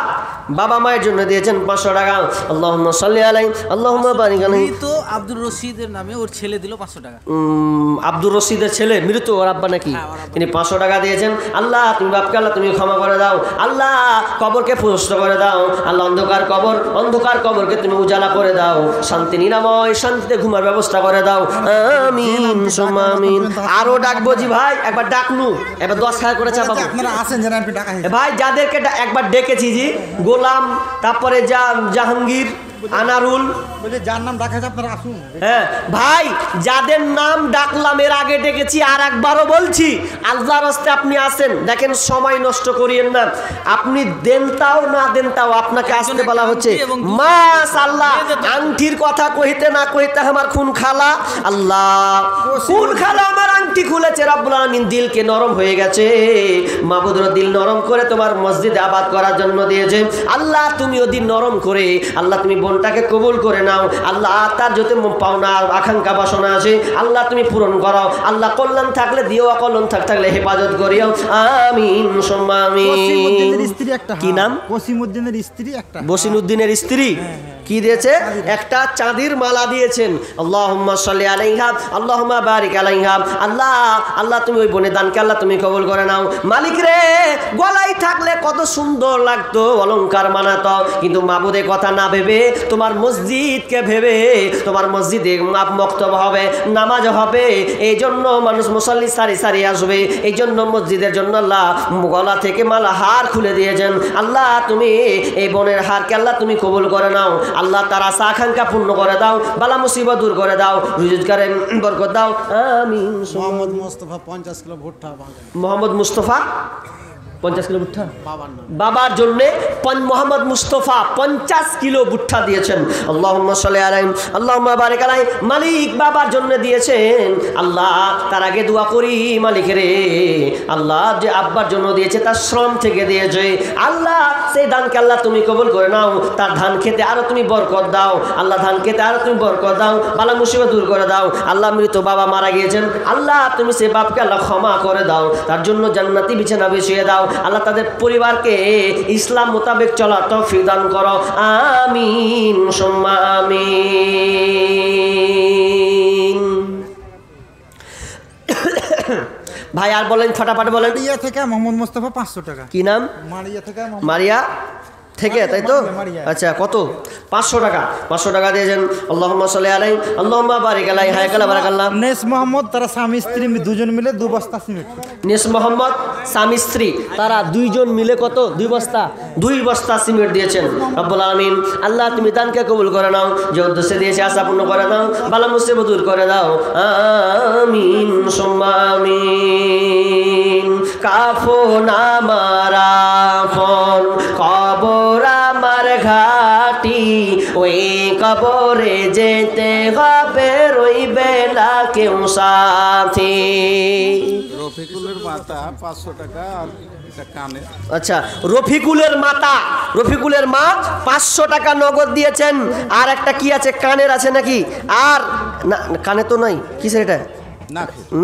[SPEAKER 1] বাবা মায়ের জন্য দিয়েছেন 500 টাকা আল্লাহুম্মা সাল্লি আলাইহি আল্লাহুম্মা বারিক আলাইহি
[SPEAKER 4] তো আব্দুর রশিদের নামে ওর ছেলে দিল 500 টাকা
[SPEAKER 1] আব্দুর রশিদের ছেলে মৃত ওর আব্বা নাকি তিনি 500 টাকা দিয়েছেন আল্লাহ তুমি বাপকে আল্লাহ তুমি ক্ষমা করে দাও আল্লাহ কবরকে প্রশস্ত করে দাও আল্লাহ অন্ধকার কবরকে তুমি উজালা করে দাও শান্তি নিরাময় শান্তিতে ঘুমার ব্যবস্থা করে দাও আমিন সুম্মা আমিন আরো ডাকবো জি ভাই একবার ডাকনু এবার 10,000 করে চাপাবো
[SPEAKER 5] আপনারা আছেন যেন আপনি টাকা
[SPEAKER 1] ভাই যাদেরকে একবার ডেকেছি জি গোলাম তারপরে জাহাঙ্গীর আনারুল
[SPEAKER 5] বলে যার নাম ডাকা আপনারা আসুন
[SPEAKER 1] হ্যাঁ ভাই যাদের নাম ডাকলাম এর আগে ডেকেছি আর একবারও বলছি আল্লাহর রাস্তায় আপনি আসেন দেখেন সময় নষ্ট করিয়েন না আপনি দেন তাও না দেন তাও আপনাকে আসতে বলা হচ্ছে মাশাআল্লাহ আংটির কথা কইতে না কইতে আমার খুন খালা আল্লাহ খুন খালা আমার আংটি খুলেছে রব্বুল আলামিন দিলকে নরম হয়ে গেছে মাবুদের দিল নরম করে তোমার মসজিদে আবাদ করার জন্য দিয়েছে আল্লাহ তুমি ওদিন নরম করে আল্লাহ তুমি বোনটাকে কবুল করে নাও আল্লাহ তার যত পাওনা আকাঙ্ক্ষা বাসনা আছে আল্লাহ তুমি পূরণ করো আল্লাহ কল্যাণ থাকলে দিও অকল্যাণ থাকলে হেফাজত করিও আমিন সুম্মা আমিন
[SPEAKER 5] স্ত্রী একটা
[SPEAKER 1] কি নাম
[SPEAKER 5] ওসিমউদ্দিনের স্ত্রী একটা
[SPEAKER 1] বসিনুদ্দিনের স্ত্রী কি দিয়েছে একটা চাঁদির মালা দিয়েছেন আল্লাহুম্মা সাল্লি আলাইহা আল্লাহুম্মা বারিক আলাইহা আল্লাহ তুমি ওই বোনের দানকে আল্লাহ তুমি কবুল করে নাও মালিক রে গলায় থাকলে কত সুন্দর লাগতো অলংকার মানাতো কিন্তু মাবুদের কথা না ভেবে তোমার মসজিদকে ভেবে তোমার মসজিদে মক্তব হবে নামাজ হবে এই জন্য মানুষ মুসল্লি সারি সারি আসবে এই জন্য মসজিদের জন্য আল্লাহ গলা থেকে মালা হার খুলে দিয়েছেন আল্লাহ তুমি এই বোনের হারকে আল্লাহ তুমি কবুল করে নাও আল্লাহ তার আশা আকাঙ্ক্ষা পূর্ণ করে দাও বালা মুসিবত দূর করে দাও রোজগারে বরকত দাও আমিন
[SPEAKER 3] মোহাম্মদ মুস্তাফা 50 কিলো ভুট্টা
[SPEAKER 1] মোহাম্মদ মুস্তাফা 50 কিলো ভুট্টা
[SPEAKER 3] বাবার নাম
[SPEAKER 1] বাবার জন্য মোহাম্মদ মুস্তাফা 50 কিলো ভুট্টা দিয়েছেন আল্লাহুম্মা সাল্লি আলাইহি আল্লাহুম্মা বারিক আলাইহি মালিক বাবার জন্য দিয়েছেন আল্লাহ তার আগে দোয়া করি মালিক রে আল্লাহ যে আব্বার জন্য দিয়েছে তার শ্রম থেকে দিয়েছে আল্লাহ সেই দানকে আল্লাহ তুমি কবুল করে নাও তার ধান খেতে আরো তুমি বরকত দাও আল্লাহ ধান খেতে আরো তুমি বরকত দাও বালা মুসিবত দূর করে দাও আল্লাহ মৃত বাবা মারা গিয়েছেন আল্লাহ তুমি সেই বাপকে আল্লাহ ক্ষমা করে দাও তার জন্য জান্নাতি বিছানা বিছিয়ে দাও আল্লাহ তাদের পরিবারকে ইসলাম মোতাবেক চলার তৌফিক দান করো আমিন সুম্মা আমিন ভাই আর বলেন ফটাফট বলেন
[SPEAKER 5] মারিয়া থেকে মোহাম্মদ মুস্তাফা 500 টাকা
[SPEAKER 1] কি নাম
[SPEAKER 5] মারিয়া থেকে
[SPEAKER 1] মারিয়া থেকে, তাই তো? আচ্ছা, কত? 500 টাকা। 500 টাকা দিয়েছেন। আল্লাহুম্মা সাল্লি আলাইহি আল্লাহুম্মা বারিক আলাইহি হায়াকাল্লাহ বারাকাল্লাহ।
[SPEAKER 5] নেস মোহাম্মদ তারা স্বামী স্ত্রী দুজন মিলে 2 বস্তা সিমেন্ট।
[SPEAKER 1] নেস মোহাম্মদ স্বামী স্ত্রী তারা 2 জন মিলে কত? 2 বস্তা সিমেন্ট দিয়েছেন। রব্বুল আলামিন আল্লাহ তুমি দানকে কবুল করে নাও, যে উদ্দেশ্যে দিয়েছে আশা পূর্ণ করে দাও, বালা মুসিবত দূর করে দাও। আমিন সুম্মা আমিন। কাফন আমার আপন, কবর আমার ঘাটি, ওই কবরে যেতে হবে, রইবে না কেউ সাথী।
[SPEAKER 6] রফিকুলের মাতা 500 টাকা আর এটা কানে।
[SPEAKER 1] আচ্ছা, রফিকুলের মা 500 টাকা নগদ দিয়েছেন। আর একটা কি আছে? কানের আছে নাকি? আর না, কানে তো নাই, কিসের এটা?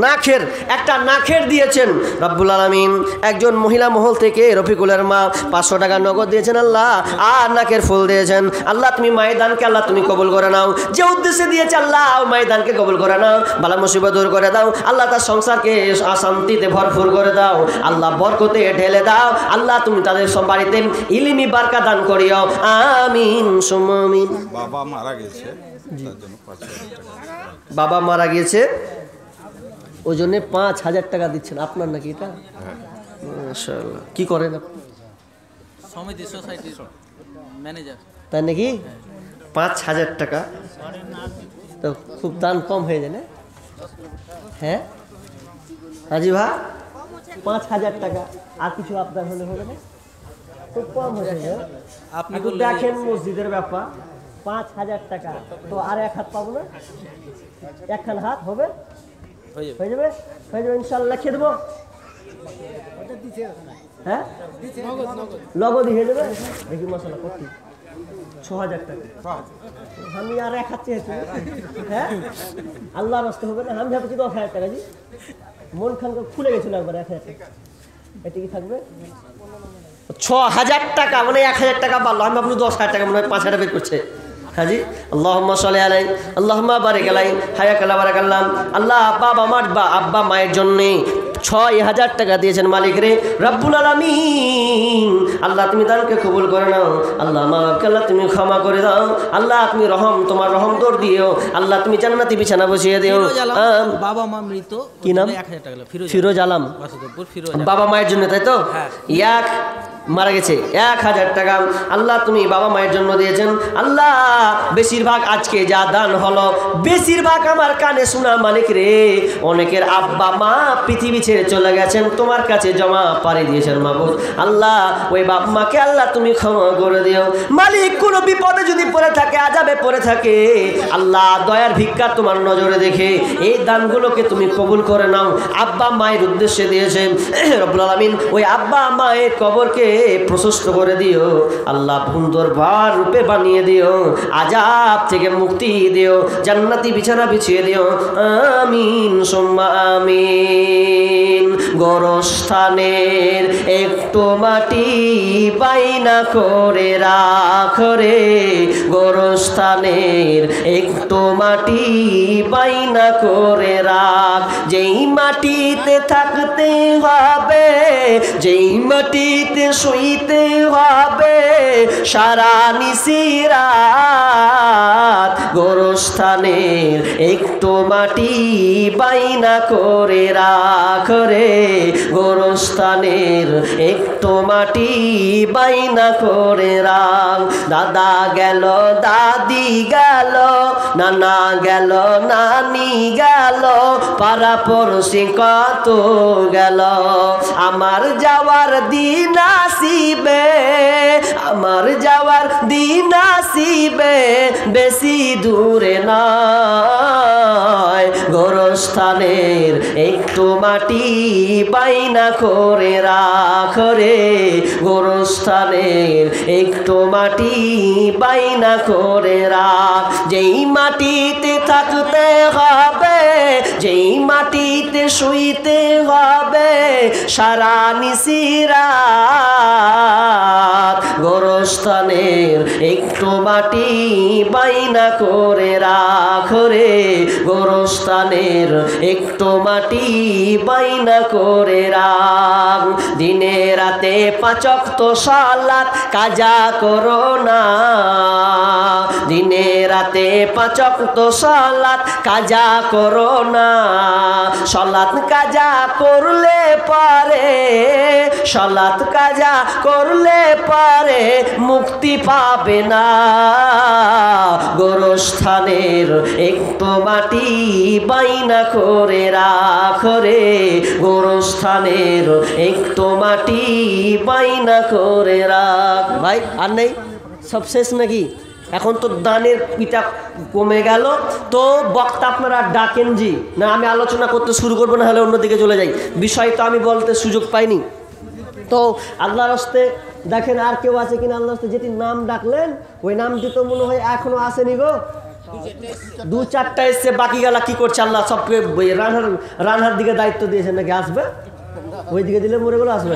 [SPEAKER 1] নাখের। একটা নাখের দিয়েছেন। রব্বুল আলামিন একজন মহিলা মহল থেকে রফিকুলের মা 500 টাকা নগদ দিয়েছেন আল্লাহ, আর নাকের ফুল দিয়েছেন। আল্লাহ তুমি মায়ের দানকে আল্লাহ তুমি কবুল করে নাও, যে উদ্দেশ্যে দিয়েছে আল্লাহ মায়ের দানকে কবুল করে নাও, বালা মুসিবত দূর করে দাও আল্লাহ, তার সংসারকে শান্তিতে ভরপুর করে দাও আল্লাহ, বরকতে ঢেলে দাও আল্লাহ, তুমি তাদের সব বাড়িতে ইলমি বারকা দান করিও। আমিন সুম্মা আমিন।
[SPEAKER 6] বাবা মারা গেছে, তার জন্য 500 টাকা।
[SPEAKER 1] বাবা মারা গিয়েছে, ওই জন্যে 5000 টাকা দিচ্ছেন। আপনার নাকি এটা? মাশাআল্লাহ। কি করেন আপনি?
[SPEAKER 4] সমিতি সোসাইটির ম্যানেজার।
[SPEAKER 1] তাই নাকি? 5000 টাকা তো খুব দান কম হয়ে যায় না? হ্যাঁ হাজি ভাই, 5000 টাকা আর কিছু আপনার হলে হবে না? খুব কম হয়ে যায়। আপনি তো দেখেন মসজিদের ব্যাপার, 5000 টাকা তো আর 1 হাত পাবো না? 1খান হাত হবে? হয়ে যাবে ইনশাল্লাহ। লিখে দেবো? হ্যাঁ, নগদই হয়ে যাবে। দেখি মশলা করতে 6000 টাকা। আমি আর 1 হাত চেয়েছি। হ্যাঁ, আল্লাহ রাস্তা হবে না? আমি ভাবছি 10,000 টাকা। জি, মন খানকে খুলে গেছিল একবার 1000 টাকা। এটা কি থাকবে? 6000 টাকা মানে 1000 টাকা বাড়লো। আমি ভাবলো 10,000 টাকা, মনে হয় 5,000 বের করছে। হাজি আল্লাহুম্মা সাল্লি আলাইহি আল্লাহুম্মা বারিক আলাইহি হায়াকাল্লাহ বারাকাল্লাহ। আল্লাহ আব্বা মায়ের জন্যে 6000 টাকা দিয়েছেন মালিক রে রব্বুল আলামিন। আল্লাহ তুমি দানকে কবুল করে নাও আল্লাহ, আমাকে আল্লাহ তুমি ক্ষমা করে দাও আল্লাহ, তুমি তোমার রহম দৌড় দিও আল্লাহ, তুমি জান্নাতি বিছানা বসিয়ে দিও।
[SPEAKER 4] বাবা মা মৃত।
[SPEAKER 1] কি নাম?
[SPEAKER 4] 1000 টাকা।
[SPEAKER 1] ফিরোজ আলম। বাবা মায়ের জন্য, তাই তো? এক মারা গেছে 1000 টাকা আল্লাহ তুমি বাবা মায়ের জন্য দিয়েছেন আল্লাহ। বেশিরভাগ আজকে যা দান হলো, বেশিরভাগ আমার কানে শোনা মালিক রে, অনেকের আব্বা মা পৃথিবী ছেড়ে চলে গেছেন, তোমার কাছে জমা পাড়ি দিয়েছেন মাবুদ আল্লাহ। ওই বাপ মাকে আল্লাহ তুমি ক্ষমা করে দিও মালিক। কোনো বিপদে যদি পড়ে থাকে, আযাবে পড়ে থাকে আল্লাহ, দয়ার ভিক্ষা তোমার নজরে দেখে এই দানগুলোকে তুমি কবুল করে নাও। আব্বা মায়ের উদ্দেশ্যে দিয়েছেন রব্বুল আলামিন, ওই আব্বা মায়ের কবরকে প্রশস্ত করে দিও আল্লাহ, সুন্দরবার রূপে বানিয়ে দিও, আযাব থেকে মুক্তি দিও, জান্নাতি বিছানা বিছিয়ে দিও। আমিন সুম্মা আমিন। গোরস্থানের একটু মাটি বাইনা করে রাখ রে, গোরস্থানের একটু মাটি বাইনা করে রাখ, যেই মাটিতে থাকতে হবে, যেই মাটিতে শুইতে হবে সারা নিশিরাত, গোরস্থানের একটু মাটি বাইনা করে রাখ রে, গোরস্থানের একটু মাটি বাইনা করে রাখ। দাদা গেল, দাদি গেল, নানা গেল, নানি গেল, পাড়া পড়শি কত গেল, আমার যাওয়ার দিন আসিবে, আমার যাওয়ার দিন আসিবে, বেশি দূরে নয়, গোরস্থানের একটু মাটি বাইনা করে রাখ রে, গোরস্থানের একটু মাটি বাইনা করে রাখ, যেই মাটিতে থাকতে হবে, যেই মাটিতে মাটিতে শুইতে হবে সারা নিশিরাত, গোরস্থানের একটু মাটি বাইনা করে রাখ রে, গোরস্থানের একটু মাটি বাইনা করে রাখ। দিনে রাতে 5 ওয়াক্ত সালাত কাজা করো না, দিনে রাতে 5 ওয়াক্ত সালাত কাজা করো না। সালাত কাজা করলে পারে, সালাত কাজা করলে পারে মুক্তি পাবে না, গোরস্থানের একটু মাটি বাইনা করে রাখ রে, গোরস্থানের একটু মাটি বাইনা করে রাখ। ভাই আর নেই, সব শেষ নাকি? এখন তো দানের পিঠা কমে গেল, তো বক্তা আপনারা ডাকেন জি না, আমি আলোচনা করতে শুরু করবো, না হলে অন্যদিকে চলে যাই, বিষয় তো আমি বলতে সুযোগ পাইনি। তো আল্লাহর হস্তে দেখেন আর কেউ আছে কিনা আল্লাহর হস্তে, যেটি নাম ডাকলেন ওই নামটি তো মনে হয় এখনো আসেনি গো, 2-4টা এসছে, বাকি গেলা কি করছে আল্লাহ সবকে রানহার দিকে দায়িত্ব দিয়েছেন নাকি, আসবে ওই দিকে দিলে মরে গেলো, আসবে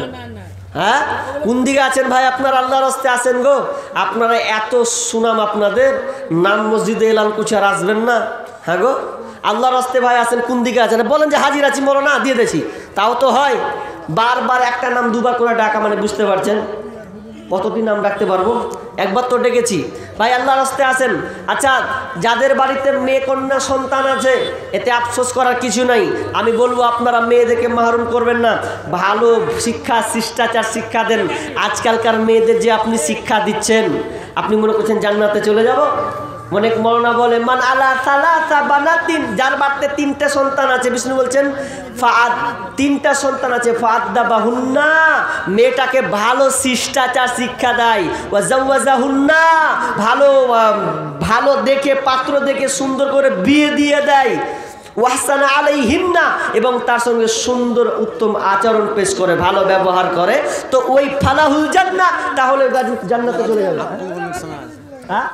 [SPEAKER 1] হ্যাঁ? কোন দিকে আছেন ভাই আপনার আল্লাহর হস্তে আছেন গো? আপনারা এত সুনাম আপনাদের, নাম মসজিদে এলান কুচি আর আসবেন না? হ্যাঁ গো আল্লাহর হস্তে ভাই আছেন, কোন দিকে আছেন? বলেন যে হাজির আছি, মরো না দিয়ে দেছি, তাও তো হয়। বারবার একটা নাম দুবার করে ডাকা মানে বুঝতে পারছেন কতটি নাম ডাকতে পারবো? একবার তো ডেকেছি ভাই, আল্লাহর হস্তে আছেন। আচ্ছা, যাদের বাড়িতে মেয়ে কন্যা সন্তান আছে এতে আফসোস করার কিছু নাই, আমি বলবো আপনারা মেয়েদেরকে মাহরুম করবেন না, ভালো শিক্ষা শিষ্টাচার শিক্ষা দেন। আজকালকার মেয়েদের যে আপনি শিক্ষা দিচ্ছেন, আপনি মনে করছেন জান্নাতে চলে যাব? অনেক মৌলানা বলে মান আলা সালাসা বানাতিন, যার বাড়িতে 3টে সন্তান আছে, বিষ্ণু বলছেন ফাআদ, 3টা সন্তান আছে, ফাআদাবাহুন্না, মেয়েটাকে ভালো শিষ্টাচার শিক্ষা দেয়, ওয়া জাওয়াজাহুন্না, ভালো দেখে পাত্র দেখে সুন্দর করে বিয়ে দিয়ে দেয়, ওয়াহসানা আলাইহিন্না, এবং তার সঙ্গে সুন্দর উত্তম আচরণ পেশ করে, ভালো ব্যবহার করে, তো ওই ফালাহুল জান্নাহ, তাহলে জান্নাতে চলে যাবে। হ্যাঁ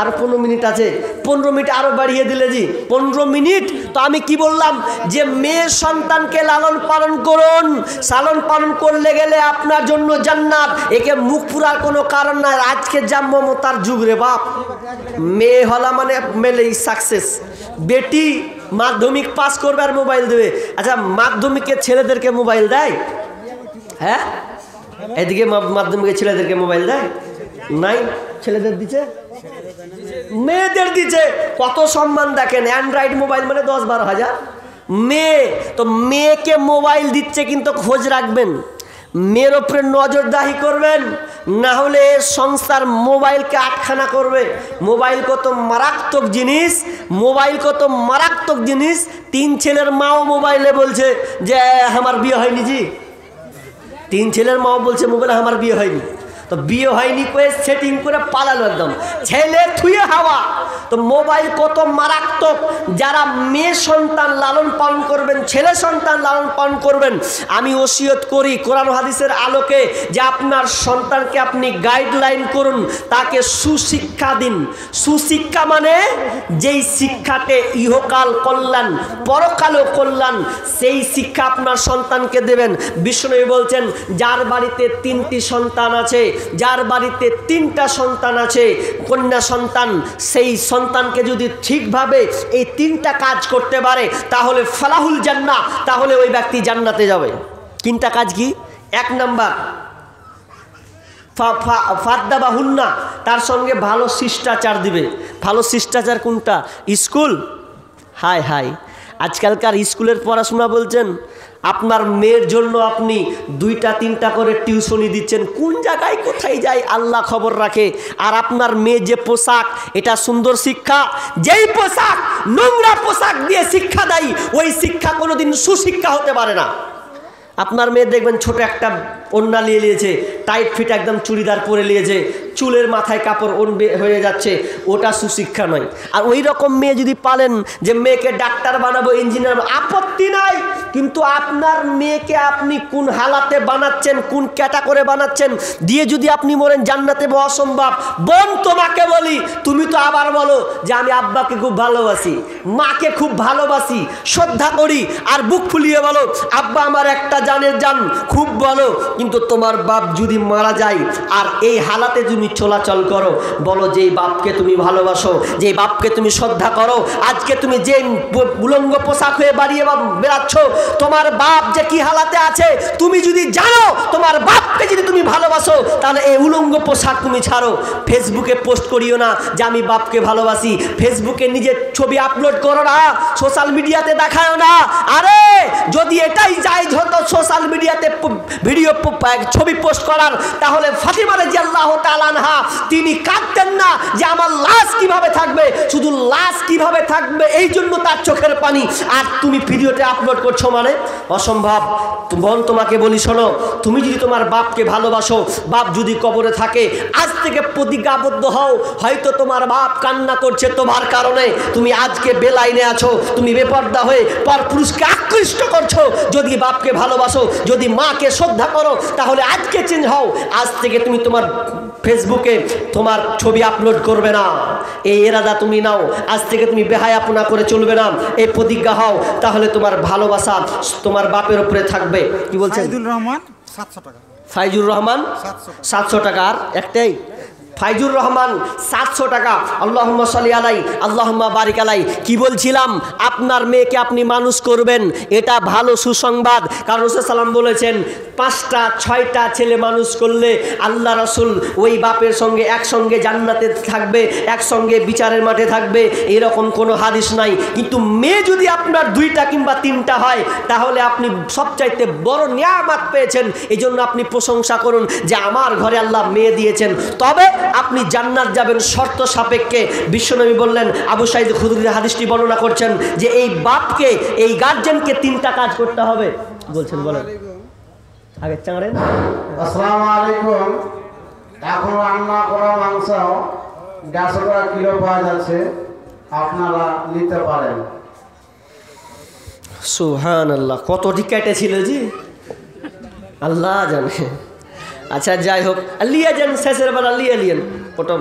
[SPEAKER 1] আরো 15 মিনিট আছে, 15 মিনিট আরো বাড়িয়ে দিলে জি 15 মিনিট। তো আমি কি বললাম যে মেয়ে সন্তানকে লালন পালন করুন, লালন পালন করলে গেলে আপনার জন্য জান্নাত, একে মুখ পুরার কোনো কারণ নাই। আজকে যা মমতার যুগ রে বাপ, মেয়ে হলা মানে মেলেই সাকসেস। বেটি মাধ্যমিক পাস করবে আর মোবাইল দেবে। আচ্ছা, মাধ্যমিকে ছেলেদেরকে মোবাইল দেয়? হ্যাঁ, এদিকে মাধ্যমিকে ছেলেদেরকে মোবাইল দেয় নাই? ছেলেদের দিচ্ছে, মেয়েদের দিচ্ছে। কত সম্মান দেখেন, অ্যান্ড্রয়েড মোবাইল মানে 10-12 হাজার। মেয়ে তো মেয়েকে মোবাইল দিচ্ছে, কিন্তু খোঁজ রাখবেন, মেয়ের ওপরে নজরদারি করবেন, না হলে সংসার মোবাইলকে আটখানা করবে। মোবাইল কত মারাত্মক জিনিস, মোবাইল কত মারাত্মক জিনিস। 3 ছেলের মাও মোবাইলে বলছে যে আমার বিয়ে হয়নি জি, 3 ছেলের মাও বলছে মোবাইলে আমার বিয়ে হয়নি। তো বিয়ে হয়নি করে সেটিং করে পালালো একদম, ছেলে থুয়ে হাওয়া। তো মোবাইল কত মারাত্মক। যারা মেয়ে সন্তান লালন পালন করবেন, ছেলে সন্তান লালন পালন করবেন, আমি ওসিয়ত করি কোরআন হাদিসের আলোকে যে আপনার সন্তানকে আপনি গাইডলাইন করুন, তাকে সুশিক্ষা দিন। সুশিক্ষা মানে যেই শিক্ষাতে ইহকাল কল্যাণ পরকালও কল্যাণ, সেই শিক্ষা আপনার সন্তানকে দেবেন। বিষ্ণু বলছেন যার বাড়িতে 3টি সন্তান আছে, যার বাড়িতে 3টা সন্তান আছে কন্যা সন্তান, সেই সন্তানকে যদি ঠিকভাবে এই 3টা কাজ করতে পারে তাহলে ফালাহুল জান্নাহ, তাহলে ওই ব্যক্তি জান্নাতে যাবে। 3টা কাজ কি? 1 নাম্বার ফাদ্দাবাহুন্না, তার সঙ্গে ভালো শিষ্টাচার দিবে। ভালো শিষ্টাচার কোনটা? স্কুল। হাই হাই, আজকালকার স্কুলের পড়াশোনা বলছেন আপনার মেয়ের জন্য আপনি 2টা-3টা করে টিউশনি দিচ্ছেন, কোন জায়গায় কোথায় যায় আল্লাহ খবর রাখে। আর আপনার মেয়ে যে পোশাক, এটা সুন্দর শিক্ষা। যেই পোশাক নোংরা পোশাক দিয়ে শিক্ষা দেয়, ওই শিক্ষা কোনোদিন সুশিক্ষা হতে পারে না। আপনার মেয়ে দেখবেন ছোট একটা ওড়না নিয়ে নিয়েছে, টাইট ফিট একদম চুড়িদার পরে নিয়েছে, চুলের মাথায় কাপড় হয়ে যাচ্ছে, ওটা সুশিক্ষা নয়। আর ওই রকম মেয়ে যদি পালেন যে মেয়েকে ডাক্তার বানাবো, ইঞ্জিনিয়ার, আপত্তি নাই, কিন্তু আপনার মেয়েকে আপনি কোন হালাতে বানাচ্ছেন, কোন ক্যাটাগরি বানাচ্ছেন, দিয়ে যদি আপনি বলেন জান্নাতে অসম্ভব। বোন তোমাকে বলি, তুমি তো আবার বলো যে আমি আব্বাকে খুব ভালোবাসি, মাকে খুব ভালোবাসি, শ্রদ্ধা করি, আর বুক ফুলিয়ে বলো আব্বা আমার একটা জানের জান, খুব বলো, কিন্তু তোমার বাপ যদি মারা যায় আর এই হালাতে তুমি চলাচল করো, বলো যে বাপকে তুমি ভালোবাসো, যে বাপকে তুমি শ্রদ্ধা করো, আজকে তুমি যে উলঙ্গ পোশাক হয়ে বাড়িয়ে বেড়াচ্ছ, তোমার বাপ যে কি হালাতে আছে তুমি যদি জানো, তোমার বাপকে যদি তুমি ভালোবাসো, তাহলে এই উলঙ্গ পোশাক তুমি ছাড়ো। ফেসবুকে পোস্ট করিও না যে আমি বাপকে ভালোবাসি, ফেসবুকে নিজের ছবি আপলোড করো না, সোশ্যাল মিডিয়াতে দেখাও না। আরে যদি এটাই যাই হতো সোশ্যাল মিডিয়াতে ভিডিও ছবি পোস্ট করার, তাহলে ফাতিমা রাদিয়াল্লাহু তাআলা আনহা তিনি কাঁদতেন না যে আমার লাশ কিভাবে থাকবে, শুধু লাশ কিভাবে থাকবে এই জন্য তার চোখের পানি, আর তুমি ভিডিওতে আপলোড করছো, মানে অসম্ভব। বোন তোমাকে বলি শোনো, তুমি যদি তোমার বাপকে ভালোবাসো, বাপ যদি কবরে থাকে, আজ থেকে প্রতিজ্ঞাবদ্ধ হও, হয়তো তোমার বাপ কান্না করছে তোমার কারণে, তুমি আজকে বেলাইনে আছো, তুমি বেপর্দা হয়ে পরপুরুষকে আকৃষ্ট করছো। যদি বাপকে ভালোবাসো, যদি মাকে শ্রদ্ধা করো, তাহলে আজকে চেঞ্জ হও, আজ থেকে তুমি তোমার ফেসবুকে তোমার ছবি আপলোড করবে না, এই এরাদা তুমি নাও। আজ থেকে তুমি বেহায়াপনা করে চলবে না, এই প্রতিজ্ঞা হও, তাহলে তোমার ভালোবাসা তোমার বাপের উপরে থাকবে। কি বলছেন?
[SPEAKER 5] ফাইজুর রহমান 700 টাকা।
[SPEAKER 1] ফাইজুর রহমান 700 টাকা। আর একটাই ফাইজুর রহমান 700 টাকা। আল্লাহুম্মা সাল্লি আলাই, আল্লাহুম্মা বারিক আলাই। কি বলছিলাম, আপনার মেয়েকে আপনি মানুষ করবেন, এটা ভালো সুসংবাদ। কারণ রাসূল সাল্লাল্লাহু বলেছেন 5টা 6টা ছেলে মানুষ করলে আল্লাহ রাসূল ওই বাপের সঙ্গে একসঙ্গে জান্নাতে থাকবে, একসঙ্গে বিচারের মাঠে থাকবে, এরকম কোনো হাদিস নাই। কিন্তু মেয়ে যদি আপনার 2টা কিংবা 3টা হয়, তাহলে আপনি সবচাইতে বড় নিয়ামত পেয়েছেন। এই জন্য আপনি প্রশংসা করুন যে আমার ঘরে আল্লাহ মেয়ে দিয়েছেন। তবে আপনি জান্নাত যাবেন শর্ত সাপেক্ষে। বিশ্বনবী বললেন, আবু সাঈদ খুদরী হাদিসটি বর্ণনা করছেন যে এই বাপকে, এই গার্জেনকে 3টা কাজ করতে হবে। বলছেন, বলেন আগে চাঁড়েন।
[SPEAKER 2] আসসালামু আলাইকুম। এখন রান্না করা মাংস 150 টাকা কিলো পাওয়া যাচ্ছে, আপনারা নিতে পারেন।
[SPEAKER 1] সুবহানাল্লাহ, কতটি কেটেছিল জি আল্লাহ জানে। আচ্ছা যাই হোক, লিয়ে যান, শেষের বেলা লিয়ে নিয়েন। ওটা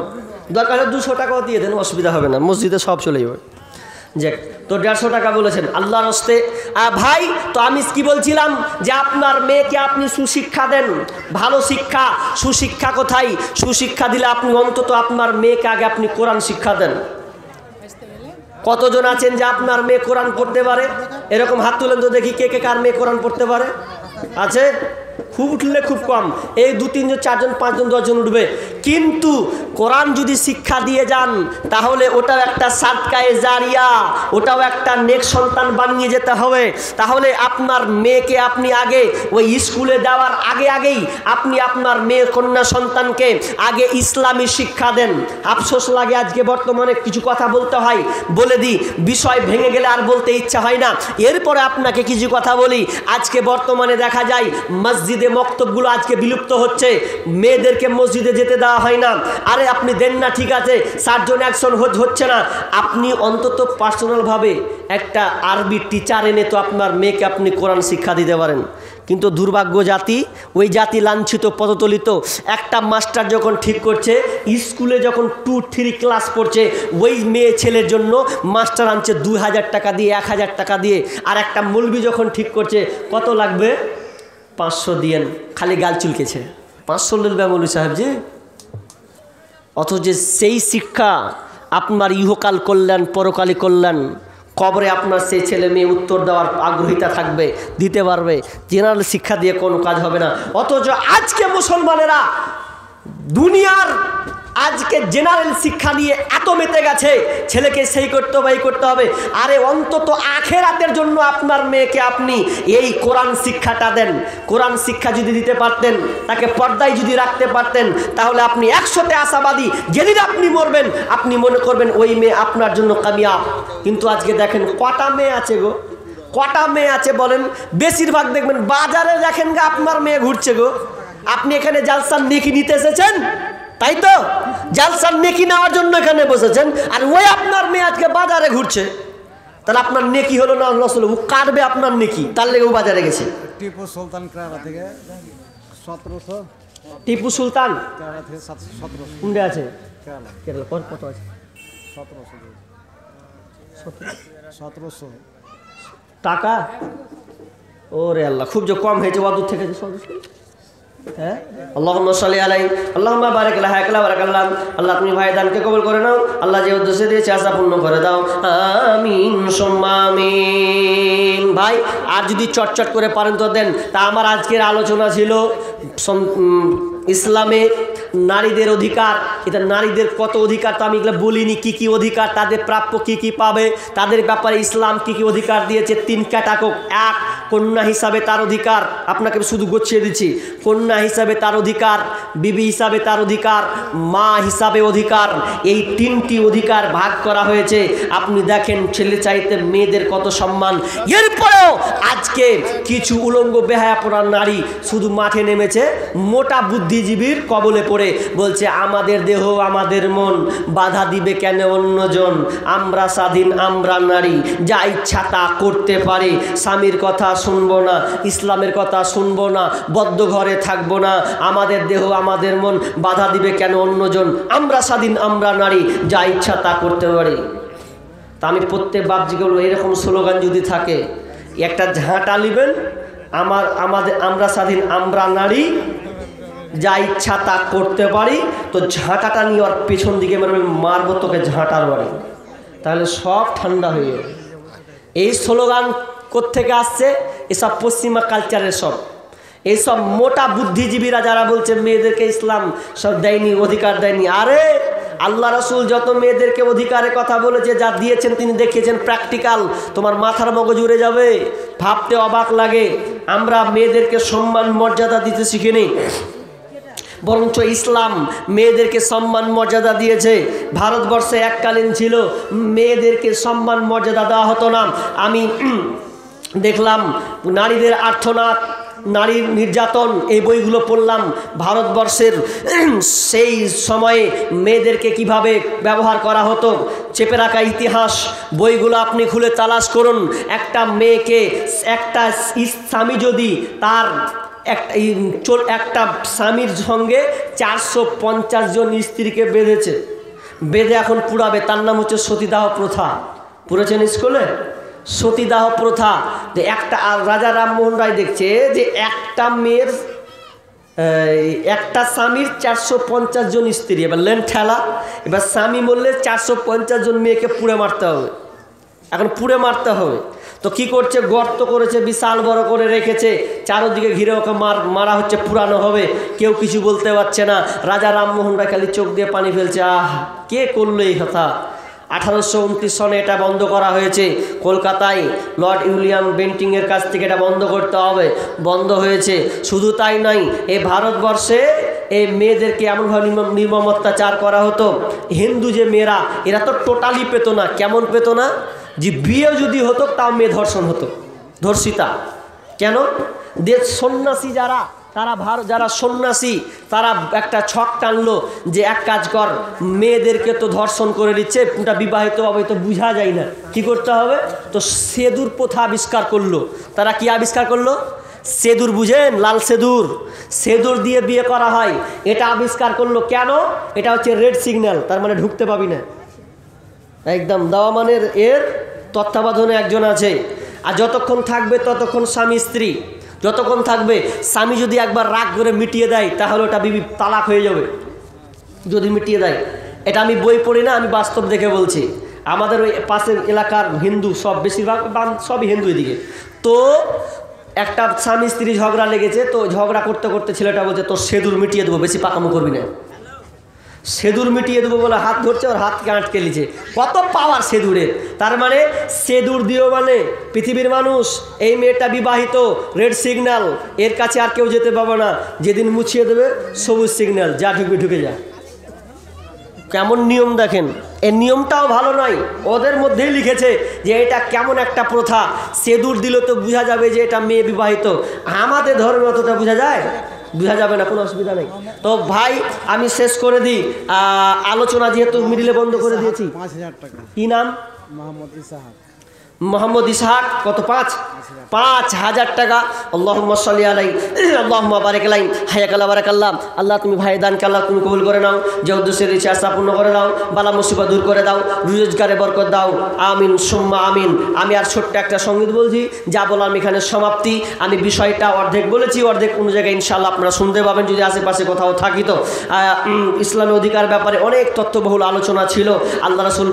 [SPEAKER 1] দরকার হলে 200 টাকাও দিয়ে দেন, অসুবিধা হবে না, মসজিদে সব চলে যাবে। যাক, তো 150 টাকা বলেছেন আল্লাহর হস্তে। ভাই, তো আমি কি বলছিলাম যে আপনার মেয়েকে আপনি সুশিক্ষা দেন, ভালো শিক্ষা। সুশিক্ষা কোথায়? সুশিক্ষা দিলে আপনি অন্তত আপনার মেয়েকে আগে আপনি কোরআন শিক্ষা দেন। কতজন আছেন যে আপনার মেয়ে কোরআন পড়তে পারে? এরকম হাত তুলেন তো দেখি, কে কে কার মেয়ে কোরআন পড়তে পারে? আছে? খুব উঠলে খুব কম, এই 2 3 জন 4 জন 5 জন 10 জন উঠবে। কিন্তু কোরআন যদি শিক্ষা দিয়ে যান, তাহলে ওটাও একটা সাদকায়ে জারিয়া, ওটাও একটা নেক সন্তান বানিয়ে যেতে হবে। তাহলে আপনার মেয়েকে আপনি আগে ওই স্কুলে দেওয়ার আগেই আপনি আপনার মেয়ে কন্যা সন্তানকে আগে ইসলামী শিক্ষা দেন। আফসোস লাগে আজকে বর্তমানে কিছু কথা বলতে হয়, বলে দিই, বিষয় ভেঙে গেলে আর বলতে ইচ্ছা হয় না। এরপরে আপনাকে কিছু কথা বলি। আজকে বর্তমানে দেখা যায় মসজিদে মক্তবগুলো আজকে বিলুপ্ত হচ্ছে, মেয়েদেরকে মসজিদে যেতে দেওয়া হয় না। আরে আপনি দেন না, ঠিক আছে, 60 জন অ্যাকশন হচ্ছে না, আপনি অন্তত পার্সোনালভাবে একটা আরবি টিচার এনে তো আপনার মেয়েকে আপনি কোরআন শিক্ষা দিতে পারেন। কিন্তু দুর্ভাগ্য জাতি, ওই জাতি লাঞ্ছিত পদতলিত। একটা মাস্টার যখন ঠিক করছে, স্কুলে যখন 2 3 ক্লাস পড়ছে, ওই মেয়ে ছেলের জন্য মাস্টার আনছে 2000 টাকা দিয়ে, 1000 টাকা দিয়ে। আর একটা মৌলবি যখন ঠিক করছে, কত লাগবে? 500 দিয়েন। খালি গাল চুলকেছে, 500 লিখবে মৌলবি সাহেব জি। অথচ সেই শিক্ষা আপনার ইহকাল কল্যাণ, পরকালী কল্যাণ, কবরে আপনার সেই ছেলে মেয়ে উত্তর দেওয়ার আগ্রহিতা থাকবে, দিতে পারবে। জেনারেল শিক্ষা দিয়ে কোনো কাজ হবে না। অথচ আজকে মুসলমানেরা দুনিয়ার আজকে জেনারেল শিক্ষা নিয়ে এত মেতে গেছে, ছেলেকে সেই করতে হবে, এই করতে হবে। আরে অন্তত আখেরাতের জন্য আপনার মেয়েকে আপনি এই কোরআন শিক্ষাটা দেন। কোরআন শিক্ষা যদি দিতে পারতেন, তাকে পর্দায় যদি রাখতে পারতেন, তাহলে আপনি 100তে আশাবাদী, যেদিন আপনি মরবেন আপনি মনে করবেন ওই মেয়ে আপনার জন্য কামিয়াব। কিন্তু আজকে দেখেন কটা মেয়ে আছে গো, কটা মেয়ে আছে বলেন? বেশিরভাগ দেখবেন বাজারে দেখেন গো আপনার মেয়ে ঘুরছে গো। আপনি এখানে জালসার নেকি নিতে এসেছেন, তাই তো? জালসার নেকি নেওয়ার জন্য এখানে বসেছেন, আর ওই আপনার মেয়ে আজকে বাজারে ঘুরছে, তাহলে আপনার নেকি হলো না লস হলো? ও কাটবে আপনার নেকি, তার লেগে ও বাজারে গেছে।
[SPEAKER 3] টিপু সুলতান কেরালা থেকে 1700,
[SPEAKER 1] টিপু সুলতান
[SPEAKER 3] কেরালা থেকে 1700,
[SPEAKER 1] কোনটা আছে?
[SPEAKER 3] কেরালা
[SPEAKER 1] কেরালা কত আছে?
[SPEAKER 3] 1700
[SPEAKER 1] টাকা? ওরে আল্লাহ, খুব যে কম হয়েছে ওয়াদুর থেকে। হ্যাঁ, আল্লাহুম্মা সাল্লি আলাইহি আল্লাহুম্মা বারিক লাহা একলা বারাকাল্লাহ। আল্লাহ তুমি ভাইদানকে কবুল করে নাও, আল্লাহ যে উদ্দেশ্যে দিয়েছে আশা পূর্ণ করে দাও, আমিন সুম্মা আমিন। ভাই আর যদি চটচট করে পারেন তো দেন। তা আমার আজকের আলোচনা ছিল ইসলামে নারীদের অধিকার। এটা নারীদের কত অধিকার তো আমি এগুলো বলিনি, কি কি অধিকার তাদের প্রাপ্য, কি কি পাবে, তাদের ব্যাপারে ইসলাম কি কি অধিকার দিয়েছে। 3 ক্যাটাগরি। 1, কন্যা হিসাবে তার অধিকার, আপনাকে শুধু গুছিয়ে দিচ্ছি। কন্যা হিসাবে তার অধিকার, বিবি হিসাবে তার অধিকার, মা হিসাবে অধিকার। এই 3টি অধিকার ভাগ করা হয়েছে। আপনি দেখেন ছেলে চাইতে মেয়েদের কত সম্মান। এরপরেও আজকে কিছু উলঙ্গ বেহায়াপনা নারী শুধু মাঠে নেমেছে মোটা বুদ্ধিজীবীর কবলে পড়ে, বলছে আমাদের দেহ আমাদের মন, বাধা দিবে কেন অন্যজন, আমরা স্বাধীন আমরা নারী, যা ইচ্ছা তা করতে পারি, স্বামীর কথা শুনবো না, ইসলামের কথা শুনবো না, বদ্ধ ঘরে থাকবো না, আমাদের দেহ আমাদের মন, বাধা দিবে কেন অন্যজন, আমরা স্বাধীন আমরা নারী, যা ইচ্ছা তা করতে পারি। তা আমি প্রত্যেক বাপজিকে বলবো, এরকম স্লোগান যদি থাকে একটা ঝাঁটা নেবেন, আমরা স্বাধীন আমরা নারী, যা ইচ্ছা তা করতে পারি, তো ঝাঁটাটা নিয়ে ওর পেছন দিকে মারবো তোকে ঝাঁটার বাড়ি, তাহলে সব ঠান্ডা হয়ে যাবে। এই স্লোগান কোত্থেকে আসছে? এসব পশ্চিমা কালচারের সব, এইসব মোটা বুদ্ধিজীবীরা যারা বলছে মেয়েদেরকে ইসলাম সব দেয়নি, অধিকার দেয়নি। আরে আল্লাহ রাসূল যত মেয়েদেরকে অধিকারের কথা বলেছে, যা দিয়েছেন তিনি দেখিয়েছেন প্র্যাকটিক্যাল, তোমার মাথার মগজ উড়ে যাবে, ভাবতে অবাক লাগে। আমরা মেয়েদেরকে সম্মান মর্যাদা দিতে শিখিনি, বরঞ্চ ইসলাম মেয়েদেরকে সম্মান মর্যাদা দিয়েছে। ভারতবর্ষে এককালীন ছিল মেয়েদেরকে সম্মান মর্যাদা দেওয়া হতো না। আমি দেখলাম নারীদের আর্তনাদ, নারীর নির্যাতন, এই বইগুলো পড়লাম। ভারতবর্ষের সেই সময়ে মেয়েদেরকে কিভাবে ব্যবহার করা হতো, চেপে রাখা ইতিহাস বইগুলো আপনি খুলে তালাশ করুন। একটা মেয়েকে, একটা স্বামী যদি তার একটা স্বামীর সঙ্গে 450 জন স্ত্রীকে বেঁধেছে, বেঁধে এখন পুরাবে, তার নাম হচ্ছে সতীদাহ প্রথা। পড়েছেন স্কুলে? সতীদাহ প্রথা। যে একটা রাজা রামমোহন রায় দেখছে যে একটা মেয়ের, একটা স্বামীর 450 জন স্ত্রী, এবার লেন ঠেলা, এবার স্বামী বললে 450 জন মেয়েকে পুড়ে মারতে হবে, এখন পুড়ে মারতে হবে। তো কি করছে, গর্ত করেছে, বিশাল বড় করে রেখেছে, চারদিকে ঘিরে ওকে মারা হচ্ছে, পুরানো হবে, কেউ কিছু বলতে পারছে না। রাজা রামমোহন রায় খালি চোখ দিয়ে পানি ফেলছে, আহ কে করলো এই কথা। 1829 সনে এটা বন্ধ করা হয়েছে কলকাতায়, লর্ড উইলিয়াম বেন্টিংয়ের কাছ থেকে এটা বন্ধ করতে হবে, বন্ধ হয়েছে। শুধু তাই নয়, এই ভারতবর্ষে এই মেয়েদেরকে এমনভাবে নির্মম অত্যাচার করা হতো। হিন্দু যে মেয়েরা, এরা তো টোটালি পেত না। কেমন পেত না? যে বিয়ে যদি হতো তাও মেয়ে ধর্ষণ হতো, ধর্ষিতা। কেন? সন্ন্যাসী যারা, তারা যারা সন্ন্যাসী, তারা একটা ছক টানলো যে এক কাজ কর, মেয়েদেরকে তো ধর্ষণ করে দিচ্ছে, ওটা বিবাহিত হবে তো বোঝা যায় না, কি করতে হবে? তো সেদুর প্রথা আবিষ্কার করলো। তারা কি আবিষ্কার করলো? সেদুর, বুঝেন? লাল সেদুর, সেদুর দিয়ে বিয়ে করা হয়, এটা আবিষ্কার করলো। কেন? এটা হচ্ছে রেড সিগন্যাল, তার মানে ঢুকতে পাবি না একদম। দাওয়ামানের এর তত্ত্বাবধানে একজন আছে, আর যতক্ষণ থাকবে ততক্ষণ স্বামী স্ত্রী, যতক্ষণ থাকবে। স্বামী যদি একবার রাগ করে মিটিয়ে দেয় তাহলে ওটা বিবি তালাক হয়ে যাবে, যদি মিটিয়ে দেয়। এটা আমি বই পড়ি না, আমি বাস্তব দেখে বলছি। আমাদের ওই পাশের এলাকার হিন্দু সব, বেশিরভাগ সবই হিন্দু এদিকে। তো একটা স্বামী স্ত্রী ঝগড়া লেগেছে, তো ঝগড়া করতে করতে ছেলেটা বলছে তোর সেদুর মিটিয়ে দেবো, বেশি পাকামো করবি না। সেদুর মিটিয়ে দেবো বলে হাত ধরছে, ওর হাতকে আটকে নিচ্ছে। কত পাওয়ার সেদুরের! তার মানে সেদুর দিও মানে পৃথিবীর মানুষ, এই মেয়েটা বিবাহিত, রেড সিগন্যাল, এর কাছে আর কেউ যেতে পাবে না। যেদিন মুছিয়ে দেবে সবুজ সিগন্যাল, যা ঢুকবে ঢুকে যা। কেমন নিয়ম দেখেন! এই নিয়মটাও ভালো নয়, ওদের মধ্যেই লিখেছে যে এটা কেমন একটা প্রথা। সেদুর দিলে তো বোঝা যাবে যে এটা মেয়ে বিবাহিত। আমাদের ধর্মে অতটা বোঝা যায়? বোঝা যাবে না, কোনো অসুবিধা নেই। তো ভাই আমি শেষ করে দিই আলোচনা, যেহেতু মিডিলে বন্ধ করে দিয়েছি।
[SPEAKER 3] 5,000 টাকা।
[SPEAKER 1] কি নাম?
[SPEAKER 3] মোহাম্মদ ইসাহাক।
[SPEAKER 1] মোহাম্মদ ইসহাক। কত? 5,000 টাকা। আল্লাহুম্মা সাল্লি আলাইহি আল্লাহুম্মা বারিক আলাইহি হায়াকাল্লাহ বারাকাল্লাহ। আল্লাহ তুমি ভাই দানকে আল্লাহ তুমি কবুল করে নাও, যে উদ্দেশ্যের ইচ্ছা আশা পূর্ণ করে দাও, বালা মুসিবত দূর করে দাও, রোজগারে বরকত দাও, আমিন সুম্মা আমিন। আমি আর ছোট্ট একটা সঙ্গীত বলছি, যা বললাম এখানে সমাপ্তি। আমি বিষয়টা অর্ধেক বলেছি, অর্ধেক কোনো জায়গায় ইনশাআল্লাহ আপনারা শুনতে পাবেন যদি আশেপাশে কোথাও থাকি। তো ইসলামী অধিকার ব্যাপারে অনেক তথ্যবহুল আলোচনা ছিল। আল্লাহ রাসূল